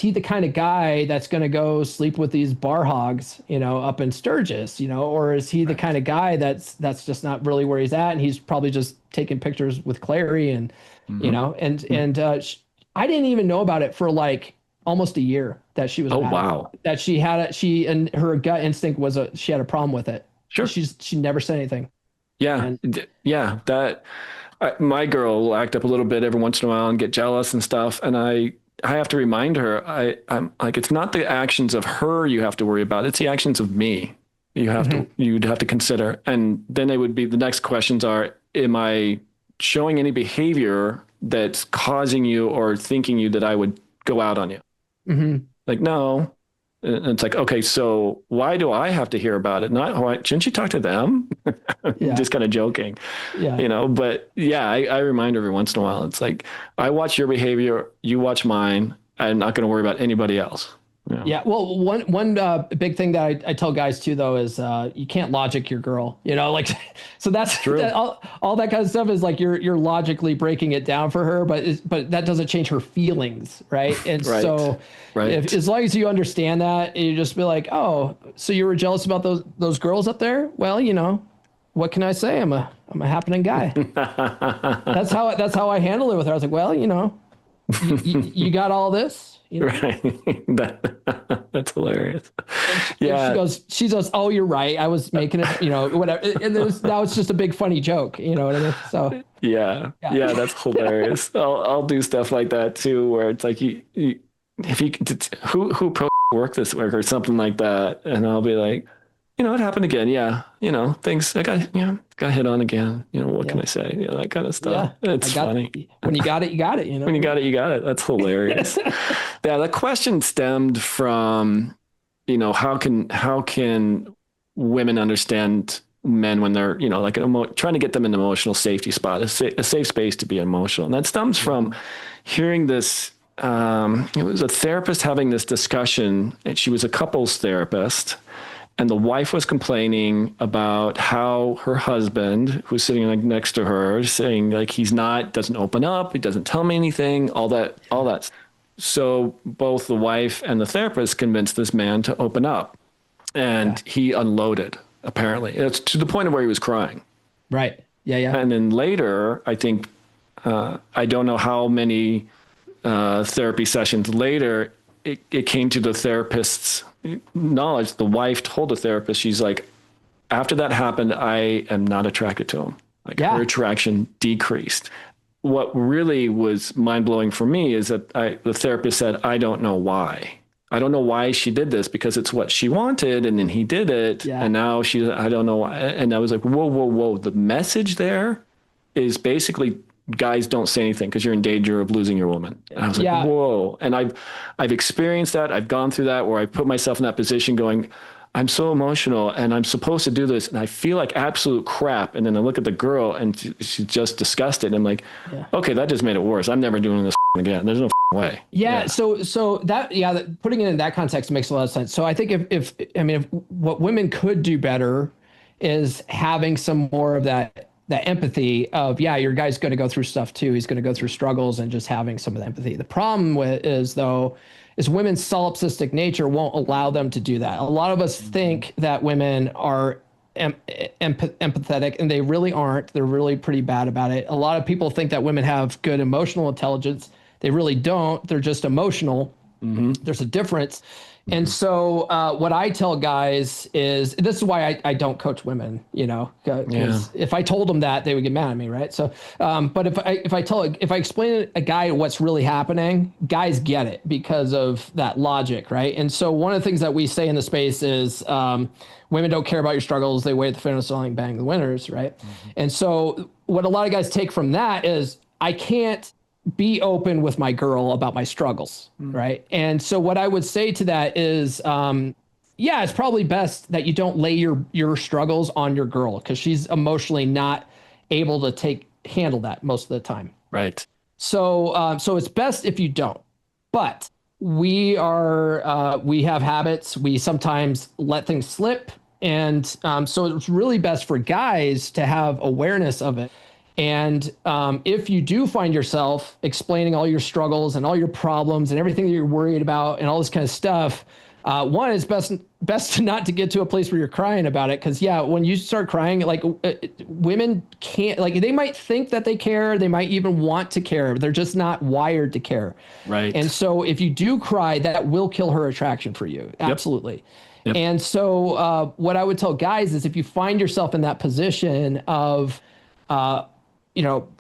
he the kind of guy that's going to go sleep with these bar hogs, up in Sturgis, or is he the kind of guy that's just not really where he's at, and he's probably just taking pictures with Clary and, I didn't even know about it for like almost a year that she was. Oh, wow. That she and her gut instinct was she had a problem with it. Sure. She never said anything. Yeah. My girl will act up a little bit every once in a while and get jealous and stuff. And I have to remind her, I'm like, it's not the actions of her you have to worry about. It's the actions of me. You'd have to consider. And then it would be, the next questions are, am I showing any behavior that's causing you or thinking you that I would go out on you? Like, no. And it's like, okay, so why do I have to hear about it? Shouldn't you talk to them? Just kind of joking, but I remind her every once in a while. It's like, I watch your behavior, you watch mine. I'm not going to worry about anybody else. Yeah. Well, one big thing that I tell guys too, though, is you can't logic your girl, so that's true. All that kind of stuff is like you're logically breaking it down for her, but that doesn't change her feelings. Right. And so as long as you understand that, you just be like, oh, so you were jealous about those girls up there? Well, what can I say? I'm a happening guy. That's how I handle it with her. I was like, well, you got all this. Right. That's hilarious. She goes, oh, you're right. I was making it, whatever. And now it's just a big funny joke. You know what I mean? So yeah, that's hilarious. I'll do stuff like that too, where it's like, who work this work or something like that. And I'll be like, it happened again. Yeah. Things I got hit on again. What can I say? That kind of stuff. Yeah. It's funny. When you got it, you got it. When you got it, you got it. That's hilarious. Yeah. The question stemmed from, how can women understand men when they're, trying to get them an emotional safety spot, a safe space to be emotional. And that stems from hearing this. It was a therapist having this discussion, and she was a couples therapist. And the wife was complaining about how her husband, who's sitting like next to her, saying like doesn't open up, he doesn't tell me anything, all that. So both the wife and the therapist convinced this man to open up, and he unloaded. Apparently, it's to the point of where he was crying. Right. Yeah. And then later, I think I don't know how many therapy sessions later, it came to the therapist's knowledge. The wife told the therapist, she's like, after that happened, I am not attracted to him. Her attraction decreased. What really was mind-blowing for me is that the therapist said, I don't know why. I don't know why she did this, because it's what she wanted, and then he did it. Yeah. And now I don't know why. And I was like, whoa. The message there is basically, guys, don't say anything because you're in danger of losing your woman. And I was like, whoa. And I've experienced that. I've gone through that where I put myself in that position going, I'm so emotional and I'm supposed to do this, and I feel like absolute crap. And then I look at the girl and she's just disgusted. And I'm like, okay, that just made it worse. I'm never doing this again. There's no way. Yeah. So that putting it in that context makes a lot of sense. So I think if what women could do better is having some more of that empathy of, your guy's going to go through stuff too. He's going to go through struggles, and just having some of the empathy. The problem is though, is women's solipsistic nature won't allow them to do that. A lot of us think that women are empathetic, and they really aren't. They're really pretty bad about it. A lot of people think that women have good emotional intelligence. They really don't. They're just emotional. There's a difference. And so what I tell guys is, this is why I don't coach women, because if I told them that, they would get mad at me, right? So, but if I explain a guy what's really happening, guys get it because of that logic, right? And so one of the things that we say in the space is women don't care about your struggles. They wait at the finish line, bang the winners, right? And so what a lot of guys take from that is, I can't be open with my girl about my struggles, right? And so what I would say to that is, it's probably best that you don't lay your struggles on your girl, because she's emotionally not able to handle that most of the time. Right. So it's best if you don't. But we have habits. We sometimes let things slip. And so it's really best for guys to have awareness of it. And if you do find yourself explaining all your struggles and all your problems and everything that you're worried about and all this kind of stuff, one, it's best not to get to a place where you're crying about it. Because when you start crying, like women can't, like, they might think that they care, they might even want to care, they're just not wired to care. Right. And so if you do cry, that will kill her attraction for you. Absolutely. Yep. And so what I would tell guys is, if you find yourself in that position of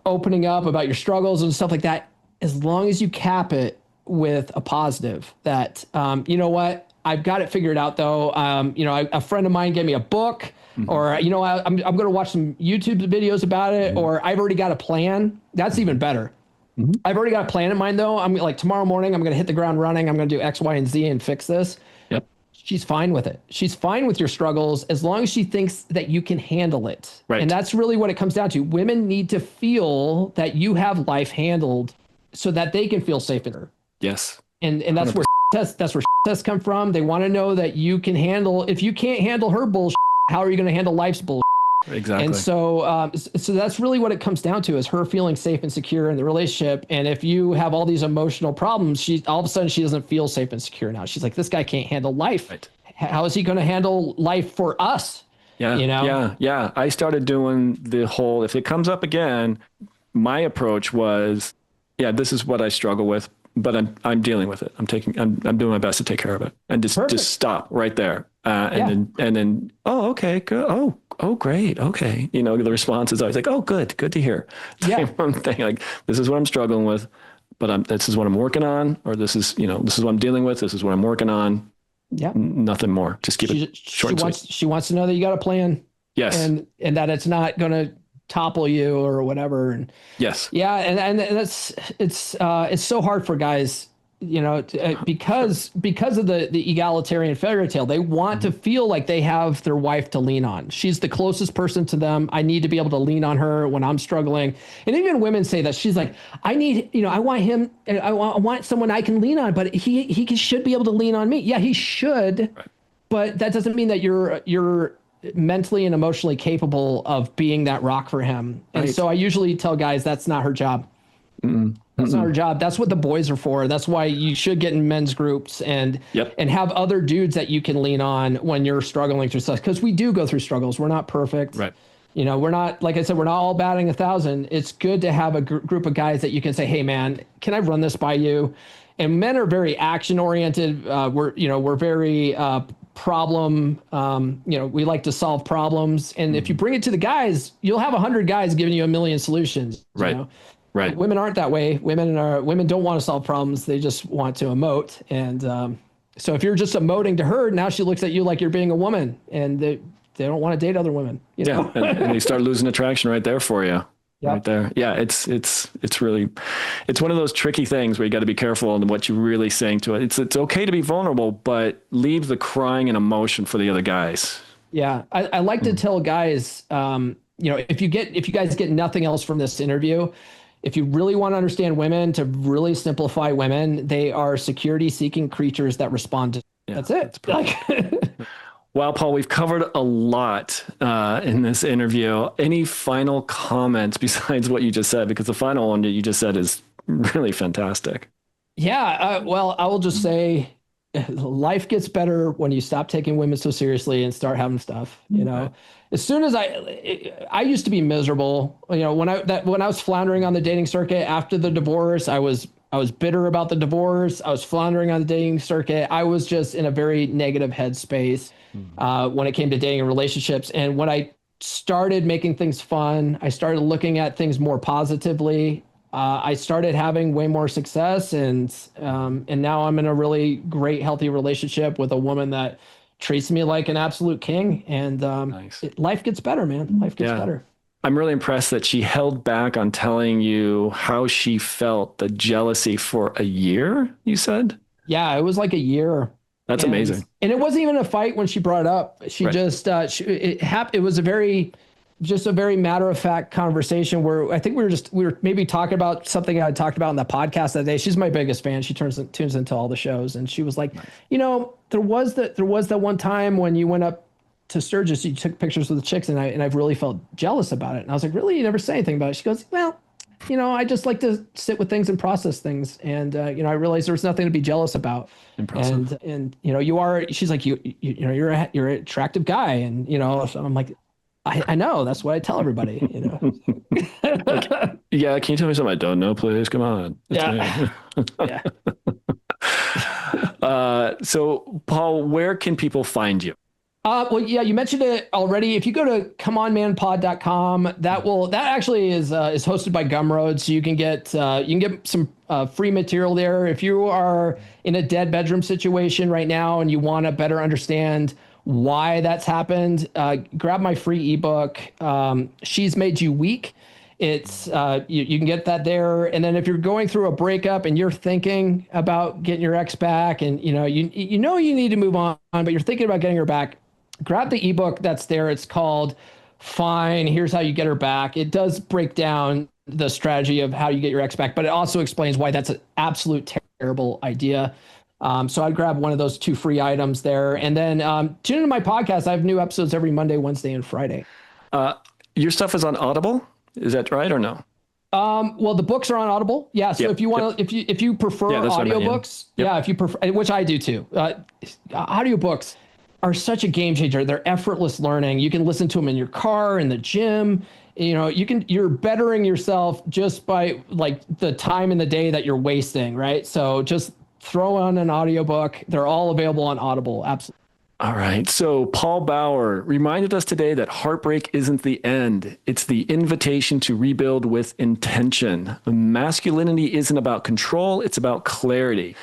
opening up about your struggles and stuff like that, as long as you cap it with a positive that, you know what, I've got it figured out though. A friend of mine gave me a book, or, I'm going to watch some YouTube videos about it, or I've already got a plan. That's even better. I've already got a plan in mind though. I'm like, tomorrow morning, I'm going to hit the ground running. I'm going to do X, Y, and Z and fix this. Yep. She's fine with it. She's fine with your struggles as long as she thinks that you can handle it. Right. And that's really what it comes down to. Women need to feel that you have life handled so that they can feel safe in her. Yes. And that's 100%. where tests come from. They want to know that you can handle, if you can't handle her bullshit, how are you going to handle life's bullshit? Exactly. And so that's really what it comes down to, is her feeling safe and secure in the relationship. And if you have all these emotional problems, all of a sudden she doesn't feel safe and secure now. She's like, this guy can't handle life. Right. How is he going to handle life for us? Yeah. Yeah. I started doing the whole, if it comes up again, my approach was, this is what I struggle with, but I'm dealing with it. I'm doing my best to take care of it, and just stop right there. And then, oh, okay, good. Oh, great. Okay. The response is always like, oh, good to hear. Thing, like, this is what I'm struggling with, but this is what I'm working on, or this is what I'm dealing with. This is what I'm working on. Yeah. Nothing more. Just keep it short and sweet. She wants to know that you got a plan. Yes. And that it's not going to topple you or whatever. And yes. Yeah. And it's so hard for guys, because of the egalitarian fairy tale. They want to feel like they have their wife to lean on. She's the closest person to them. I need to be able to lean on her when I'm struggling. And even women say that. She's like, I want someone I can lean on, but he should be able to lean on me. Yeah, he should. Right. But that doesn't mean that you're mentally and emotionally capable of being that rock for him. And so I usually tell guys that's not her job. That's not her job. That's what the boys are for. That's why you should get in men's groups and have other dudes that you can lean on when you're struggling through stuff. Because we do go through struggles. We're not perfect. Right. We're not, like I said, we're not all batting 1,000. It's good to have a group of guys that you can say, hey man, can I run this by you? And men are very action oriented. We're very problem. We like to solve problems. And if you bring it to the guys, you'll have 100 guys giving you 1,000,000 solutions. Right. Right. Women aren't that way. Women don't want to solve problems. They just want to emote. And so if you're just emoting to her, now she looks at you like you're being a woman, and they don't want to date other women. Yeah. And they start losing attraction right there for you. Yep. Right there. Yeah. It's really, it's one of those tricky things where you got to be careful on what you're really saying to it. It's okay to be vulnerable, but leave the crying and emotion for the other guys. Yeah. I like to tell guys, if you guys get nothing else from this interview, if you really want to understand women, to really simplify women, they are security-seeking creatures that respond to. Yeah, that's it. That's well, Paul, we've covered a lot in this interview. Any final comments besides what you just said? Because the final one that you just said is really fantastic. Yeah, well, I will just say life gets better when you stop taking women so seriously and start having stuff, As soon as I used to be miserable, when I was floundering on the dating circuit after the divorce, I was bitter about the divorce. I was floundering on the dating circuit. I was just in a very negative headspace when it came to dating and relationships. And when I started making things fun, I started looking at things more positively. I started having way more success, and now I'm in a really great, healthy relationship with a woman that treats me like an absolute king. And Nice. life gets better, man. Life gets better. I'm really impressed that she held back on telling you how she felt the jealousy for a year, you said? Yeah, it was like a year. That's amazing. And it wasn't even a fight when she brought it up. She just, it was just a very matter of fact conversation where I think we were maybe talking about something I had talked about in the podcast that day. She's my biggest fan. She tunes into all the shows. And she was like, there was that one time when you went up to Sturgis, you took pictures with the chicks, and I've really felt jealous about it. And I was like, really? You never say anything about it? She goes, well, I just like to sit with things and process things. And, I realized there was nothing to be jealous about. Impressive. And she's like, you're an attractive guy. And, so I'm like, I know, that's what I tell everybody, Yeah. Can you tell me something I don't know, please? Come on. Yeah. So Paul, where can people find you? Well, yeah, you mentioned it already. If you go to comeonmanpod.com, that actually is hosted by Gumroad, so you can get some free material there. If you are in a dead bedroom situation right now and you want to better understand why that's happened, grab my free ebook. She's Made You Weak. It's you can get that there. And then if you're going through a breakup and you're thinking about getting your ex back, and you need to move on, but you're thinking about getting her back, grab the ebook that's there. It's called Fine, Here's How You Get Her Back. It does break down the strategy of how you get your ex back, but it also explains why that's an absolute terrible idea. So I'd grab one of those 2 free items there. And then tune into my podcast. I have new episodes every Monday, Wednesday, and Friday. Your stuff is on Audible. Is that right or no? Well, the books are on Audible. Yeah. So if you want to, if you prefer audiobooks, if you prefer, which I do too, audiobooks are such a game changer. They're effortless learning. You can listen to them in your car, in the gym. You're bettering yourself just by like the time in the day that you're wasting. Right. So just throw on an audiobook. They're all available on Audible. Absolutely. All right. So Paul Bauer reminded us today that heartbreak isn't the end. It's the invitation to rebuild with intention. Masculinity isn't about control. It's about clarity.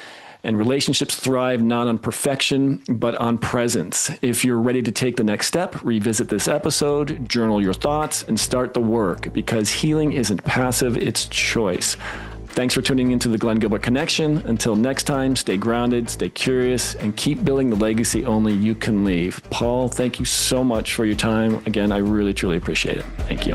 And relationships thrive not on perfection, but on presence. If you're ready to take the next step, revisit this episode, journal your thoughts, and start the work, because healing isn't passive, it's choice. Thanks for tuning into the Glen Gilbert Connection. Until next time, stay grounded, stay curious, and keep building the legacy only you can leave. Paul, thank you so much for your time. Again, I really, truly appreciate it. Thank you.